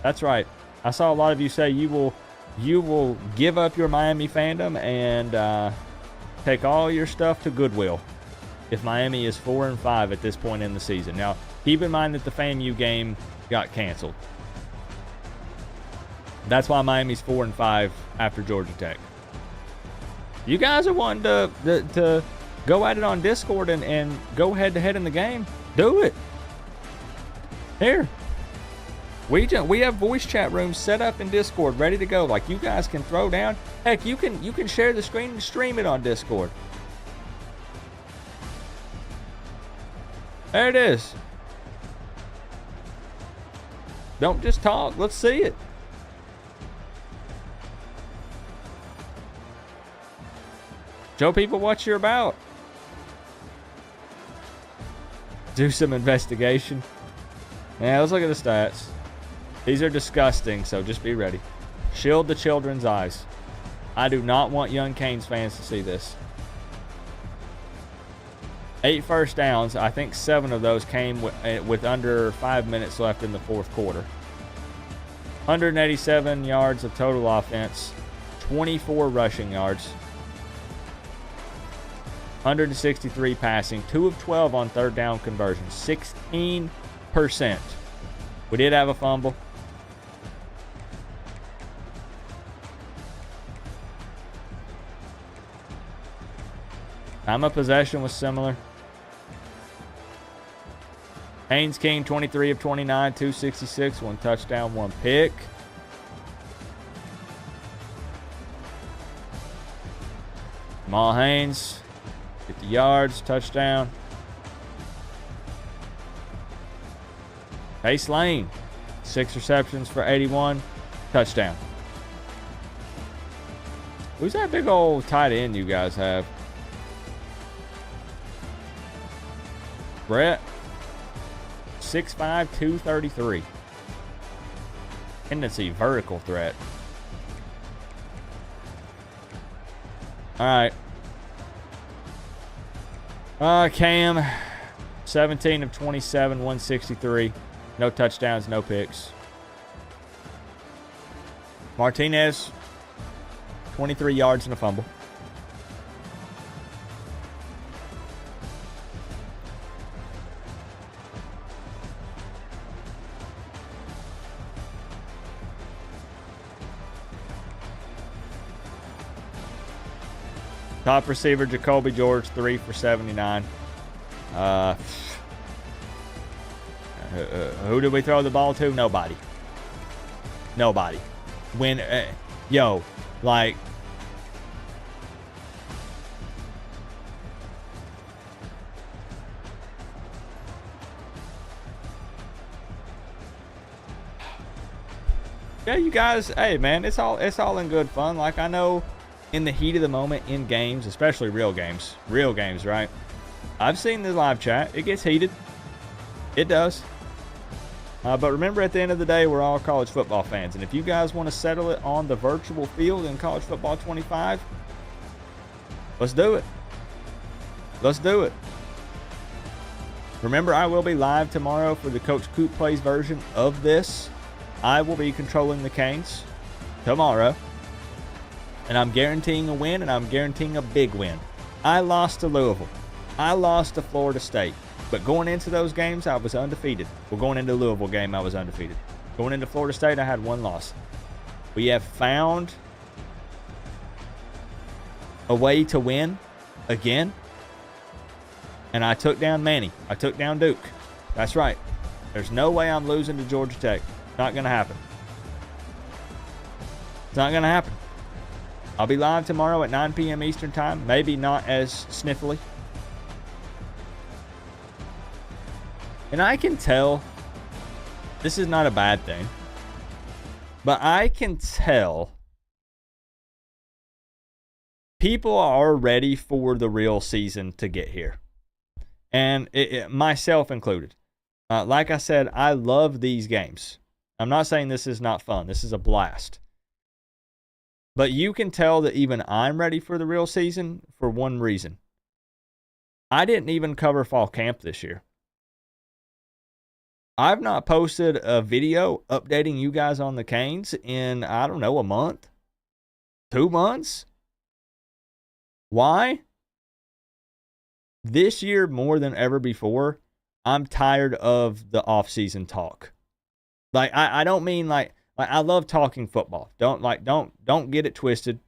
S2: That's right. I saw a lot of you say you will give up your Miami fandom and take all your stuff to Goodwill if Miami is 4 and 5 at this point in the season. Now, keep in mind that the FAMU game got canceled. That's why Miami's 4 and 5 after Georgia Tech. You guys are wanting to go at it on Discord and go head-to-head in the game. Do it. Here. We have voice chat rooms set up in Discord, ready to go. Like, you guys can throw down. Heck, you can share the screen and stream it on Discord. There it is. Don't just talk. Let's see it. Show people what you're about. Do some investigation. Yeah, let's look at the stats. These are disgusting, so just be ready. Shield the children's eyes. I do not want young Canes fans to see this. 8 first downs. I think 7 of those came with under 5 minutes left in the fourth quarter. 187 yards of total offense. 24 rushing yards. 163 passing, 2 of 12 on third down conversion, 16%. We did have a fumble. Time of possession was similar. Haynes King, 23 of 29, 266, 1 touchdown, 1 pick. Jamal Haynes, 50 yards, touchdown. Pace Lane, 6 receptions for 81, touchdown. Who's that big old tight end you guys have? Brett, 6'5", 233. Tendency, vertical threat. All right. Cam, 17 of 27, 163. No touchdowns, no picks. Martinez, 23 yards and a fumble. Top receiver, Jacoby George, 3 for 79. Who did we throw the ball to? Nobody. Nobody. When, yo, like, yeah, you guys, hey man, it's all in good fun. Like, I know in the heat of the moment in games, especially real games, right? I've seen the live chat. It gets heated. It does. But remember, at the end of the day, we're all college football fans. And if you guys want to settle it on the virtual field in College Football 25, let's do it. Let's do it. Remember, I will be live tomorrow for the Coach Coop Plays version of this. I will be controlling the Canes tomorrow. And I'm guaranteeing a win, and I'm guaranteeing a big win. I lost to Louisville. I lost to Florida State. But going into those games, I was undefeated. Well, going into the Louisville game, I was undefeated. Going into Florida State, I had 1 loss. We have found a way to win again. And I took down Manny. I took down Duke. That's right. There's no way I'm losing to Georgia Tech. Not going to happen. It's not going to happen. I'll be live tomorrow at 9 p.m. Eastern Time. Maybe not as sniffly. And I can tell this is not a bad thing. But I can tell people are ready for the real season to get here. And myself included. Like I said, I love these games. I'm not saying this is not fun. This is a blast. But you can tell that even I'm ready for the real season for one reason. I didn't even cover fall camp this year. I've not posted a video updating you guys on the Canes in, I don't know, a month? 2 months? Why? This year, more than ever before, I'm tired of the off-season talk. Like, I don't mean like I love talking football. Don't get it twisted.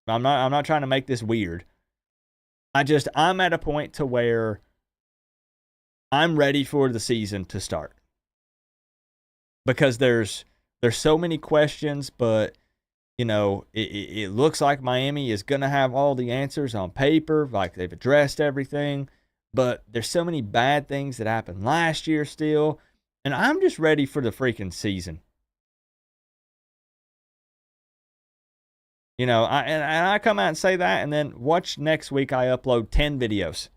S2: I'm not trying to make this weird. I'm at a point to where I'm ready for the season to start. Because there's so many questions, but you know, it looks like Miami is going to have all the answers on paper, like they've addressed everything, but there's so many bad things that happened last year still, and I'm just ready for the freaking season. You know, I come out and say that, and then watch next week I upload 10 videos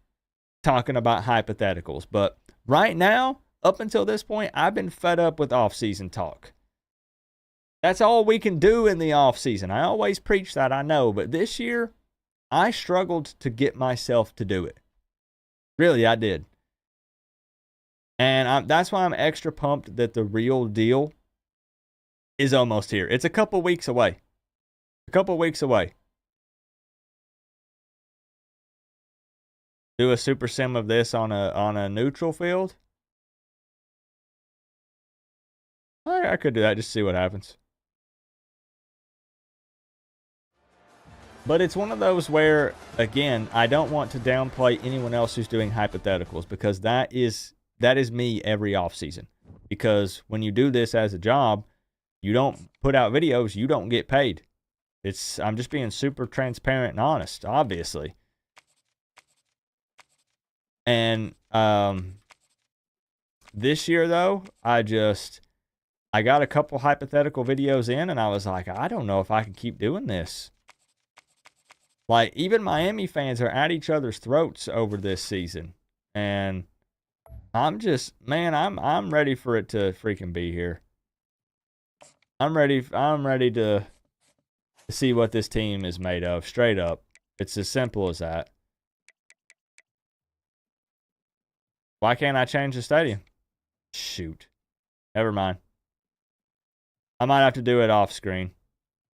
S2: talking about hypotheticals. But right now, up until this point, I've been fed up with off-season talk. That's all we can do in the off-season. I always preach that, I know. But this year, I struggled to get myself to do it. Really, I did. And that's why I'm extra pumped that the real deal is almost here. It's a couple weeks away. A couple weeks away. Do a super sim of this on a neutral field. I could do that, just see what happens. But it's one of those where, again, I don't want to downplay anyone else who's doing hypotheticals, because that is me every offseason. Because when you do this as a job, you don't put out videos, you don't get paid. I'm just being super transparent and honest, obviously. And this year, though, I got a couple hypothetical videos in, and I was like, I don't know if I can keep doing this. Like, even Miami fans are at each other's throats over this season. And I'm ready for it to freaking be here. I'm ready to see what this team is made of, straight up. It's as simple as that. Why can't I change the stadium? Shoot. Never mind. I might have to do it off stream.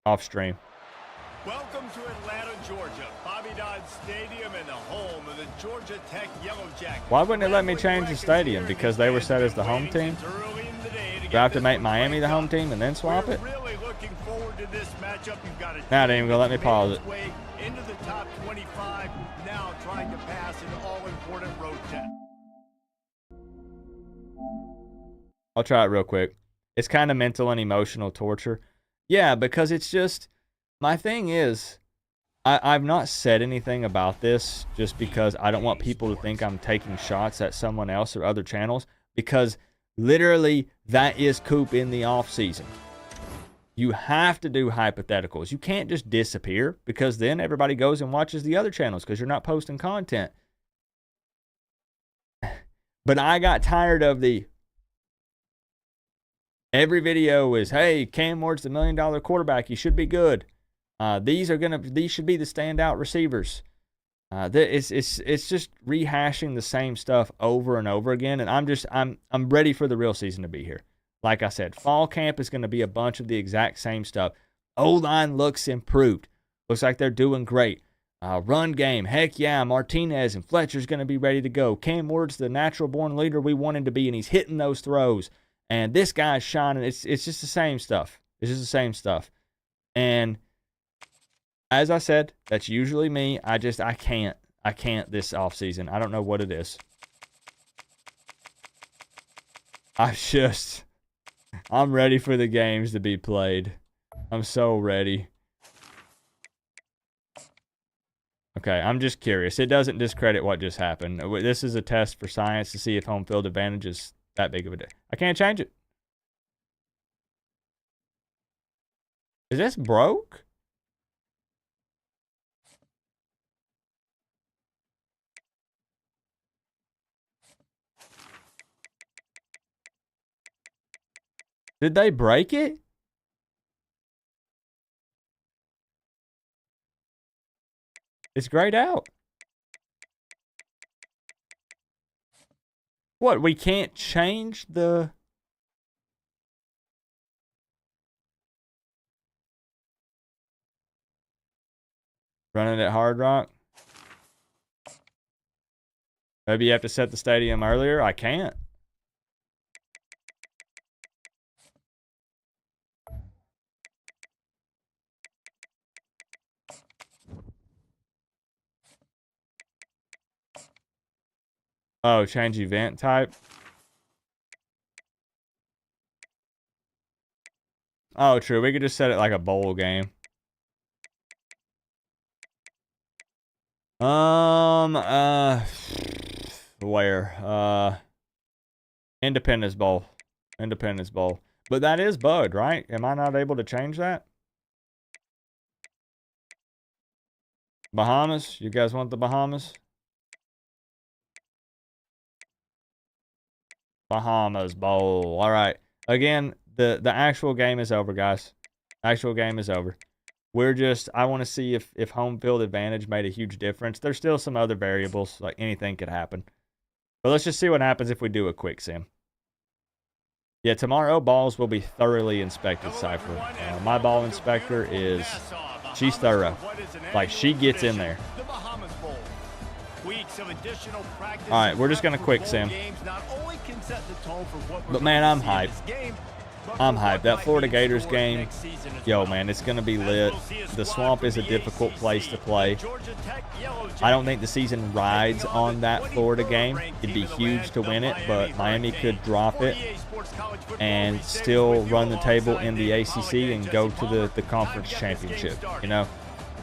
S5: Welcome to Atlanta, Georgia. Bobby Dodd Stadium and the home of the Georgia Tech Yellow Jackets.
S2: Why wouldn't it let me change the stadium? Because they were set as the home team? Do I have to make Miami the home team and then swap it?
S5: Really looking forward to this matchup. You've got a
S2: Now, they ain't gonna let me pause it.
S5: Into the top 25, now trying to pass an all-important road test.
S2: I'll try it real quick. It's kind of mental and emotional torture. Yeah, because it's just, my thing is, I've not said anything about this just because I don't want people to think I'm taking shots at someone else or other channels, because literally that is Coop in the off season. You have to do hypotheticals. You can't just disappear, because then everybody goes and watches the other channels because you're not posting content. But I got tired of every video is, hey, Cam Ward's the $1 million quarterback. He should be good. These should be the standout receivers. It's just rehashing the same stuff over and over again. And I'm ready for the real season to be here. Like I said, fall camp is going to be a bunch of the exact same stuff. O-line looks improved. Looks like they're doing great. Run game, heck yeah, Martinez and Fletcher's going to be ready to go. Cam Ward's the natural-born leader we want him to be, and he's hitting those throws. And this guy's shining. It's just the same stuff. It's just the same stuff. And as I said, that's usually me. I can't this offseason. I don't know what it is. I'm ready for the games to be played. I'm so ready. Okay, I'm just curious. It doesn't discredit what just happened. This is a test for science to see if home field advantage is that big of a deal. I can't change it. Is this broke? Did they break it? It's grayed out. What, we can't change the... Running at Hard Rock? Maybe you have to set the stadium earlier? I can't. Oh, change event type? Oh, true. We could just set it like a bowl game. Where? Independence Bowl. Independence Bowl. But that is bugged, right? Am I not able to change that? Bahamas? You guys want the Bahamas? Bahamas Bowl. All right. Again, the actual game is over, guys. Actual game is over. We're just, I want to see if home field advantage made a huge difference. There's still some other variables, like anything could happen. But let's just see what happens if we do a quick sim. Yeah, tomorrow balls will be thoroughly inspected, Cypher. My ball inspector is, she's thorough. Like, she gets in there. All right, we're just going to quick sim. But man, I'm hyped. I'm hyped. That Florida Gators game, yo, man, it's going to be lit. The Swamp is a difficult place to play. I don't think the season rides on that Florida game. It'd be huge to win it, but Miami could drop it and still run the table in the ACC and go to the conference championship, you know?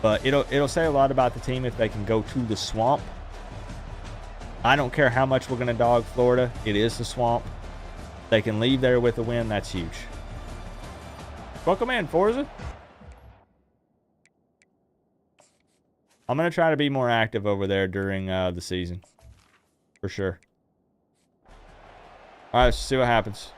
S2: But it'll say a lot about the team if they can go to the Swamp. I don't care how much we're going to dog Florida. It is the Swamp. They can leave there with a win. That's huge. Welcome in, Forza. I'm going to try to be more active over there during the season. For sure. All right, let's see what happens.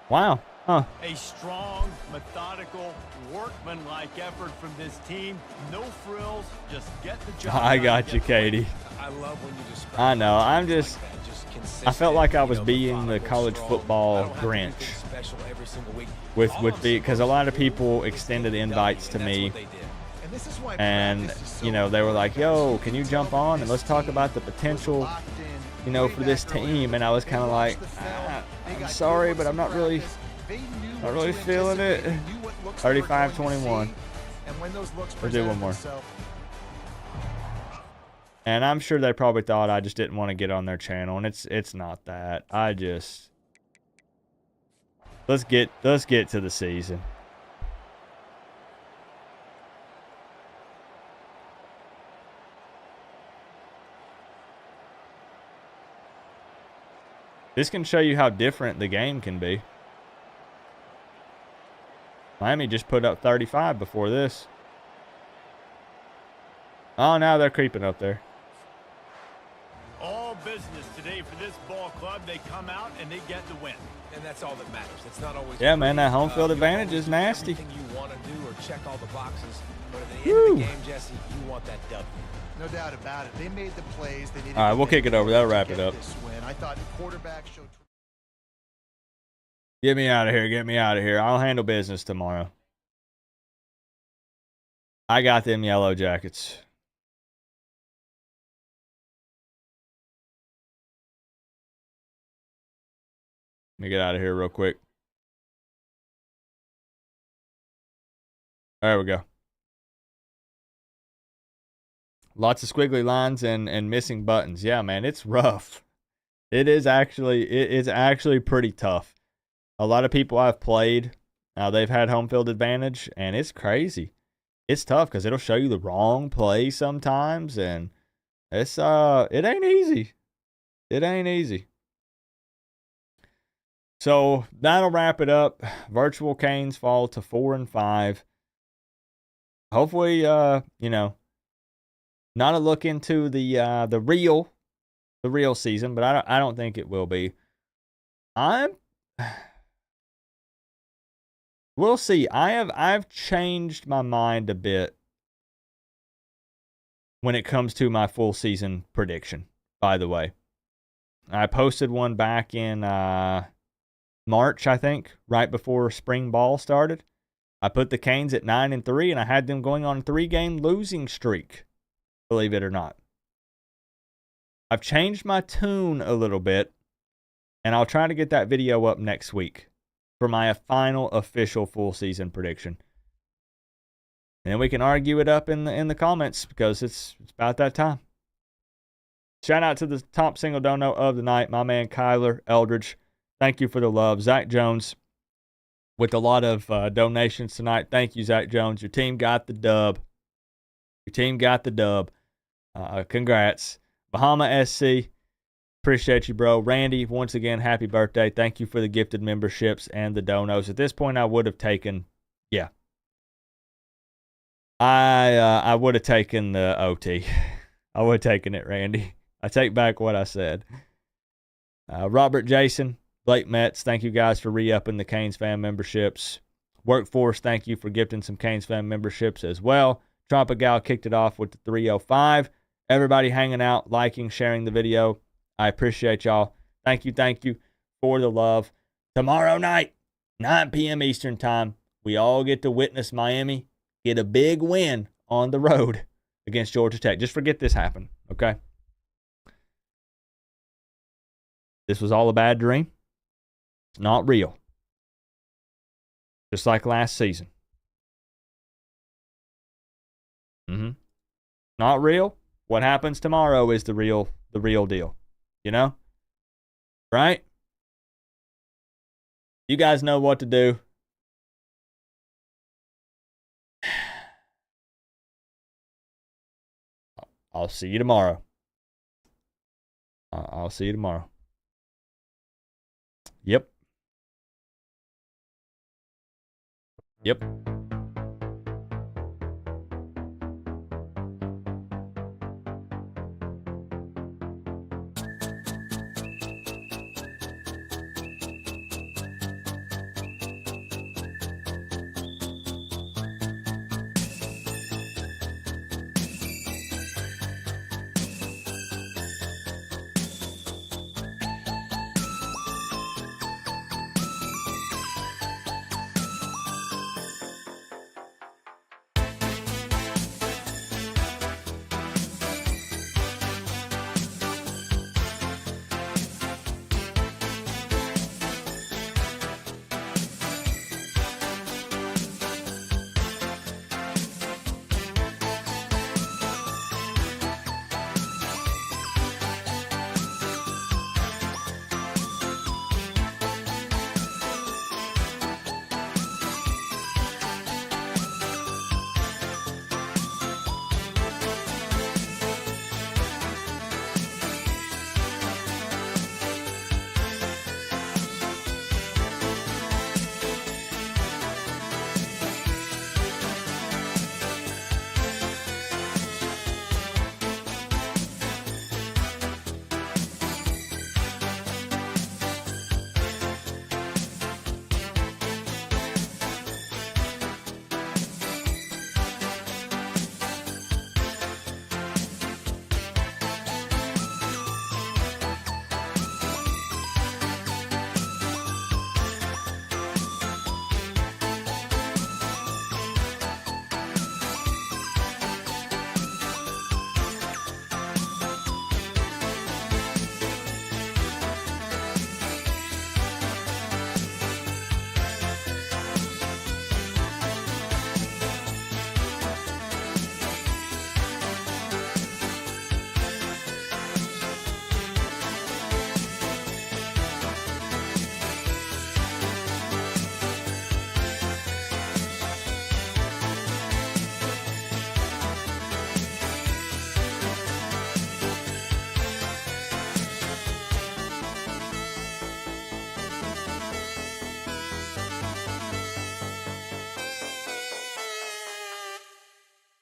S2: Wow. Huh.
S5: A strong, methodical, workmanlike effort from this team. No frills, just get the job.
S2: I got you, Katie.
S7: I love when you describe
S2: I know. I'm
S7: like
S2: just
S7: that,
S2: I felt like I was
S7: consistent,
S2: being the
S7: methodical,
S2: college
S7: strong.
S2: football
S7: I don't have to do
S2: Grinch
S7: things special every single week.
S2: with
S7: All I'm
S2: because a lot of
S7: supposed to do
S2: people
S7: is
S2: extended
S7: keep
S2: invites to
S7: going, and
S2: me,
S7: that's what they did.
S6: And this is why
S2: and
S6: practice is so
S2: you know, they were like,
S6: important,
S2: "Yo,
S6: guys.
S2: can you jump on and let's talk about the potential,
S6: Locked in
S2: you know,
S6: way
S2: for this
S6: back early.
S2: team?" And I was
S6: They
S2: kind of
S6: watched
S2: like,
S6: the film. They
S2: "I'm
S6: got
S2: sorry,
S6: good
S2: but I'm
S6: looks
S2: not
S6: in
S2: really,
S6: practice. They knew
S2: not
S6: what
S2: really
S6: to
S2: feeling it."
S6: anticipate. They knew what looks they were going to
S2: 35-21.
S6: see. And when those looks
S2: We'll do one
S6: presented
S2: more.
S6: themselves-
S2: And I'm sure they probably thought I just didn't want to get on their channel, and it's not that. I just let's get to the season. This can show you how different the game can be. Miami just put up 35 before this. Oh, now they're creeping up there.
S5: All business today for this ball club. They come out and they get the win.
S7: And that's all that matters. It's not always
S2: Yeah, man, that home field
S7: you
S2: advantage
S7: always
S2: is
S7: do
S2: nasty.
S7: everything you want to do or check all the boxes, but at the end of the game, Jesse, you want that W.
S6: No doubt about it. They made the plays. They needed
S2: All right,
S6: to
S2: we'll
S6: make
S2: kick it over. That'll
S6: to
S2: wrap it
S6: get
S2: up.
S6: this win. I thought the quarterback showed.
S2: Get me out of here. Get me out of here. I'll handle business tomorrow. I got them Yellow Jackets. Let me get out of here real quick. There we go. Lots of squiggly lines and missing buttons. Yeah, man, it's rough. It's actually pretty tough. A lot of people I've played, they've had home field advantage, and it's crazy. It's tough because it'll show you the wrong play sometimes, and it ain't easy. It ain't easy. So that'll wrap it up. Virtual Canes fall to 4-5. Hopefully, not a look into the real season, but I don't think it will be. We'll see. I've changed my mind a bit when it comes to my full season prediction. By the way, I posted one back in March, I think, right before spring ball started. I put the Canes at 9-3, and I had them going on a 3-game losing streak, believe it or not. I've changed my tune a little bit, and I'll try to get that video up next week for my final official full season prediction. And then we can argue it up in the comments because it's about that time. Shout out to the top single dono of the night, my man Kyler Eldridge. Thank you for the love. Zach Jones with a lot of donations tonight. Thank you, Zach Jones. Your team got the dub. Congrats. Bahama SC, appreciate you, bro. Randy, once again, happy birthday. Thank you for the gifted memberships and the donos. At this point, I would have taken, I would have taken the OT. I would have taken it, Randy. I take back what I said. Robert Jason, Blake Metz, thank you guys for re-upping the Canes fan memberships. Workforce, thank you for gifting some Canes fan memberships as well. Tropical kicked it off with the 305. Everybody hanging out, liking, sharing the video. I appreciate y'all. Thank you for the love. Tomorrow night, 9 p.m. Eastern time, we all get to witness Miami get a big win on the road against Georgia Tech. Just forget this happened, okay? This was all a bad dream. It's not real. Just like last season. Not real. What happens tomorrow is the real deal. You know? Right? You guys know what to do. I'll see you tomorrow. I'll see you tomorrow. Yep.